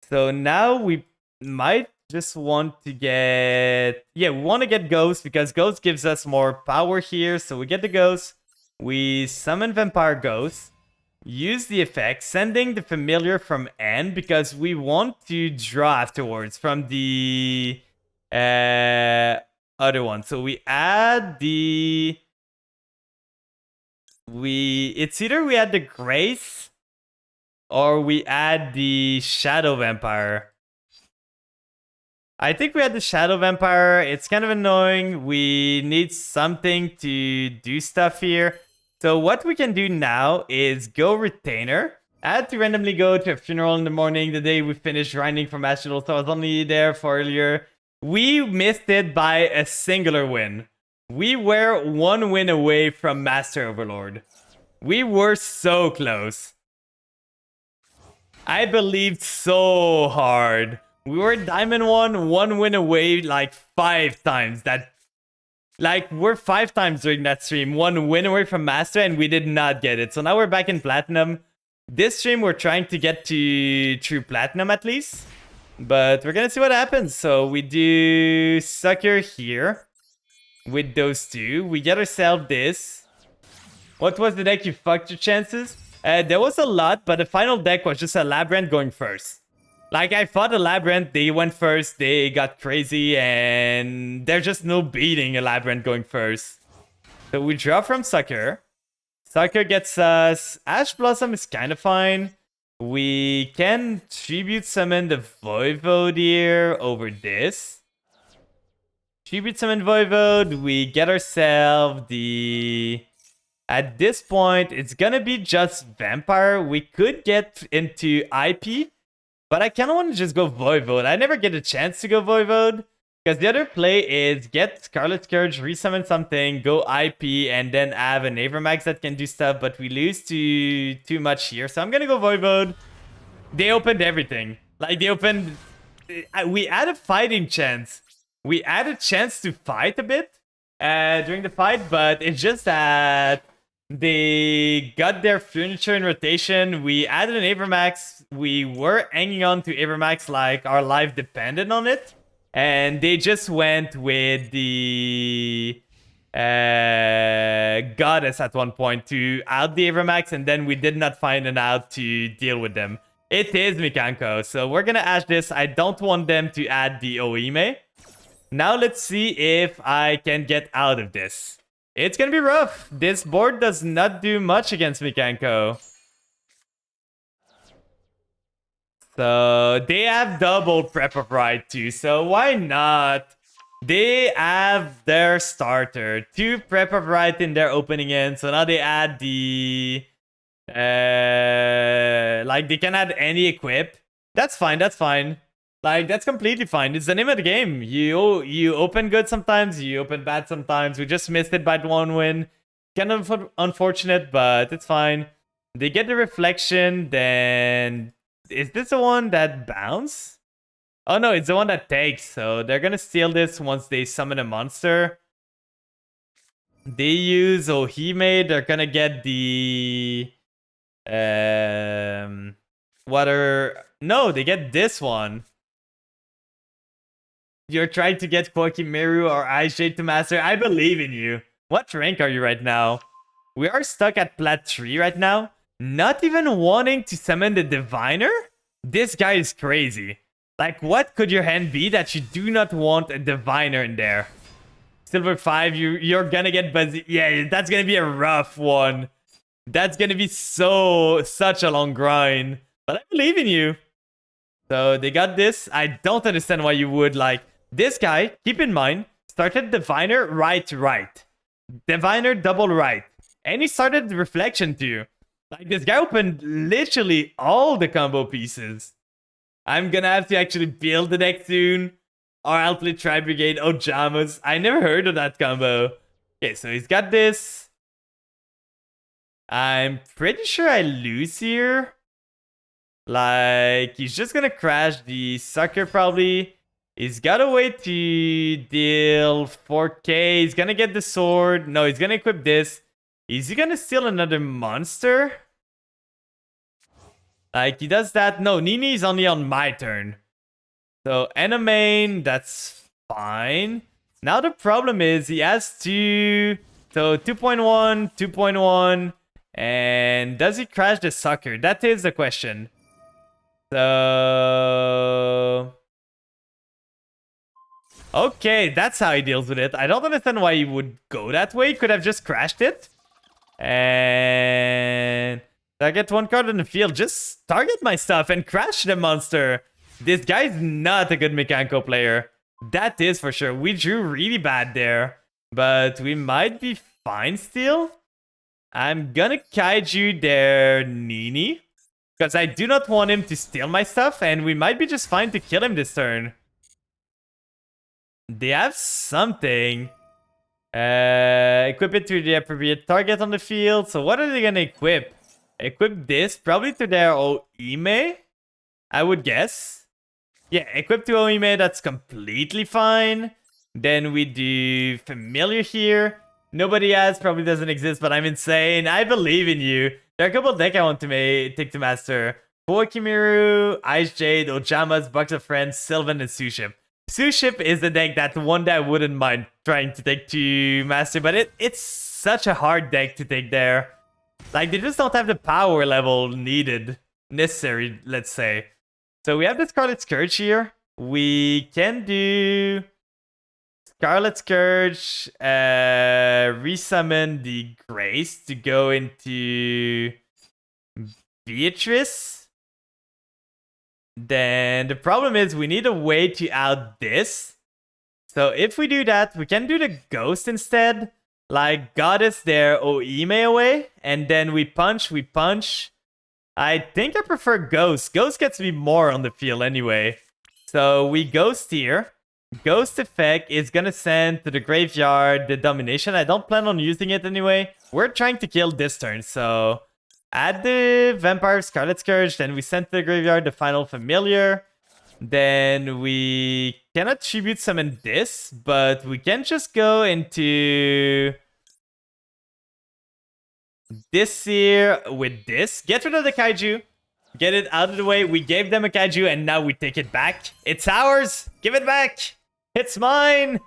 So now we might just want to get... Yeah, we want to get Ghost because Ghost gives us more power here. So we get the Ghost. We summon Vampire Ghost. Use the effect, sending the familiar from N because we want to draw afterwards from the other one. So we add the... It's either we add the Grace or we add the Shadow Vampire. I think we had the Shadow Vampire. It's kind of annoying. We need something to do stuff here. So what we can do now is go Retainer. I had to randomly go to a funeral in the morning the day we finished grinding from Astral, so I was only there for earlier. We missed it by a singular win. We were 1 win away from Master Overlord. We were so close. I believed so hard. We were Diamond 1 win away like 5 times. Like, we're 5 times during that stream. 1 win away from Master, and we did not get it. So now we're back in Platinum. This stream, we're trying to get to True Platinum at least. But we're gonna see what happens. So we do Sucker here. With those two. We get ourselves this. What was the deck you fucked your chances? There was a lot, but the final deck was just a Labyrinth going first. Like, I fought a Labyrinth, they went first, they got crazy, and there's just no beating a Labyrinth going first. So we draw from Sucker. Sucker gets us... Ash Blossom is kind of fine. We can Tribute Summon the Voivode here over this. Tribute Summon Voivode, we get ourselves the... At this point, it's gonna be just Vampire. We could get into IP, but I kind of want to just go Voivode. I never get a chance to go Voivode, because the other play is get Scarlet Scourge, resummon something, go IP, and then have an Avermax that can do stuff, but we lose too much here. So I'm gonna go Voivode. They opened everything. Like, they opened... We had a fighting chance. We had a chance to fight a bit during the fight, but it's just that they got their furniture in rotation. We added an Avermax. We were hanging on to Avermax like our life depended on it. And they just went with the Goddess at one point to out the Avermax, and then we did not find an out to deal with them. It is Mikanko, so we're gonna ash this. I don't want them to add the Oime. Now let's see if I can get out of this. It's gonna be rough. This board does not do much against Mikanko. So they have double Prep of Right too, so why not? They have their starter. 2 Prep of Right in their opening end, so now they add the... like, they can add any equip. That's fine, that's fine. Like, that's completely fine. It's the name of the game. You open good sometimes, you open bad sometimes. We just missed it by 1 win. Kind of unfortunate, but it's fine. They get the reflection, then... Is this the one that bounce? Oh no, it's the one that takes. So they're gonna steal this once they summon a monster. They use Ohime. They're gonna get the... Water... No, they get this one. You're trying to get Kokimeru or Aishade to master. I believe in you. What rank are you right now? We are stuck at Plat 3 right now. Not even wanting to summon the Diviner? This guy is crazy. Like, what could your hand be that you do not want a Diviner in there? Silver 5, you're gonna get Buzzy. Yeah, that's gonna be a rough one. That's gonna be such a long grind. But I believe in you. So they got this. I don't understand why you would, like... This guy, keep in mind, started Diviner right. Diviner double right. And he started Reflection too. Like, this guy opened literally all the combo pieces. I'm gonna have to actually build the deck soon. Or I'll play Tri-Brigade Ojamas. I never heard of that combo. Okay, so he's got this. I'm pretty sure I lose here. Like, he's just gonna crash the Sucker probably. He's got a way to deal 4k. He's gonna get the sword. No, he's gonna equip this. Is he gonna steal another monster? Like, he does that. No, Nini is only on my turn. So, Enemain, that's fine. Now the problem is he has 2. So, 2.1, 2.1. And does he crash the Sucker? That is the question. So... Okay, that's how he deals with it. I don't understand why he would go that way. Could have just crashed it. And... I get 1 card in the field. Just target my stuff and crash the monster. This guy's not a good Mikanko player. That is for sure. We drew really bad there. But we might be fine still. I'm gonna Kaiju their Nini. Because I do not want him to steal my stuff. And we might be just fine to kill him this turn. They have something. Equip it to the appropriate target on the field. So what are they gonna equip? Equip this probably to their Oime. I would guess. Yeah, equip to Oime, that's completely fine. Then we do Familiar here. Nobody has, probably doesn't exist, but I'm insane. I believe in you. There are a couple decks I want to take to master. Boakimiru, Ice Jade, Ojamas, Bucks of Friends, Sylvan, and Suship. Suship is the deck that one that I wouldn't mind trying to take to master, but it's such a hard deck to take there. Like, they just don't have the power level necessary, let's say. So we have the Scarlet Scourge here. We can do Scarlet Scourge, resummon the Grace to go into Beatrice. Then the problem is we need a way to out this. So if we do that, we can do the Ghost instead. Like, Goddess there, Oime away. And then we punch. I think I prefer Ghost. Ghost gets me more on the field anyway. So we Ghost here. Ghost effect is gonna send to the graveyard the Domination. I don't plan on using it anyway. We're trying to kill this turn, so add the Vampire Scarlet Scourge. Then we send to the graveyard the final Familiar. Then we cannot tribute summon this, but we can just go into this here with this. Get rid of the Kaiju. Get it out of the way. We gave them a Kaiju and now we take it back. It's ours. Give it back. It's mine.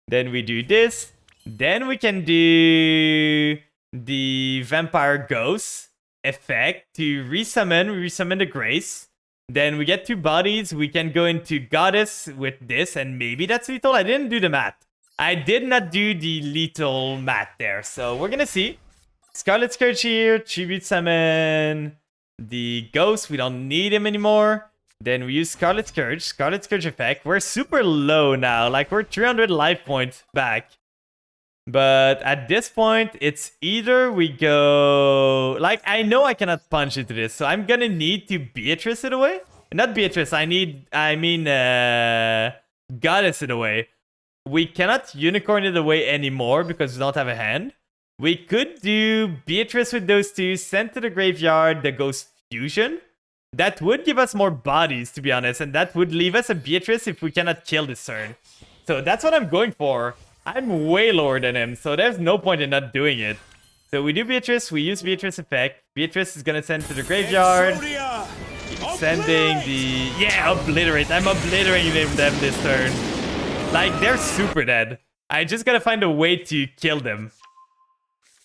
Then we do this. Then we can do the Vampire Ghost effect to resummon the Grace. Then we get 2 bodies. We can go into Goddess with this, and maybe that's lethal. I didn't do the math. I did not do the lethal math there, so we're gonna see. Scarlet Scourge here, tribute summon the Ghost. We don't need him anymore. Then we use Scarlet Scourge effect. We're super low now, like we're 300 life points back. But at this point, it's either we go... Like, I know I cannot punch into this, so I'm gonna need to Beatrice it away. Not Beatrice, I mean, Goddess it away. We cannot Unicorn it away anymore because we don't have a hand. We could do Beatrice with those 2, send to the graveyard the Ghost Fusion. That would give us more bodies, to be honest, and that would leave us a Beatrice if we cannot kill this turn. So that's what I'm going for. I'm way lower than him, so there's no point in not doing it. So we do Beatrice, we use Beatrice effect. Beatrice is gonna send to the graveyard. Sending the... Yeah, Obliterate. I'm obliterating them this turn. Like, they're super dead. I just gotta find a way to kill them.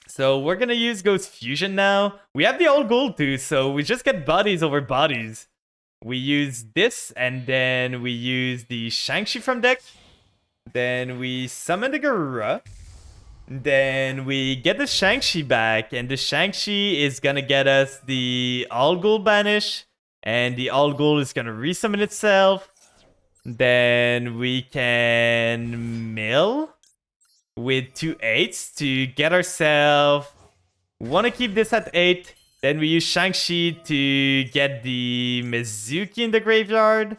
So we're gonna use Ghost Fusion now. We have the old gold too, so we just get bodies over bodies. We use this, and then we use the Shang-Chi from deck. Then we summon the Garura. Then we get the Shang-Chi back, and the Shang-Chi is gonna get us the All Ghoul Banish, and the All Ghoul is gonna resummon itself. Then we can mill with 2 8s to get ourselves... Wanna keep this at 8. Then we use Shang-Chi to get the Mizuki in the graveyard.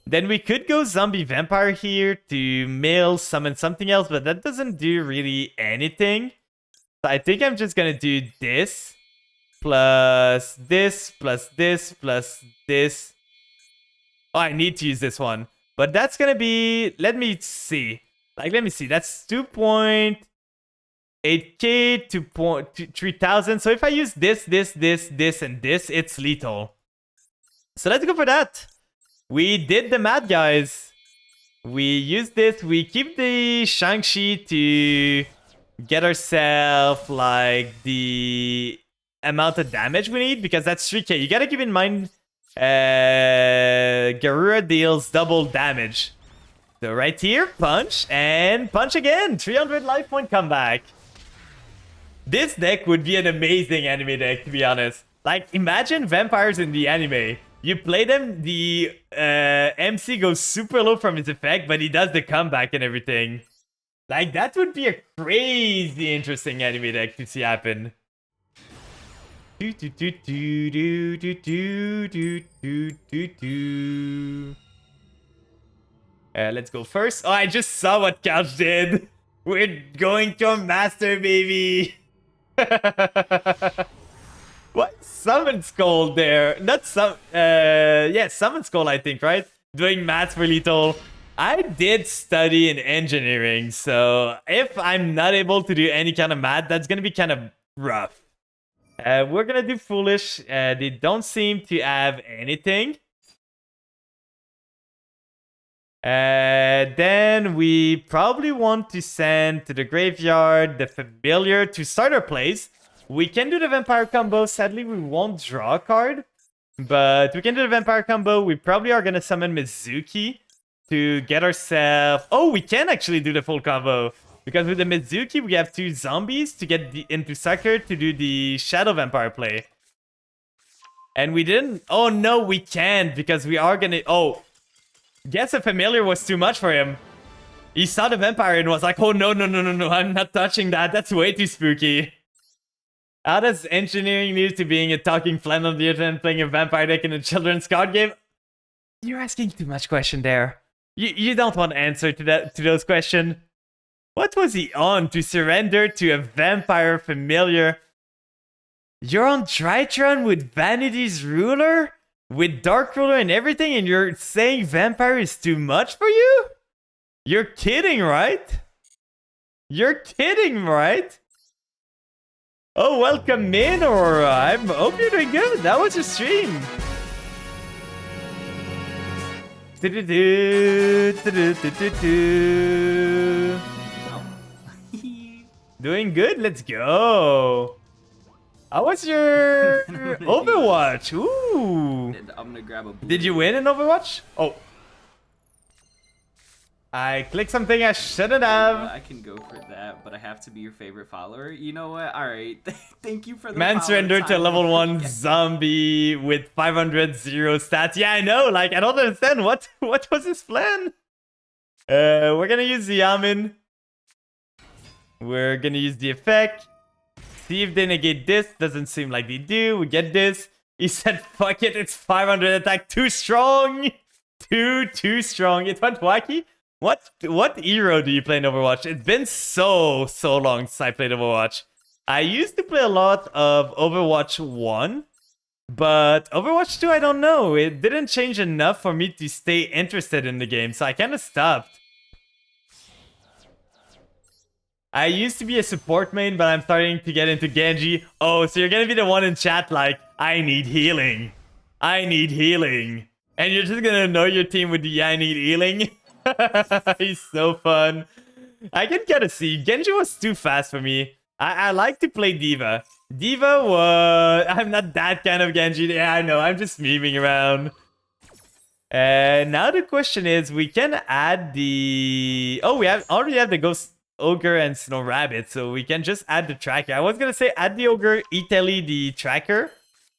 Then we could go Zombie Vampire here to mill, summon something else, but that doesn't do really anything. So I think I'm just gonna do this, plus this, plus this, plus this. Oh, I need to use this one. But that's gonna be... Let me see. That's 2.8k to 3,000. So if I use this, and this, it's lethal. So let's go for that. We did the math, guys. We use this. We keep the Shang-Chi to get ourselves like the amount of damage we need, because that's 3k. You gotta keep in mind, Garura deals double damage. So right here, punch and punch again. 300 life point comeback. This deck would be an amazing anime deck, to be honest. Like, imagine vampires in the anime. You play them, the MC goes super low from his effect, but he does the comeback and everything. Like, that would be a crazy interesting anime deck to see happen. Let's go first. Oh, I just saw what Couch did. We're going to a master, baby. What? Summon Skull there. Not some. Yeah, Summon Skull, I think, right? Doing maths for Lethal. I did study in engineering, so if I'm not able to do any kind of math, that's gonna be kind of rough. We're gonna do Foolish. They don't seem to have anything. Then we probably want to send to the graveyard the Familiar to start our plays. We can do the Vampire combo. Sadly, we won't draw a card. But we can do the Vampire combo. We probably are going to summon Mizuki to get ourselves... Oh, we can actually do the full combo. Because with the Mizuki, we have 2 zombies to get into Sucker to do the Shadow Vampire play. And we didn't... Oh, no, we can't. Because we are going to... Oh, guess a Familiar was too much for him. He saw the Vampire and was like, oh, no, I'm not touching that. That's way too spooky. How does engineering lead to being a talking flan on the internet playing a vampire deck in a children's card game? You're asking too much question there. You don't want answer to those questions. What was he on to surrender to a vampire familiar? You're on Tritron with Vanity's Ruler? With Dark Ruler and everything, and you're saying vampire is too much for you? You're kidding, right? You're kidding, right? Oh, welcome in, Aurora. I hope you're doing good. That was your stream. Doing good? Let's go. How was your Overwatch? Ooh. I'm gonna grab a blue. Did you win in Overwatch? Oh. I clicked something I shouldn't have. I can go for that, but I have to be your favorite follower. You know what? Alright. Thank you for the Man follow surrendered to a time. level 1 Yeah. zombie with 500 0 stats. Yeah, I know. Like, I don't understand. What was his plan? We're gonna use the Yamin. We're gonna use the effect. See if they negate this. Doesn't seem like they do. We get this. He said, fuck it. It's 500 attack. Too strong. Too strong. It went wacky. What hero do you play in Overwatch? It's been so long since I played Overwatch. I used to play a lot of Overwatch 1, but Overwatch 2, I don't know. It didn't change enough for me to stay interested in the game, so I kind of stopped. I used to be a support main, but I'm starting to get into Genji. Oh, so you're gonna be the one in chat like, I need healing. I need healing. And you're just gonna know your team with the I need healing? He's so fun. I can kind of see. Genji was too fast for me. I like to play D.Va. D.Va was... I'm not that kind of Genji. Yeah, I know. I'm just memeing around. Now the question is, we can add the... Oh, we already have the Ghost Ogre and Snow Rabbit, so we can just add the tracker. I was gonna say add the Ogre, Italy the tracker,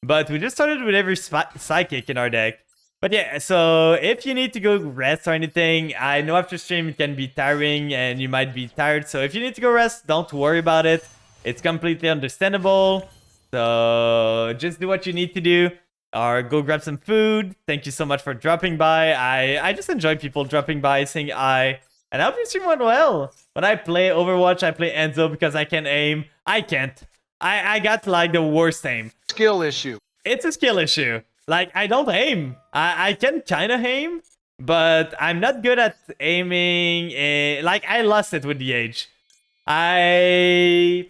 but we just started with every Psychic in our deck. But yeah, so if you need to go rest or anything, I know after stream it can be tiring and you might be tired. So if you need to go rest, don't worry about it. It's completely understandable. So just do what you need to do or go grab some food. Thank you so much for dropping by. I just enjoy people dropping by, saying hi. And I hope your stream went well. When I play Overwatch, I play Enzo because I can aim. I can't. I got like the worst aim. Skill issue. It's a skill issue. Like, I don't aim. I can kind of aim, but I'm not good at aiming. Like, I lost it with the age. I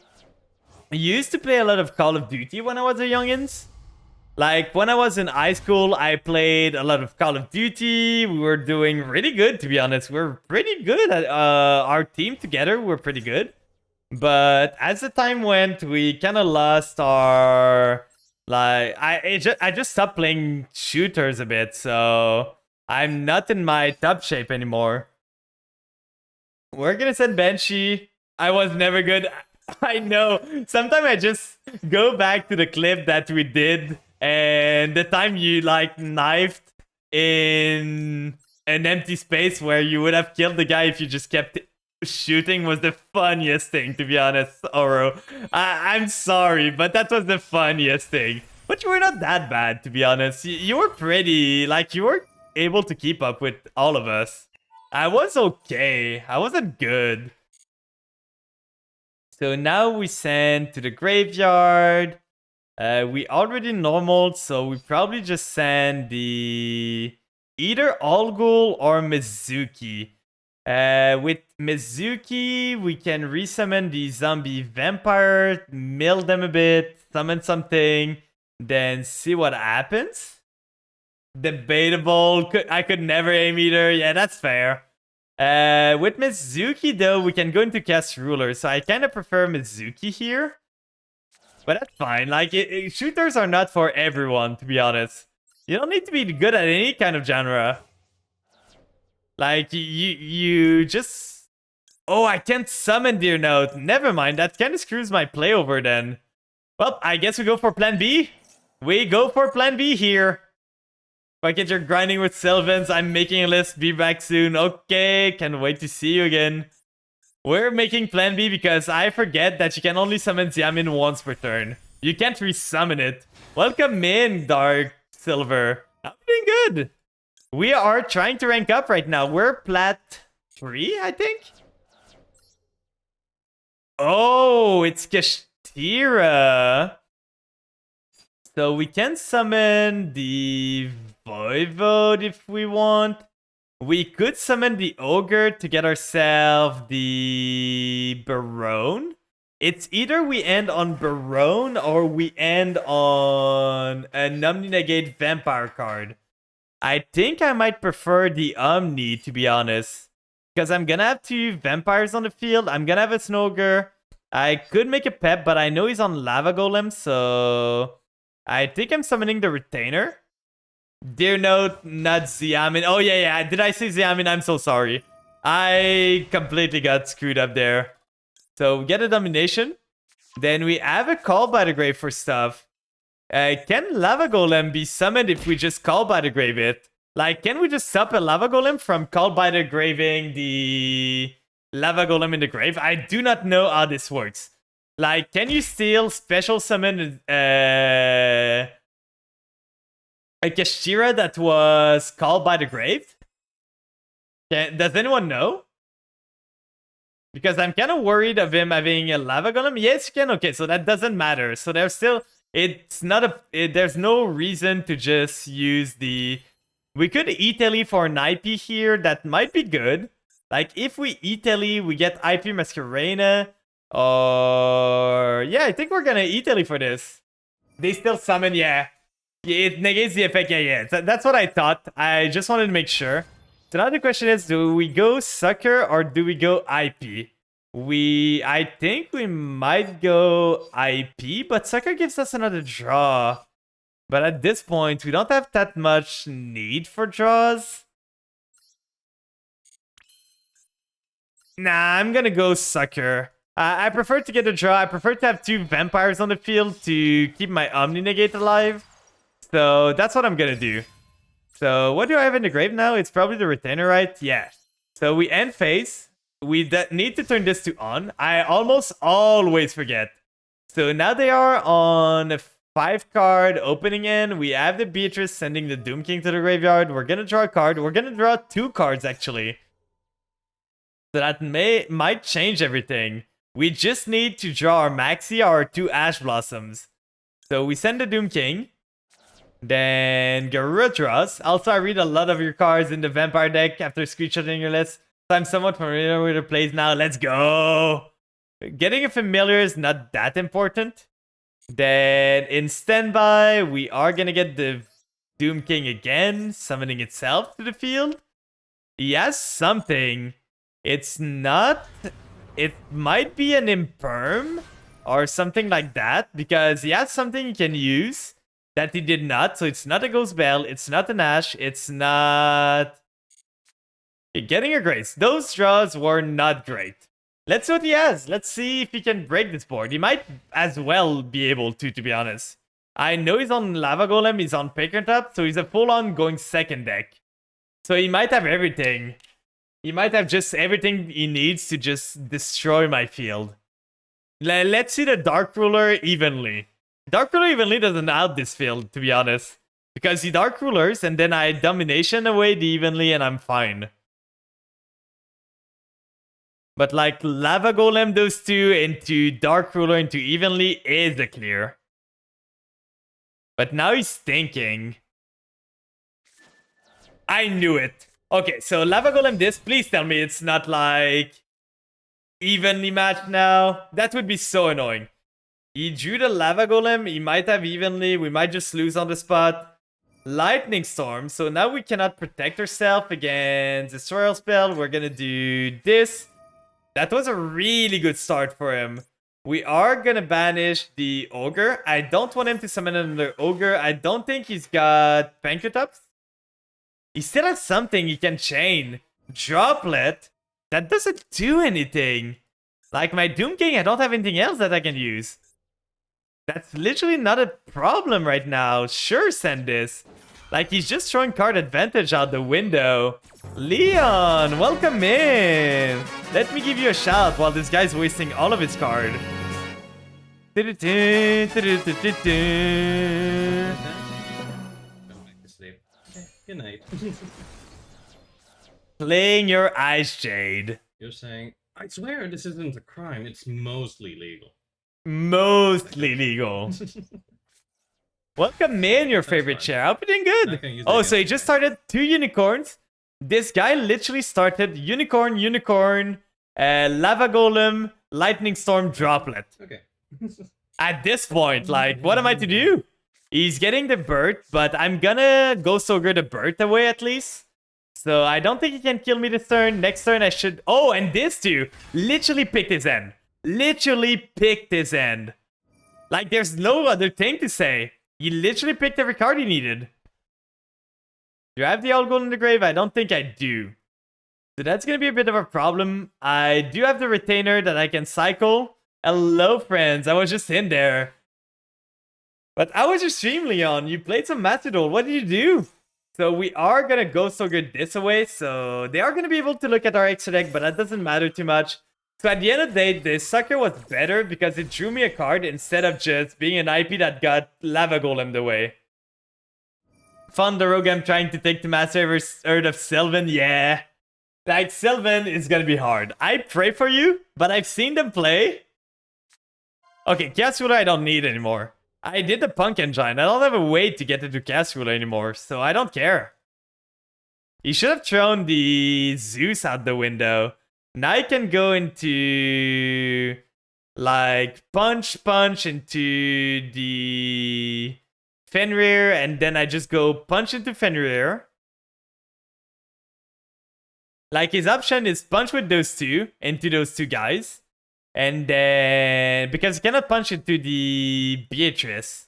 used to play a lot of Call of Duty when I was a youngins. Like, when I was in high school, I played a lot of Call of Duty. We were doing really good, to be honest. We're pretty good at our team together. We're pretty good. But as the time went, we kind of lost our... Like, I just stopped playing shooters a bit, so I'm not in my top shape anymore. We're gonna send Banshee. I was never good. I know. Sometimes I just go back to the clip that we did, and the time you, like, knifed in an empty space where you would have killed the guy if you just kept shooting was the funniest thing, to be honest, Oro. I'm sorry, but that was the funniest thing. But you were not that bad, to be honest. You were pretty, like, you were able to keep up with all of us. I was okay. I wasn't good. So now we send to the graveyard. We already normal, so we probably just send the either Algul or Mizuki. With Mizuki, we can resummon the zombie vampire, mill them a bit, summon something, then see what happens. Debatable. I could never aim either. Yeah, that's fair. With Mizuki, though, we can go into cast ruler, so I kind of prefer Mizuki here. But that's fine. Like, shooters are not for everyone, to be honest. You don't need to be good at any kind of genre. Like, you just... Oh, I can't summon Deer Note. Never mind, that kind of screws my play over then. Well, I guess we go for plan B. We go for plan B here. Bucket, you're grinding with Sylvans. I'm making a list. Be back soon. Okay, can't wait to see you again. We're making plan B because I forget that you can only summon Xiamin once per turn. You can't resummon it. Welcome in, Dark Silver. I'm doing good. We are trying to rank up right now. We're plat 3, I think. Oh, it's Kashtira. So we can summon the Voivode if we want. We could summon the Ogre to get ourselves the Barone. It's either we end on Barone or we end on a Omni Negate Vampire card. I think I might prefer the Omni, to be honest. Because I'm gonna have 2 vampires on the field. I'm gonna have a Snogre. I could make a Pep, but I know he's on Lava Golem, so... I think I'm summoning the Retainer. Dear Note, not Xiamin. Oh, yeah. Did I say Xiamin? I'm so sorry. I completely got screwed up there. So, we get a Domination. Then we have a Call by the Grave for stuff. Can Lava Golem be summoned if we just Call by the Grave it? Like, can we just stop a Lava Golem from Call by the Graving the Lava Golem in the grave? I do not know how this works. Like, can you still special summon a Kashtira that was called by the grave? Does anyone know? Because I'm kind of worried of him having a Lava Golem. Yes, you can. Okay, so that doesn't matter. So there's still... It's not a... there's no reason to just use the... We could Italy for an IP here. That might be good. Like, if we Italy, we get IP Masquerena. Or... Yeah, I think we're gonna Italy for this. They still summon, yeah. It negates the effect, yeah. That's what I thought. I just wanted to make sure. So now the question is, do we go Sucker or do we go IP? I think we might go IP, but Sucker gives us another draw. But at this point, we don't have that much need for draws. Nah, I'm gonna go Sucker. I prefer to get a draw. I prefer to have 2 vampires on the field to keep my Omni Negate alive. So that's what I'm gonna do. So what do I have in the grave now? It's probably the Retainer, right? Yeah. So we end phase. We need to turn this to on. I almost always forget. So now they are on a 5-card opening in. We have the Beatrice sending the Doom King to the graveyard. We're gonna draw a card. We're gonna draw 2 cards actually. So that might change everything. We just need to draw our Maxi, our 2 Ash Blossoms. So we send the Doom King. Then Garura draws. Also, I read a lot of your cards in the Vampire deck after screenshotting your list. So I'm somewhat familiar with the plays now. Let's go! Getting a familiar is not that important. Then in standby, we are gonna get the Doom King again, summoning itself to the field. He has something. It's not... It might be an Imperm or something like that, because he has something he can use that he did not. So it's not a Ghost Bell, it's not an Ash, it's not... Getting a Grace. Those draws were not great. Let's see what he has. Let's see if he can break this board. He might as well be able to be honest. I know he's on Lava Golem, he's on Pakertop, so he's a full-on going second deck. So he might have everything. He might have just everything he needs to just destroy my field. Let's see the Dark Ruler evenly. Dark Ruler evenly doesn't out this field, to be honest. Because he Dark Rulers, and then I Domination away the evenly, and I'm fine. But like, Lava Golem those 2 into Dark Ruler into evenly is a clear. But now he's thinking. I knew it. Okay, so Lava Golem this. Please tell me it's not like evenly matched now. That would be so annoying. He drew the Lava Golem. He might have evenly. We might just lose on the spot. Lightning Storm. So now we cannot protect ourselves against Destroyer spell. We're gonna do this. That was a really good start for him. We are gonna banish the Ogre. I don't want him to summon another Ogre. I don't think he's got Pancretops. He still has something he can chain. Droplet. That doesn't do anything. Like my Doom King, I don't have anything else that I can use. That's literally not a problem right now. Sure, send this. Like, he's just throwing card advantage out the window. Leon, welcome in. Let me give you a shout while this guy's wasting all of his card. Going back to sleep. Okay, good night. Playing your Ice Jade. You're saying, I swear this isn't a crime, it's mostly legal. Mostly legal. Welcome in, your favorite fine. chair. I hope you're doing good. Oh, so he just started 2 unicorns. This guy literally started unicorn, lava golem, lightning storm, droplet. Okay. At this point, like, what am I to do? He's getting the bird, but I'm gonna go Ogre the bird away at least. So I don't think he can kill me this turn. Next turn I should... Oh, and this too. Literally picked his end. Literally picked his end. Like, there's no other thing to say. He literally picked every card he needed. Do I have the Owl Gold in the grave? I don't think I do. So that's gonna be a bit of a problem. I do have the retainer that I can cycle. Hello, friends. I was just in there. But I was your stream, Leon. You played some Master Duel. What did you do? So we are gonna go Ogre this away. So they are gonna be able to look at our extra deck, but that doesn't matter too much. So at the end of the day, this sucker was better because it drew me a card instead of just being an IP that got Lava Golem away. Thunderogam trying to take the Master Earth of Sylvan, yeah. Like, Sylvan is gonna be hard. I pray for you, but I've seen them play. Okay, Chaos Ruler I don't need anymore. I did the Punk Engine. I don't have a way to get into Chaos Ruler anymore, so I don't care. He should have thrown the Zeus out the window. Now I can go into, like, punch into the Fenrir, and then I just go punch into Fenrir. Like, his option is punch with those two, into those two guys. And then, because he cannot punch into the Beatrice.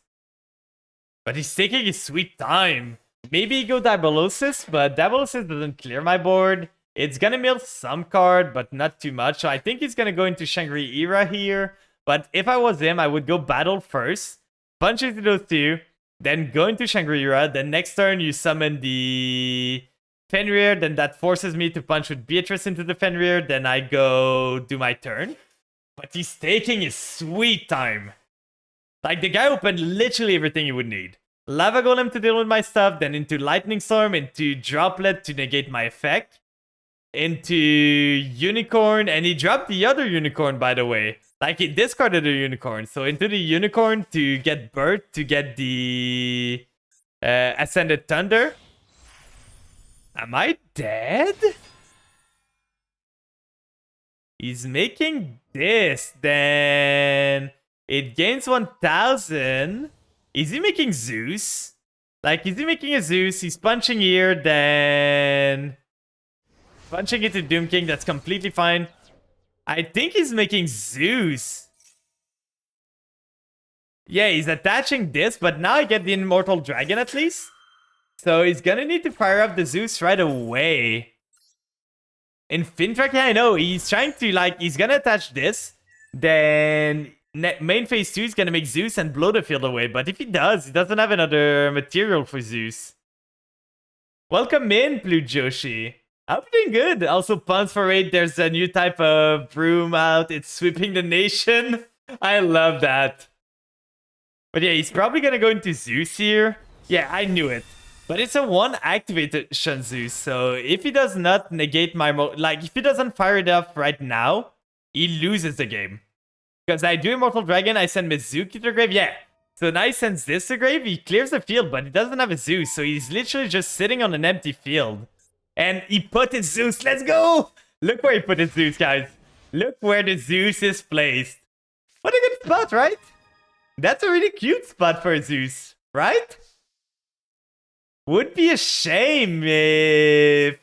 But he's taking his sweet time. Maybe he go Diabolosis, but Diabolosis doesn't clear my board. It's gonna mill some card, but not too much. So I think he's gonna go into Shangri-Ira here. But if I was him, I would go battle first. Punch into those two. Then go into Shangri-Ira. Then next turn, you summon the Fenrir. Then that forces me to punch with Beatrice into the Fenrir. Then I go do my turn. But he's taking his sweet time. Like, the guy opened literally everything you would need. Lava Golem to deal with my stuff. Then into Lightning Storm. Into Droplet to negate my effect. Into Unicorn, and he dropped the other Unicorn, by the way. Like, he discarded the Unicorn. So into the Unicorn to get Bird, to get the Ascended Thunder. Am I dead? He's making this, then it gains 1000. Is he making Zeus? Like, is he making a Zeus? He's punching here, then... punching into Doom King, that's completely fine. I think he's making Zeus. Yeah, he's attaching this, but now I get the Immortal Dragon at least. So he's gonna need to fire up the Zeus right away. In Fintrack, yeah, I know. He's trying to, like, he's gonna attach this. Then main phase 2 is gonna make Zeus and blow the field away. But if he doesn't have another material for Zeus. Welcome in, Blue Joshi. I'm doing good. Also, Puns for 8, there's a new type of broom out. It's sweeping the nation. I love that. But yeah, he's probably gonna go into Zeus here. Yeah, I knew it. But it's a 1 activation Zeus. So if he does not negate my... like, if he doesn't fire it up right now, he loses the game. Because I do Immortal Dragon, I send Mizuki to the grave. Yeah, So now he sends this to grave. He clears the field, but he doesn't have a Zeus. So he's literally just sitting on an empty field. And he put his Zeus. Let's go! Look where he put his Zeus, guys. Look where the Zeus is placed. What a good spot, right? That's a really cute spot for a Zeus, right? Would be a shame if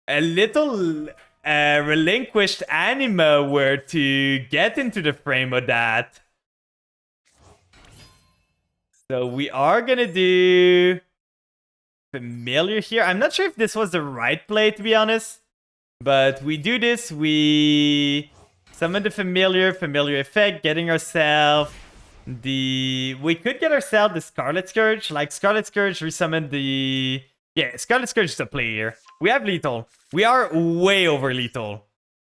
a little relinquished Anima were to get into the frame of that. So we are gonna do Familiar here. I'm not sure if this was the right play, to be honest. But we do this, we summon the Familiar effect, getting ourselves we could get ourselves the Scarlet Scourge. Like Scarlet Scourge, resummon the... Yeah, Scarlet Scourge is a play here. We have lethal. We are way over lethal.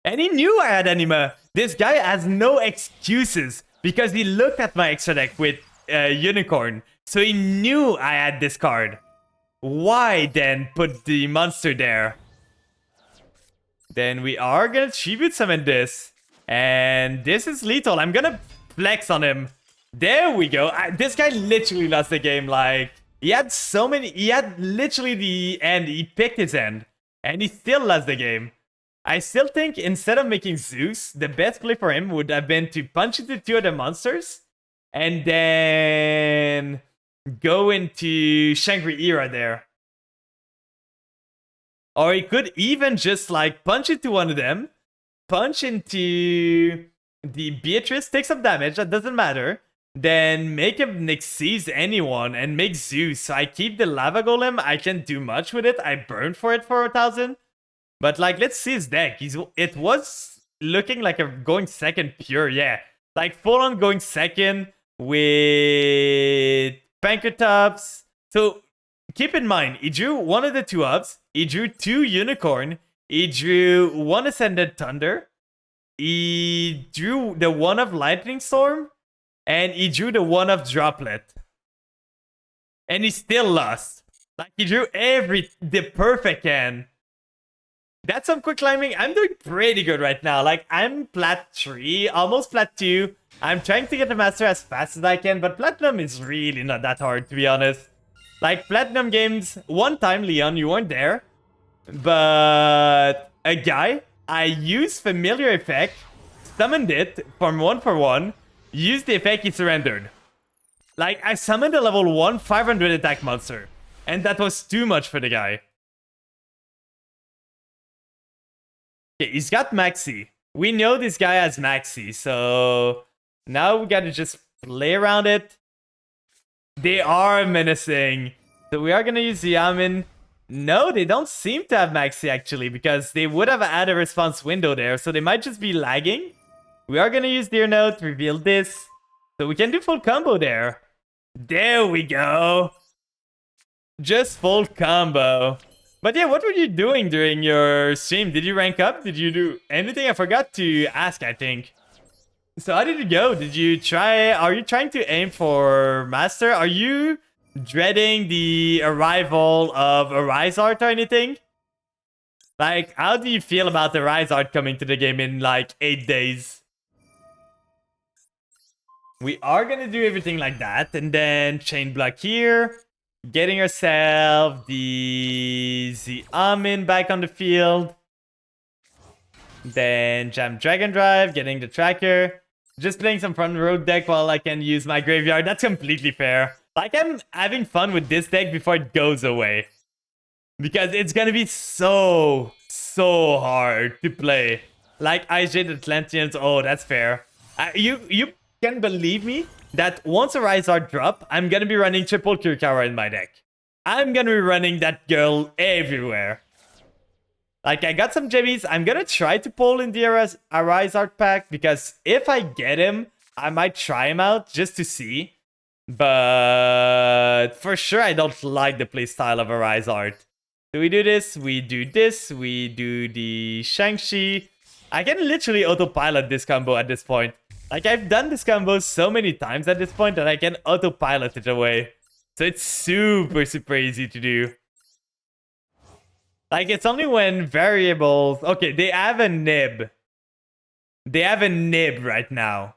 And he knew I had Anima. This guy has no excuses because he looked at my extra deck with Unicorn. So he knew I had this card. Why then put the monster there? Then we are gonna tribute summon this. And this is lethal. I'm gonna flex on him. There we go. This guy literally lost the game. Like, he had so many... He had literally the end. He picked his end. And he still lost the game. I still think instead of making Zeus, the best play for him would have been to punch into 2 of the monsters. And then go into Shangri-Era there. Or he could even just like punch into one of them. Punch into the Beatrice, take some damage, that doesn't matter. Then make him Nyxeeze anyone and make Zeus. So I keep the Lava Golem. I can't do much with it. I burned for it for 1,000. But like, let's see his deck. It was looking like a going second pure, yeah. Like full on going second with Pankratops. So keep in mind, he drew one of the 2 ups. He drew 2 Unicorn. He drew 1 Ascended Thunder. He drew the 1 of Lightning Storm. And he drew the 1 of Droplet. And he still lost. Like, he drew the perfect hand. That's some quick climbing. I'm doing pretty good right now. Like, I'm plat 3, almost plat 2. I'm trying to get the master as fast as I can, but Platinum is really not that hard, to be honest. Like, Platinum games, one time, Leon, you weren't there. But a guy, I used Familiar Effect, summoned it from 1 for 1, used the effect, he surrendered. Like, I summoned a level 1 500 attack monster. And that was too much for the guy. Okay, he's got Maxi. We know this guy has Maxi, so now we gotta just play around it. They are menacing. So we are gonna use Yamin. No, they don't seem to have Maxi actually, because they would have had a response window there, so they might just be lagging. We are gonna use Deer Note, reveal this. So we can do full combo there. There we go. Just full combo. But yeah, what were you doing during your stream? Did you rank up? Did you do anything? I forgot to ask, I think. So how did it go? Did you try... Are you trying to aim for Master? Are you dreading the arrival of Arisart or anything? Like, how do you feel about the Arisart coming to the game in like 8 days? We are gonna do everything like that, and then chain block here, getting ourselves the Amin back on the field, then jam Dragon Drive, getting the tracker, just playing some front row deck while I can use my graveyard. That's completely fair. Like, I'm having fun with this deck before it goes away, because it's gonna be so hard to play. Like IJ Atlanteans, oh, that's fair. You can believe me that once a Rizard drop, I'm gonna be running triple Kirikawa in my deck. I'm gonna be running that girl everywhere. Like, I got some jimmies. I'm gonna try to pull in the Arisart pack, because if I get him, I might try him out just to see. But for sure, I don't like the playstyle of Arisart. So we do this, we do this, we do the Shang-Chi. I can literally autopilot this combo at this point. Like, I've done this combo so many times at this point that I can autopilot it away. So it's super easy to do. Like, it's only when variables... Okay, they have a nib. They have a nib right now.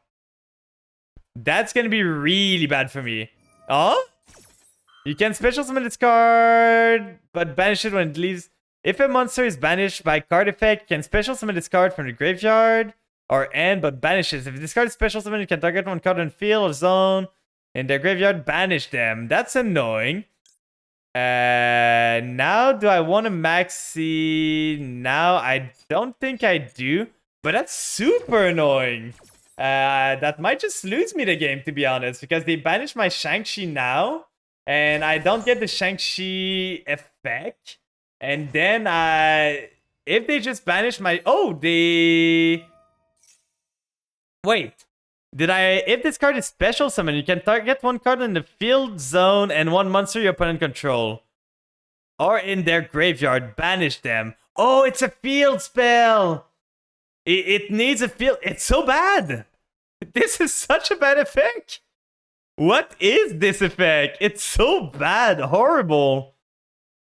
That's gonna be really bad for me. Oh? You can special summon this card, but banish it when it leaves. If a monster is banished by card effect, you can special summon this card from the graveyard or end, but banishes. If this card is special summon, you can target one card in field or zone in their graveyard, banish them. That's annoying. Now do I want to maxi? Now I don't think I do, but that's super annoying. That might just lose me the game, to be honest, because they banish my Shang-Chi now, and I don't get the Shang-Chi effect. And then if they just banish my... Oh, they... Wait. If this card is special summon, you can target one card in the field zone and one monster your opponent control. Or in their graveyard, banish them. Oh, it's a field spell! It needs a field... It's so bad! This is such a bad effect! What is this effect? It's so bad, horrible.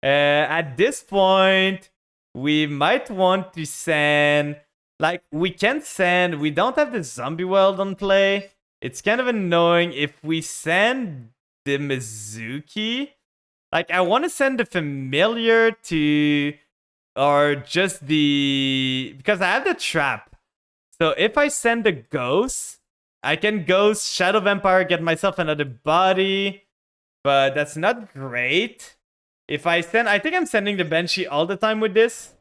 At this point, we might want to send... Like, we can send... We don't have the Zombie World on play. It's kind of annoying if we send the Mizuki. Like, I want to send the Familiar to... Or just the... Because I have the Trap. So if I send the Ghost, I can Ghost, Shadow Vampire, get myself another body. But that's not great. If I send... I think I'm sending the Banshee all the time with this.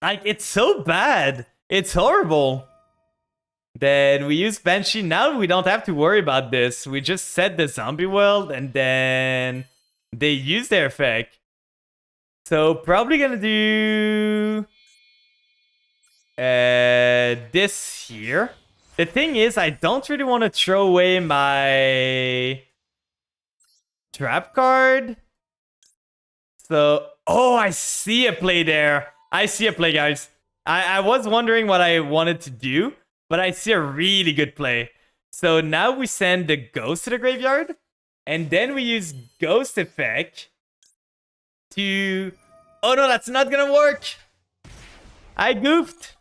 Like, it's so bad. It's horrible. Then we use Banshee. Now we don't have to worry about this. We just set the Zombie World and then they use their effect. So probably gonna do this here. The thing is, I don't really want to throw away my trap card. So, oh, I see a play there. I see a play, guys. I was wondering what I wanted to do, but I see a really good play. So now we send the Ghost to the graveyard, and then we use Ghost effect to... Oh no, that's not gonna work! I goofed!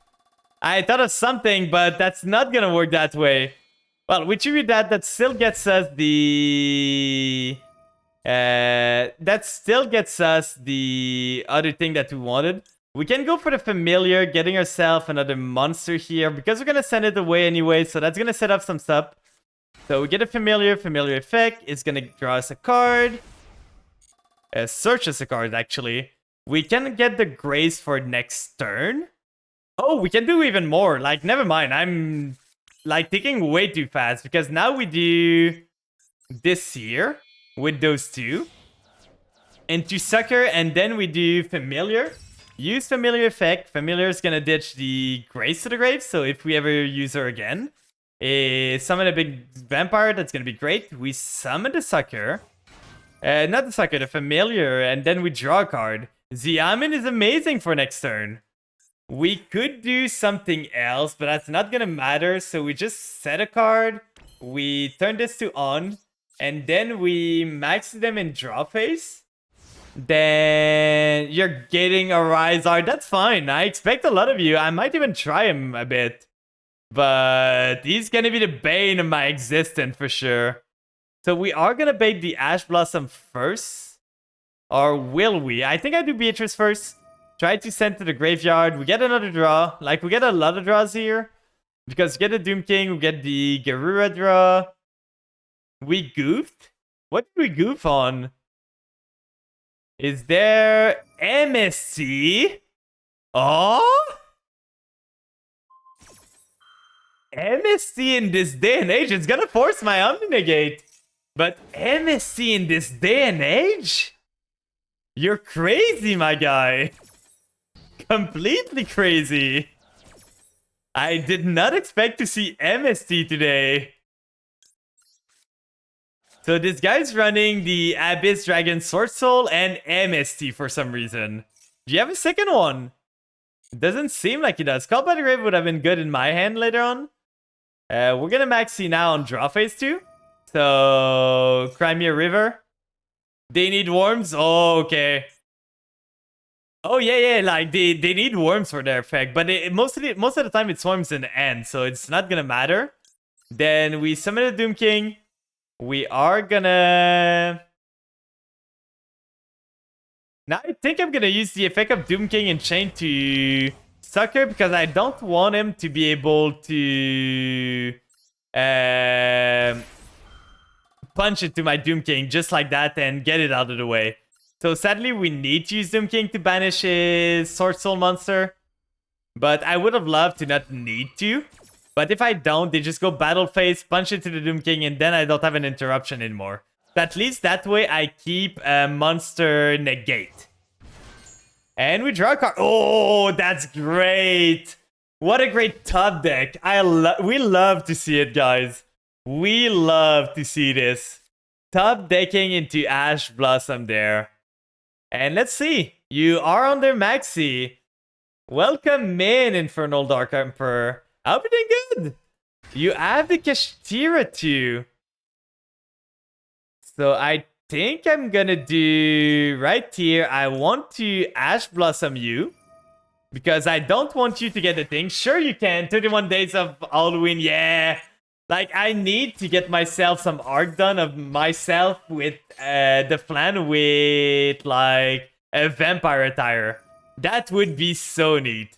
I thought of something, but that's not gonna work that way. Well, we tribute that still gets us the... that still gets us the other thing that we wanted. We can go for the Familiar, getting ourselves another monster here, because we're going to send it away anyway, so that's going to set up some stuff. So we get a Familiar effect. It's going to draw us a card. Search us a card, actually. We can get the Grace for next turn. Oh, we can do even more. Like, never mind. I'm, like, thinking way too fast, because now we do this here with those two. And to Sucker, and then we do Familiar. Use Familiar effect. Familiar is gonna ditch the Grace to the grave, so if we ever use her again, summon a big vampire, that's gonna be great. We summon the Sucker. Not the Sucker, the Familiar, and then we draw a card. Xiamen is amazing for next turn. We could do something else, but that's not gonna matter, so we just set a card. We turn this to on, and then we max them in draw phase. Then you're getting a Rysard. That's fine. I expect a lot of you. I might even try him a bit. But he's going to be the bane of my existence for sure. So we are going to bait the Ash Blossom first. Or will we? I think I do Beatrice first. Try to send to the graveyard. We get another draw. Like, we get a lot of draws here. Because we get the Doom King. We get the Garura draw. We goofed? What did we goof on? Is there MSC? Oh? MSC in this day and age? It's gonna force my Omninegate. But MSC in this day and age? You're crazy, my guy. Completely crazy. I did not expect to see MST today. So this guy's running the Abyss Dragon Sword Soul and MST for some reason. Do you have a second one? It doesn't seem like he does. Call by the Grave would have been good in my hand later on. We're gonna maxi now on draw phase 2. So Crimea River. They need worms? Oh, okay. Oh yeah, like they need worms for their effect, but most of the time it swarms in the end, so it's not gonna matter. Then we summon a Doom King. We are gonna... Now I think I'm gonna use the effect of Doom King and Chain to Sucker because I don't want him to be able to punch into my Doom King just like that and get it out of the way. So sadly we need to use Doom King to banish his Sword Soul monster. But I would have loved to not need to. But if I don't, they just go battle phase, punch into the Doom King, and then I don't have an interruption anymore. At least that way I keep a monster negate. And we draw a card. Oh, that's great. What a great top deck. We love to see it, guys. We love to see this. Top decking into Ash Blossom there. And let's see. You are on their Maxi. Welcome in, Infernal Dark Emperor. I hope you're doing good. You have the Kashtira too. So I think I'm gonna do right here. I want to Ash Blossom you. Because I don't want you to get the thing. Sure you can. 31 days of Halloween. Yeah. Like I need to get myself some art done of myself with the Flan with like a vampire attire. That would be so neat.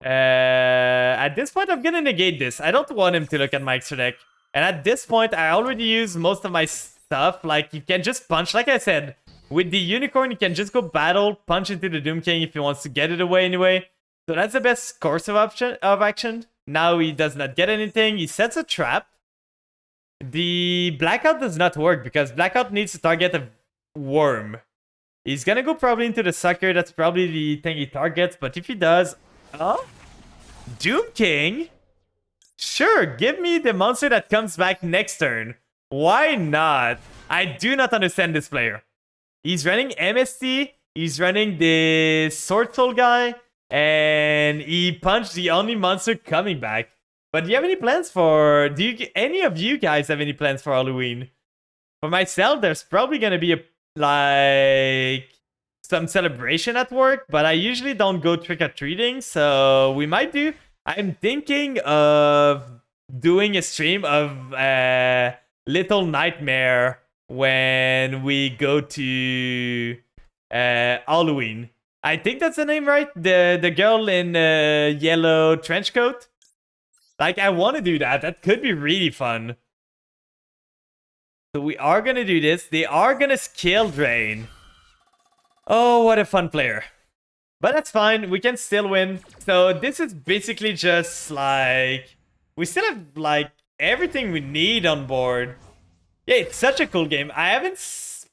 At this point, I'm gonna negate this. I don't want him to look at my extra deck. And at this point, I already used most of my stuff. Like, you can just punch. Like I said, with the Unicorn, you can just go battle, punch into the Doom King if he wants to get it away anyway. So that's the best course of action. Now he does not get anything. He sets a trap. The Blackout does not work because Blackout needs to target a worm. He's gonna go probably into the Sucker. That's probably the thing he targets. But if he does... Doom King? Sure, give me the monster that comes back next turn. Why not? I do not understand this player. He's running MST. He's running the Sword Soul guy. And he punched the only monster coming back. But do you have any plans for... any of you guys have any plans for Halloween? For myself, there's probably gonna be a... like... some celebration at work, but I usually don't go trick-or-treating, so we might do. I'm thinking of doing a stream of Little Nightmare when we go to Halloween. I think that's the name, right? The girl in yellow trench coat. Like, I want to do that. That could be really fun. So we are gonna do this. They are gonna skill drain. Oh, what a fun player. But that's fine. We can still win. So this is basically just like... we still have like everything we need on board. Yeah, it's such a cool game. I haven't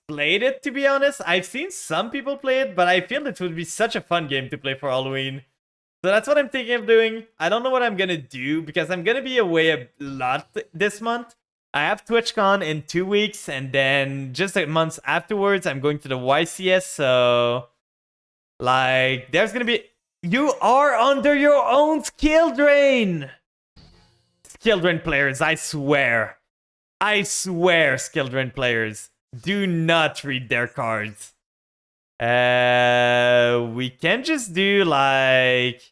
played it, to be honest. I've seen some people play it, but I feel it would be such a fun game to play for Halloween. So that's what I'm thinking of doing. I don't know what I'm gonna do because I'm gonna be away a lot this month. I have TwitchCon in 2 weeks, and then just a month afterwards, I'm going to the YCS, so... like, there's gonna be... you are under your own skill drain! Skill drain players, I swear. I swear, skill drain players. Do not read their cards. We can just do, like...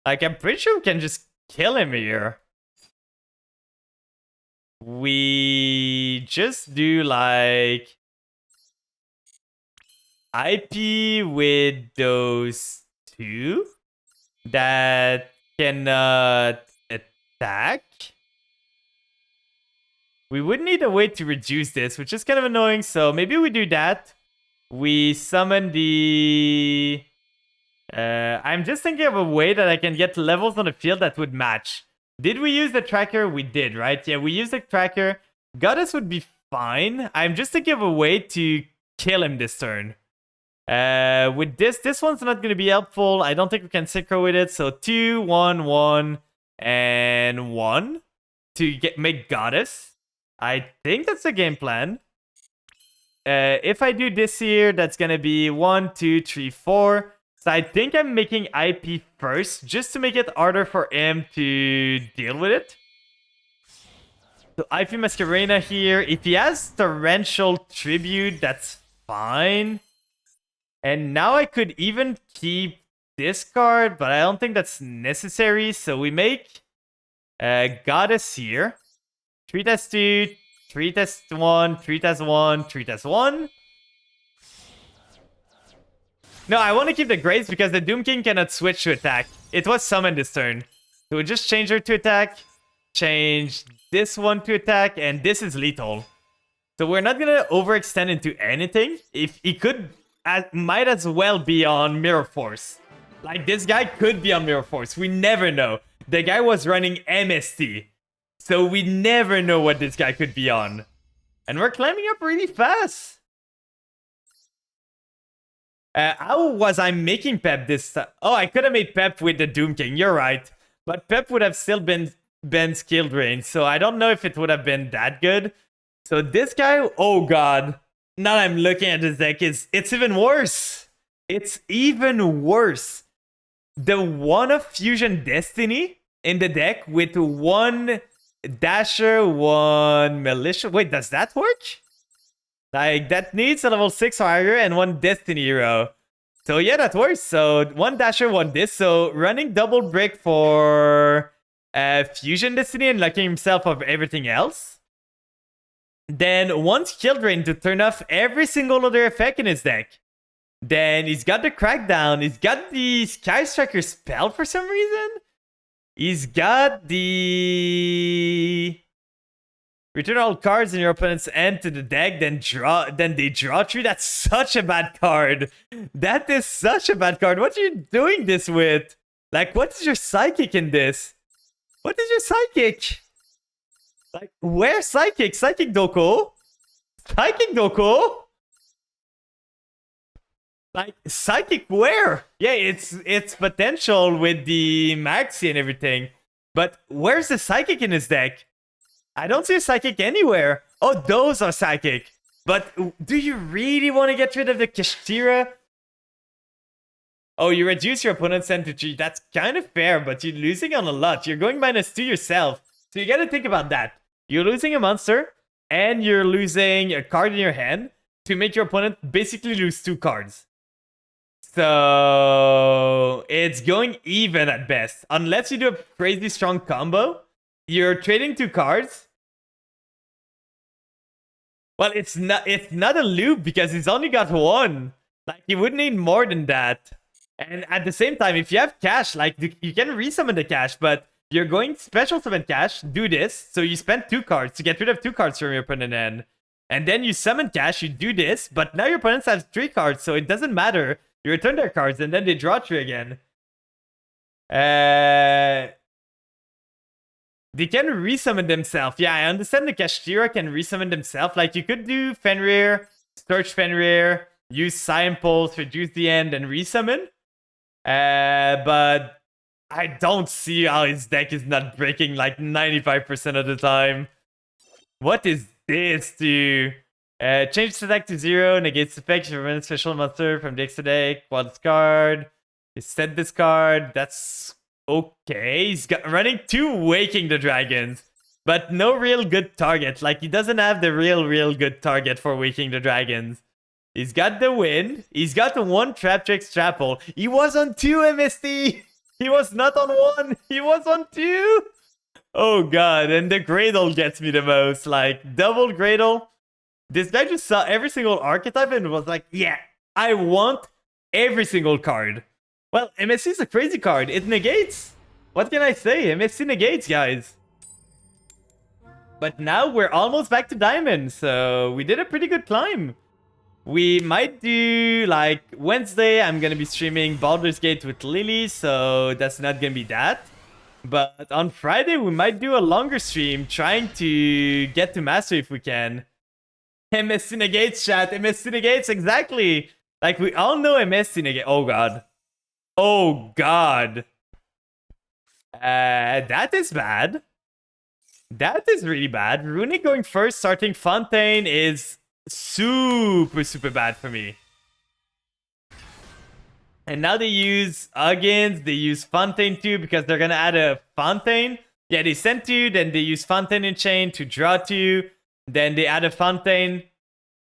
like, I'm pretty sure we can just kill him here. We just do like IP with those two that cannot attack. We would need a way to reduce this, which is kind of annoying. So maybe we do that. We summon the... I'm just thinking of a way that I can get levels on the field that would match. Did we use the tracker? We did, right? Yeah, we used the tracker. Goddess would be fine. I'm just thinking of a way to kill him this turn. With this one's not going to be helpful. I don't think we can synchro with it. So 2, 1, 1, and 1 to make Goddess. I think that's the game plan. If I do this here, that's going to be 1, 2, 3, 4. So I think I'm making IP first, just to make it harder for him to deal with it. So IP Masquerena here. If he has Torrential Tribute, that's fine. And now I could even keep this card, but I don't think that's necessary. So we make Goddess here. Treat as 2, treat as 1, treat as 1, treat as 1. No, I want to keep the Grace because the Doom King cannot switch to attack. It was summoned this turn. So we just change her to attack, change this one to attack, and this is lethal. So we're not gonna overextend into anything. If he could, might as well be on Mirror Force. Like, this guy could be on Mirror Force. We never know. The guy was running MST. So we never know what this guy could be on. And we're climbing up really fast. How was I making Pep this time? Oh, I could have made Pep with the Doom King. You're right. But Pep would have still been skill drained. So I don't know if it would have been that good. So this guy, oh god. Now I'm looking at this deck, it's even worse. It's even worse. The one of Fusion Destiny in the deck with 1 Dasher, 1 Militia. Wait, does that work? Like, that needs a level 6 or higher and 1 Destiny hero. So yeah, that works. So 1 Dasher, 1 this. So running double brick for Fusion Destiny and lucking himself of everything else. Then 1 skill drain to turn off every single other effect in his deck. Then he's got the Crackdown. He's got the Sky Striker spell for some reason. He's got the... Return all cards in your opponent's end to the deck, then they draw 3. That's such a bad card. That is such a bad card. What are you doing this with? Like, what is your Psychic in this? What is your Psychic? Like, where's Psychic? Psychic Doko? Psychic Doko? Like, Psychic where? Yeah, it's potential with the Maxi and everything. But where's the Psychic in his deck? I don't see a Psychic anywhere. Oh, those are Psychic. But do you really want to get rid of the Kashtira? Oh, you reduce your opponent's end to 3. That's kind of fair, but you're losing on a lot. You're going -2 yourself. So you gotta think about that. You're losing a monster, and you're losing a card in your hand to make your opponent basically lose 2 cards. So it's going even at best. Unless you do a crazy strong combo, you're trading 2 cards. Well, it's not a loop because he's only got 1. Like, you would need more than that. And at the same time, if you have cash, like, you can resummon the cash, but you're going special summon cash, do this, so you spend 2 cards to get rid of 2 cards from your opponent end. And then you summon cash, you do this, but now your opponent has 3 cards, so it doesn't matter. You return their cards, and then they draw 3 again. They can resummon themselves. Yeah, I understand the Kashtira can resummon themselves. Like, you could do Fenrir, search Fenrir, use Scion Pulse, reduce the end, and resummon. But I don't see how his deck is not breaking like 95% of the time. What is this, dude? Change the deck to 0, negates effects, remove special monster from deck to deck, while discard. You set this card, that's okay. He's running 2 Waking the Dragons, but no real good target. Like, he doesn't have the real good target for Waking the Dragons. He's got the Wind. He's got the 1 Traptrix Trapple. He was on 2 MST. He was not on 1. He was on 2. Oh god, and the Gradle gets me the most. Like, double Gradle. This guy just saw every single archetype and was like, yeah, I want every single card. Well, MSC is a crazy card. It negates. What can I say? MSC negates, guys. But now we're almost back to Diamond, so we did a pretty good climb. We might do, like, Wednesday, I'm gonna be streaming Baldur's Gate with Lily, so that's not gonna be that. But on Friday, we might do a longer stream, trying to get to Master if we can. MSC negates, chat. MSC negates, exactly. Like, we all know MSC negates. Oh, God. Oh, God. That is bad. That is really bad. Runic going first, starting Fontaine is super bad for me. And now they use Huggins, they use Fontaine too, because they're gonna add a Fontaine. Yeah, they send 2, then they use Fontaine in chain to draw 2, then they add a Fontaine.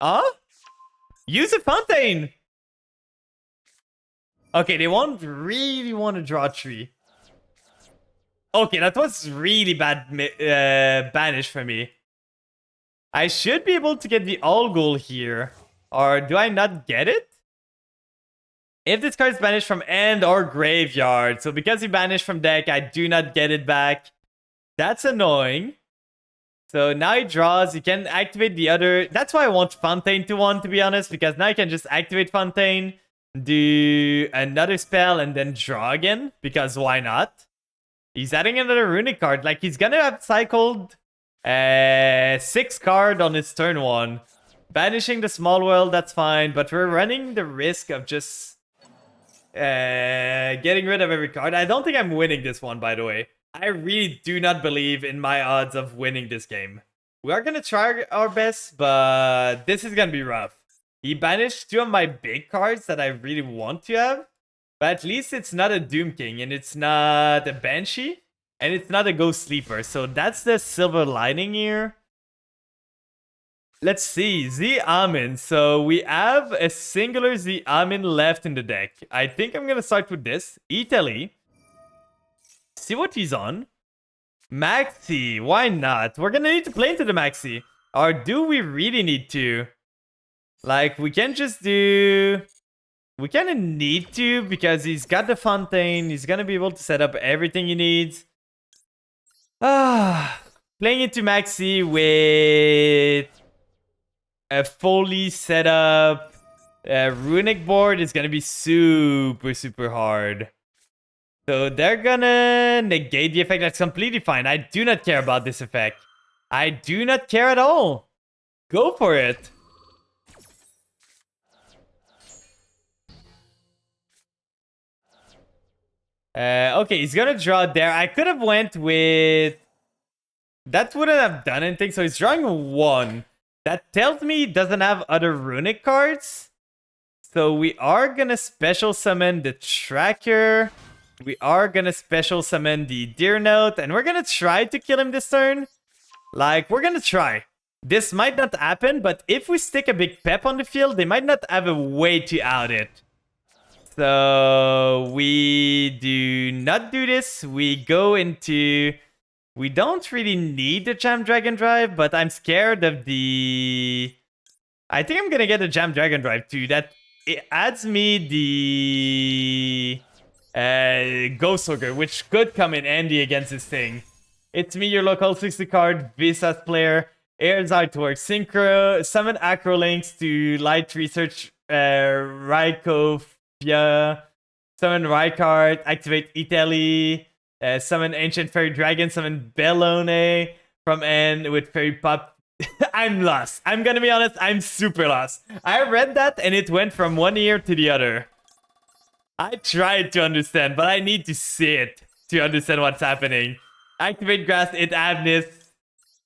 Huh? Use a Fontaine! Okay, they won't really want to draw 3. Okay, that was really bad banish for me. I should be able to get the all goal here. Or do I not get it? If this card is banished from end or graveyard. So because he banished from deck, I do not get it back. That's annoying. So now he draws. You can activate the other. That's why I want Fontaine to 1, to be honest. Because now I can just activate Fontaine, do another spell, and then draw again. Because why not? He's adding another runic card. Like, he's gonna have cycled 6 card on his turn 1. Banishing the small world, that's fine. But we're running the risk of just getting rid of every card. I don't think I'm winning this one, by the way. I really do not believe in my odds of winning this game. We are gonna try our best, but this is gonna be rough. He banished 2 of my big cards that I really want to have. But at least it's not a Doom King, and it's not a Banshee, and it's not a Ghost Sleeper. So that's the silver lining here. Let's see, Z Amin. So we have a singular Z Amin left in the deck. I think I'm gonna start with this. Italy. See what he's on. Maxi, why not? We're gonna need to play into the Maxi. Or do we really need to? Like, we can just do... We kind of need to, because he's got the Fontaine. He's gonna be able to set up everything he needs. Playing into Maxi with a fully set up runic board is gonna be super, super hard. So they're gonna negate the effect. That's completely fine. I do not care about this effect. I do not care at all. Go for it. Okay, he's gonna draw there. I could have went with... That wouldn't have done anything. So he's drawing 1. That tells me he doesn't have other runic cards. So we are gonna special summon the Tracker. We are gonna special summon the Deer Note. And we're gonna try to kill him this turn. Like, we're gonna try. This might not happen, but if we stick a big pep on the field, they might not have a way to out it. So we do not do this. We go into... We don't really need the Jam Dragon Drive, but I'm scared of the... I think I'm gonna get a Jam Dragon Drive too. That it adds me the Ghost Hooker, which could come in handy against this thing. It's me, your local 60 card Visas player. Airs Artwork Synchro. Summon Acrolinks to Light Research Raikou. Yeah, summon Rykard, activate Italy, summon Ancient Fairy Dragon, summon Bellone from N with Fairy Pop. I'm lost. I'm gonna be honest, I'm super lost. I read that and it went from one ear to the other. I tried to understand, but I need to see it to understand what's happening. Activate Grass, it Avnis,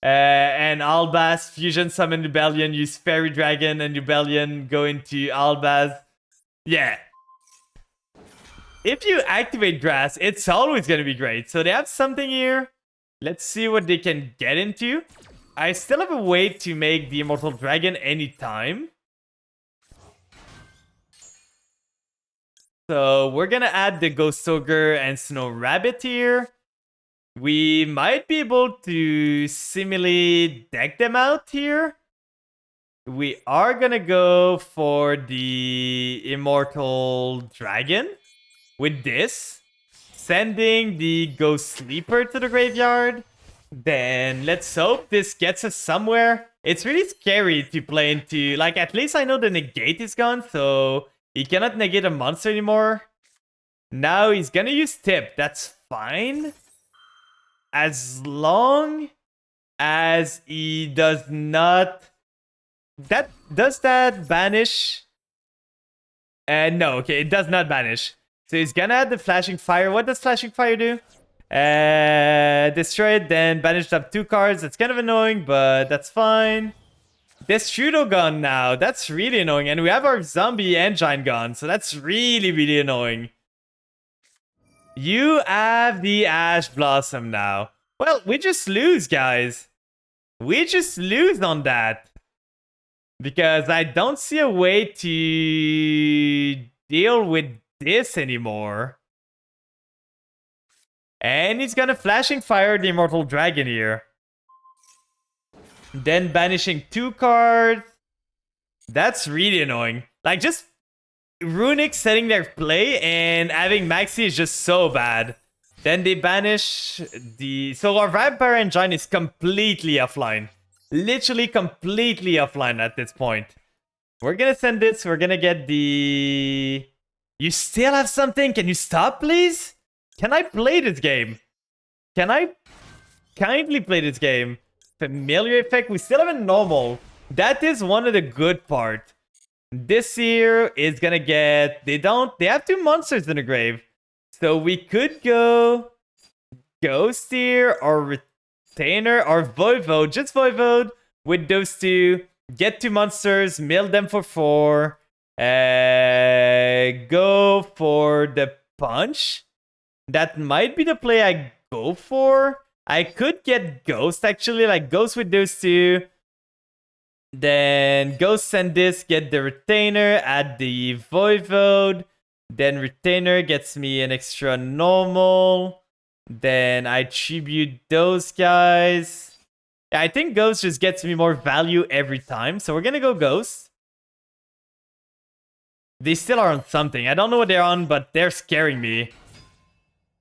and Albaz, Fusion Summon Rebellion, use Fairy Dragon and Rebellion, go into Albaz. Yeah. If you activate Grass, it's always going to be great. So they have something here. Let's see what they can get into. I still have a way to make the Immortal Dragon anytime. So we're going to add the Ghost Ogre and Snow Rabbit here. We might be able to seemingly deck them out here. We are going to go for the Immortal Dragon. With this, sending the Ghost Sleeper to the graveyard. Then let's hope this gets us somewhere. It's really scary to play into... Like, at least I know the negate is gone, so he cannot negate a monster anymore. Now he's gonna use Tip. That's fine. As long as he does not... Does that banish? No, okay, it does not banish. So he's gonna add the Flashing Fire. What does Flashing Fire do? Destroy it, then banish up 2 cards. That's kind of annoying, but that's fine. Destrudo gone now. That's really annoying. And we have our Zombie Engine gone. So that's really, really annoying. You have the Ash Blossom now. Well, we just lose, guys. We just lose on that. Because I don't see a way to deal with this anymore. And he's gonna Flashing Fire the Immortal Dragon here. Then banishing 2 cards. That's really annoying. Like, just Runic setting their play and having Maxi is just so bad. Then they banish the... So our Vampire Engine is completely offline. Literally completely offline at this point. We're gonna send this. We're gonna get the... You still have something? Can you stop, please? Can I play this game? Can I kindly play this game? Familiar Effect. We still have a normal. That is one of the good part. This here is gonna get... They have 2 monsters in the grave. So we could go Ghost here or Retainer or Voivode. Just Voivode with those 2. Get 2 monsters. Mill them for 4. Go for the Punch. That might be the play I go for. I could get Ghost actually. Like Ghost with those 2. Then Ghost send this, get the Retainer, add the Voivode. Then Retainer gets me an extra normal. Then I tribute those guys. I think Ghost just gets me more value every time. So we're gonna go Ghost. They still are on something. I don't know what they're on, but they're scaring me.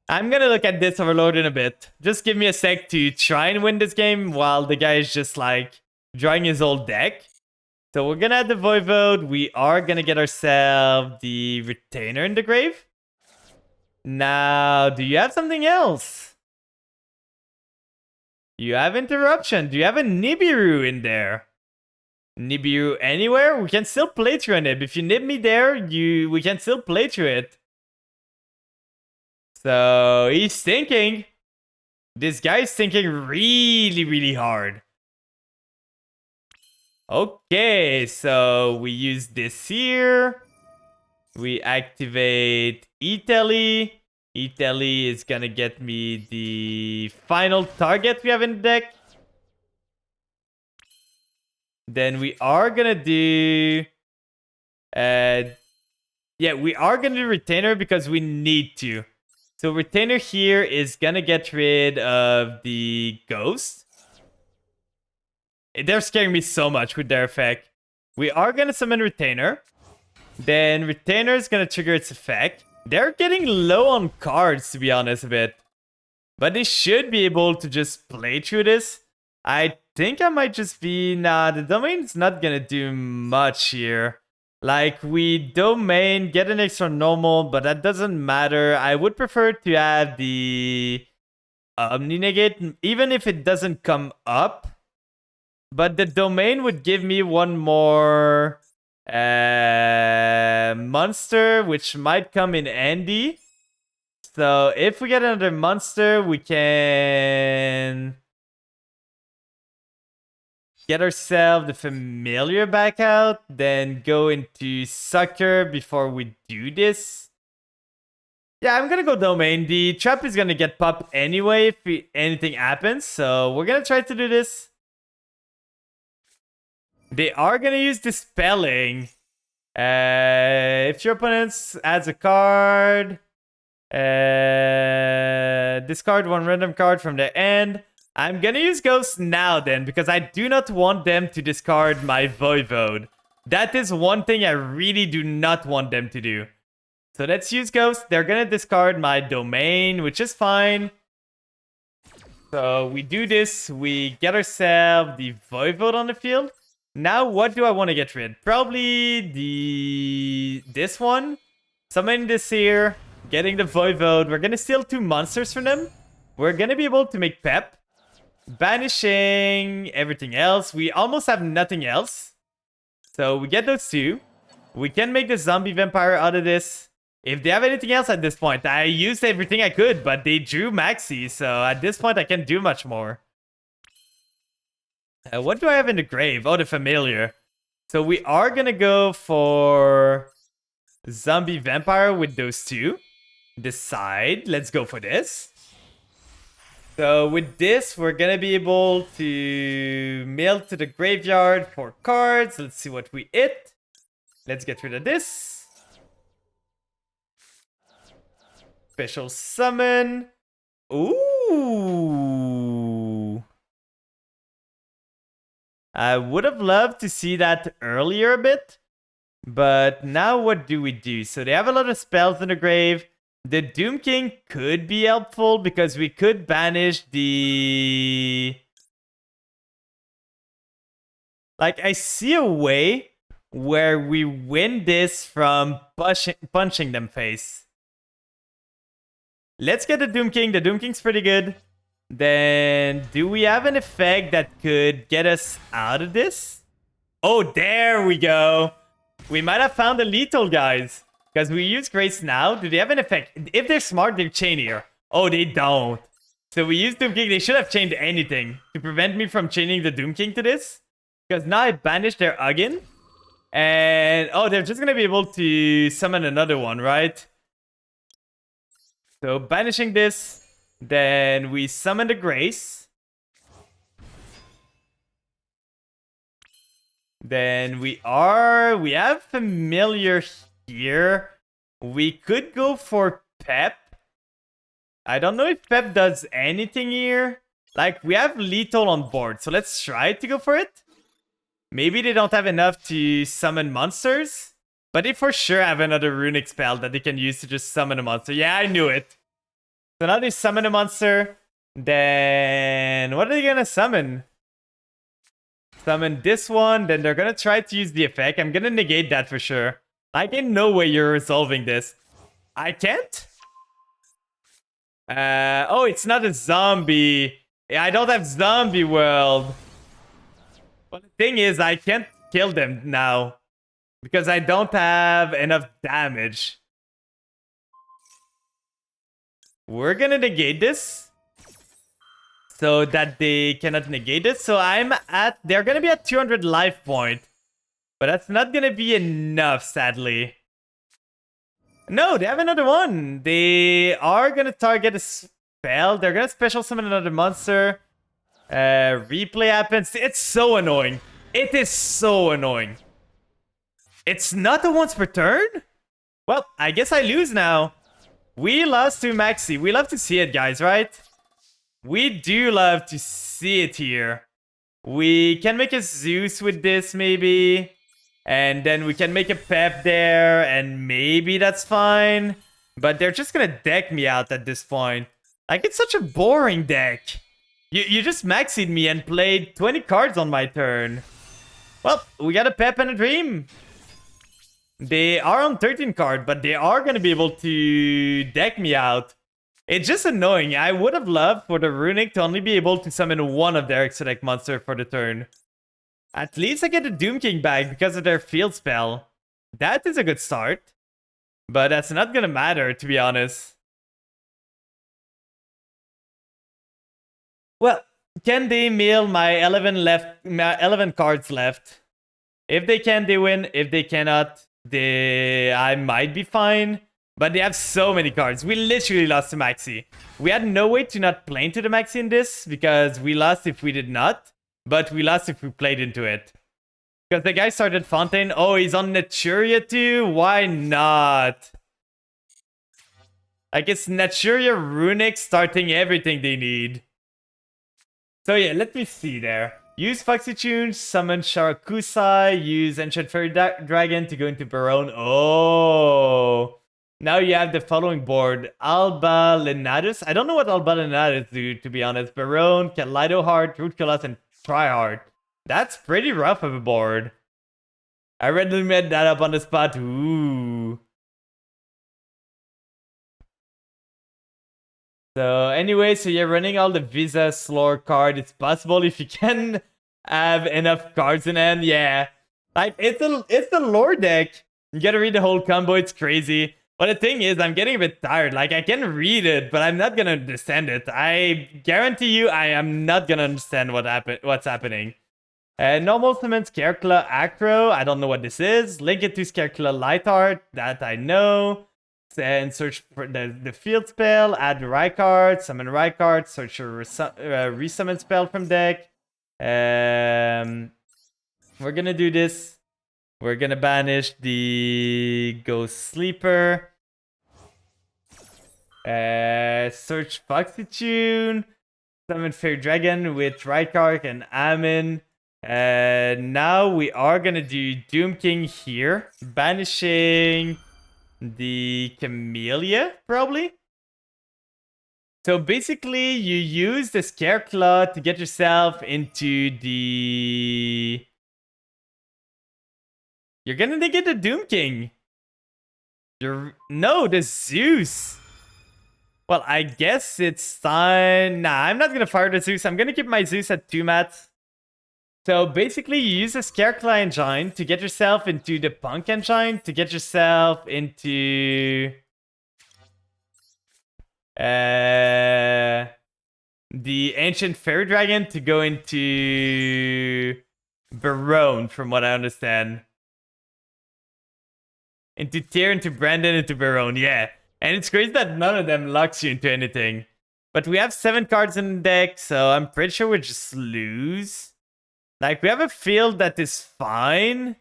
I'm gonna look at this Overload in a bit. Just give me a sec to try and win this game while the guy is just like drawing his old deck. So we're gonna add the Voivode. We are gonna get ourselves the Retainer in the grave. Now, do you have something else? You have Interruption. Do you have a Nibiru in there? Nibiru anywhere? We can still play through a Nib. If you nib me there, we can still play through it. So he's thinking. This guy's thinking really, really hard. Okay, so we use this here. We activate Italy. Italy is gonna get me the final target we have in the deck. Then we are gonna do... yeah, we are gonna do Retainer because we need to. So Retainer here is gonna get rid of the Ghost. They're scaring me so much with their effect. We are gonna summon Retainer. Then Retainer is gonna trigger its effect. They're getting low on cards, to be honest, a bit. But they should be able to just play through this. I think I might just be... Nah, the Domain's not gonna do much here. Like, we Domain, get an extra normal, but that doesn't matter. I would prefer to have the Omni Negate, even if it doesn't come up. But the Domain would give me one more monster, which might come in handy. So if we get another monster, we can get ourselves the Familiar back out, then go into Sucker before we do this. Yeah, I'm gonna go Domain. The trap is gonna get popped anyway if anything happens, so we're gonna try to do this. They are gonna use Dispelling. If your opponent adds a card, discard 1 random card from their end. I'm gonna use Ghost now then, because I do not want them to discard my Voivode. That is one thing I really do not want them to do. So let's use Ghost. They're gonna discard my Domain, which is fine. So we do this. We get ourselves the Voivode on the field. Now, what do I want to get rid? Probably this one. Summoning this here. Getting the Voivode. We're gonna steal 2 monsters from them. We're gonna be able to make Pep. Banishing everything else. We almost have nothing else. So we get those 2. We can make the Zombie Vampire out of this. If they have anything else at this point, I used everything I could, but they drew Maxi. So at this point, I can't do much more. What do I have in the grave? Oh, the Familiar. So we are gonna go for Zombie Vampire with those 2. Decide. Let's go for this. So with this, we're gonna be able to mail to the graveyard 4 cards. Let's see what we hit. Let's get rid of this. Special summon. Ooh. I would have loved to see that earlier a bit. But now what do we do? So they have a lot of spells in the grave. The Doom King could be helpful because we could banish the... Like, I see a way where we win this from punching them face. Let's get the Doom King. The Doom King's pretty good. Then, do we have an effect that could get us out of this? Oh, there we go. We might have found a lethal, guys. Because we use Grace now. Do they have an effect? If they're smart, they're chain here. Oh, they don't. So we use Doom King. They should have chained anything to prevent me from chaining the Doom King to this. Because now I banished their Ugin. And, oh, they're just going to be able to summon another one, right? So banishing this. Then we summon the Grace. Then we have Familiar here. We could go for Pep. I don't know if Pep does anything here. Like, we have Lethal on board, so let's try to go for it. Maybe they don't have enough to summon monsters. But they for sure have another runic spell that they can use to just summon a monster. Yeah, I knew it. So now they summon a monster. Then what are they gonna summon? Summon this one. Then they're gonna try to use the effect. I'm gonna negate that for sure. Like, in no way you're resolving this. I can't? Oh, it's not a zombie. I don't have zombie world. But the thing is, I can't kill them now. Because I don't have enough damage. We're gonna negate this. So that they cannot negate it. So they're gonna be at 200 life point. But that's not gonna be enough, sadly. No, they have another one. They are gonna target a spell. They're gonna special summon another monster. Replay happens. It's so annoying. It is so annoying. It's not a once per turn? Well, I guess I lose now. We lost to Maxi. We love to see it, guys, right? We do love to see it here. We can make a Zeus with this, maybe. And then we can make a Pep there, and maybe that's fine. But they're just gonna deck me out at this point. Like, it's such a boring deck. You just maxied me and played 20 cards on my turn. Well, we got a Pep and a Dream. They are on 13 card, but they are gonna be able to deck me out. It's just annoying. I would have loved for the Runic to only be able to summon one of their Exotic monster for the turn. At least I get the Doom King back because of their field spell. That is a good start. But that's not gonna matter, to be honest. Well, can they mill my 11 cards left? If they can, they win. If they cannot, I might be fine. But they have so many cards. We literally lost to Maxi. We had no way to not play into the Maxi in this, because we lost if we did not. But we lost if we played into it. Because the guy started Fontaine. Oh, he's on Naturia too? Why not? Like, it's Naturia Runic starting everything they need. So yeah, let me see there. Use Foxy Tunes, summon Sharakusai, use Ancient Fairy Dragon to go into Barone. Oh! Now you have the following board. Alba Lenatus. I don't know what Alba Lenatus do, to be honest. Barone, Kaleido Heart, Root Colossus, and Tryhard. That's pretty rough of a board. I randomly made that up on the spot. Ooh. So anyway, so you're running all the Visa Slore card. It's possible if you can have enough cards in hand. Yeah. Like, it's the lore deck. You gotta read the whole combo. It's crazy. But the thing is, I'm getting a bit tired. Like, I can read it, but I'm not gonna understand it. I guarantee you, I am not gonna understand what's happening. Normal summon Scareclaw Acro. I don't know what this is. Link it to Scareclaw Lightheart. That I know. And search for the field spell. Add Rykard. Summon Rykard. Search a resummon spell from deck. We're gonna do this. We're gonna banish the Ghost Sleeper. Search Foxy Tune. Summon Fair Dragon with Rykard and Amin. Now we are gonna do Doom King here. Banishing the Camellia, probably. So basically, you use the Scareclaw to get yourself into the... You're gonna get the Doom King. No, the Zeus. Well, I guess it's time. Nah, I'm not gonna fire the Zeus. I'm gonna keep my Zeus at 2 mats. So basically, you use a Scareclaw engine to get yourself into the Punk engine, to get yourself into the Ancient Fairy Dragon to go into Barone, from what I understand. Into Tyr, into Brandon, into Barone, yeah. And it's crazy that none of them locks you into anything. But we have 7 cards in the deck, so I'm pretty sure we just lose. Like, we have a field that is fine.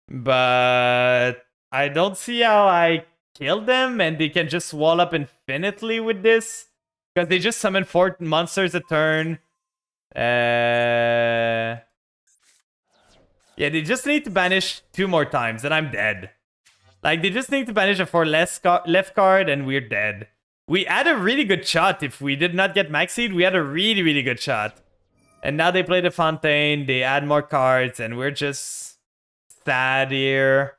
But I don't see how I kill them, and they can just wall up infinitely with this. Because they just summon 4 monsters a turn. Yeah, they just need to banish 2 more times, and I'm dead. Like, they just need to banish a 4 left card, and we're dead. We had a really good shot. If we did not get Maxied, we had a really, really good shot. And now they play the Fontaine, they add more cards, and we're just sad here.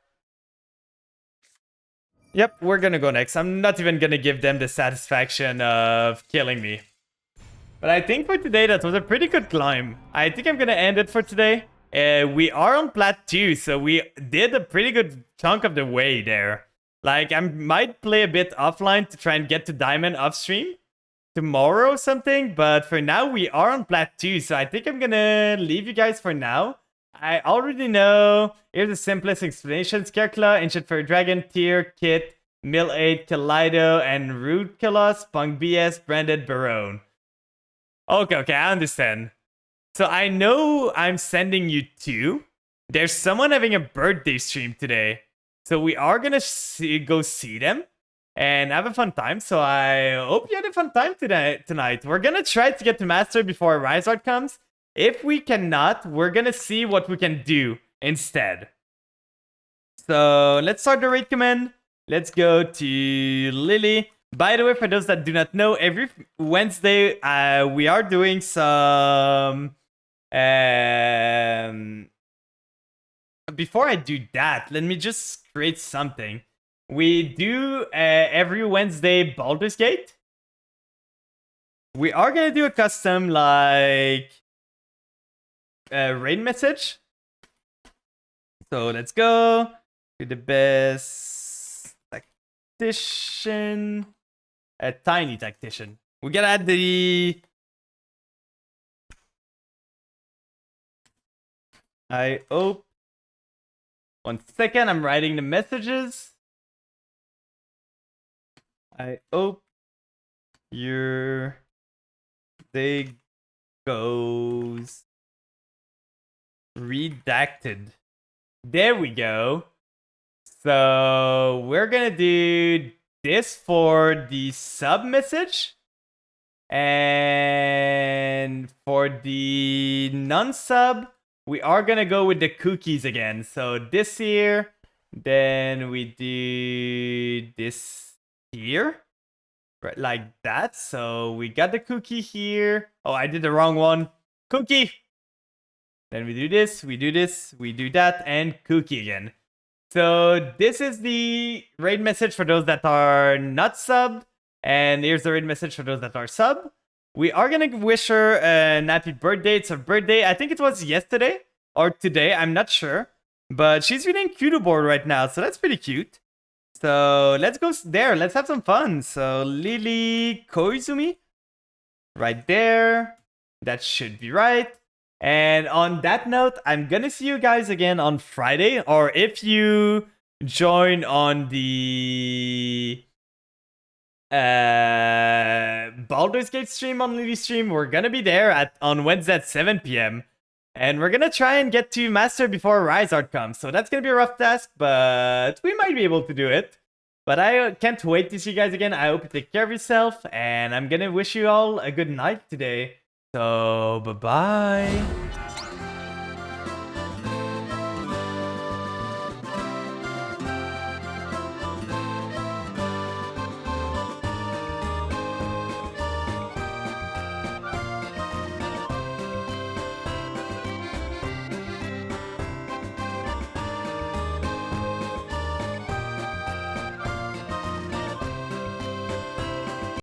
Yep, we're gonna go next. I'm not even gonna give them the satisfaction of killing me. But I think for today, that was a pretty good climb. I think I'm gonna end it for today. We are on plat 2, so we did a pretty good chunk of the way there. Like, I might play a bit offline to try and get to Diamond off stream tomorrow or something, but for now we are on plat 2, so I think I'm gonna leave you guys for now. I already know. Here's the simplest explanation. Scareclaw, Ancient Fairy Dragon, Tyr, Kit, Mill 8, Kaleido, and Rude Kalos, Punk BS, Branded Barone. Okay, I understand. So I know I'm sending you 2. There's someone having a birthday stream today. So we are gonna go see them and have a fun time. So I hope you had a fun time tonight. We're gonna try to get to Master before Rizard comes. If we cannot, we're gonna see what we can do instead. So let's start the raid command. Let's go to Lily. By the way, for those that do not know, every Wednesday we are doing some... Before I do that, let me just create something. We do every Wednesday Baldur's Gate. We are gonna do a custom like raid message. So let's go to the best tactician, a tiny tactician. We gotta add the... I hope. 1 second, I'm writing the messages. I hope your day goes redacted. There we go. So we're gonna do this for the sub message. And for the non-sub, we are gonna go with the cookies again. So this here, then we do this here, right, like that. So we got the cookie here. Oh, I did the wrong one. Cookie. Then we do this, we do this, we do that, and cookie again. So this is the raid message for those that are not subbed, and here's the raid message for those that are sub. We are gonna wish her an happy birthday. It's her birthday. I think it was yesterday or today. I'm not sure. But she's reading Kudo board right now, so that's pretty cute. So let's go there. Let's have some fun. So Lily Koizumi. Right there. That should be right. And on that note, I'm gonna see you guys again on Friday. Or if you join on the... Baldur's Gate stream on Lily stream, we're gonna be there on Wednesday at 7 p.m. And we're gonna try and get to Master before Rizard comes. So that's gonna be a rough task, but we might be able to do it. But I can't wait to see you guys again. I hope you take care of yourself, and I'm gonna wish you all a good night today. So bye bye.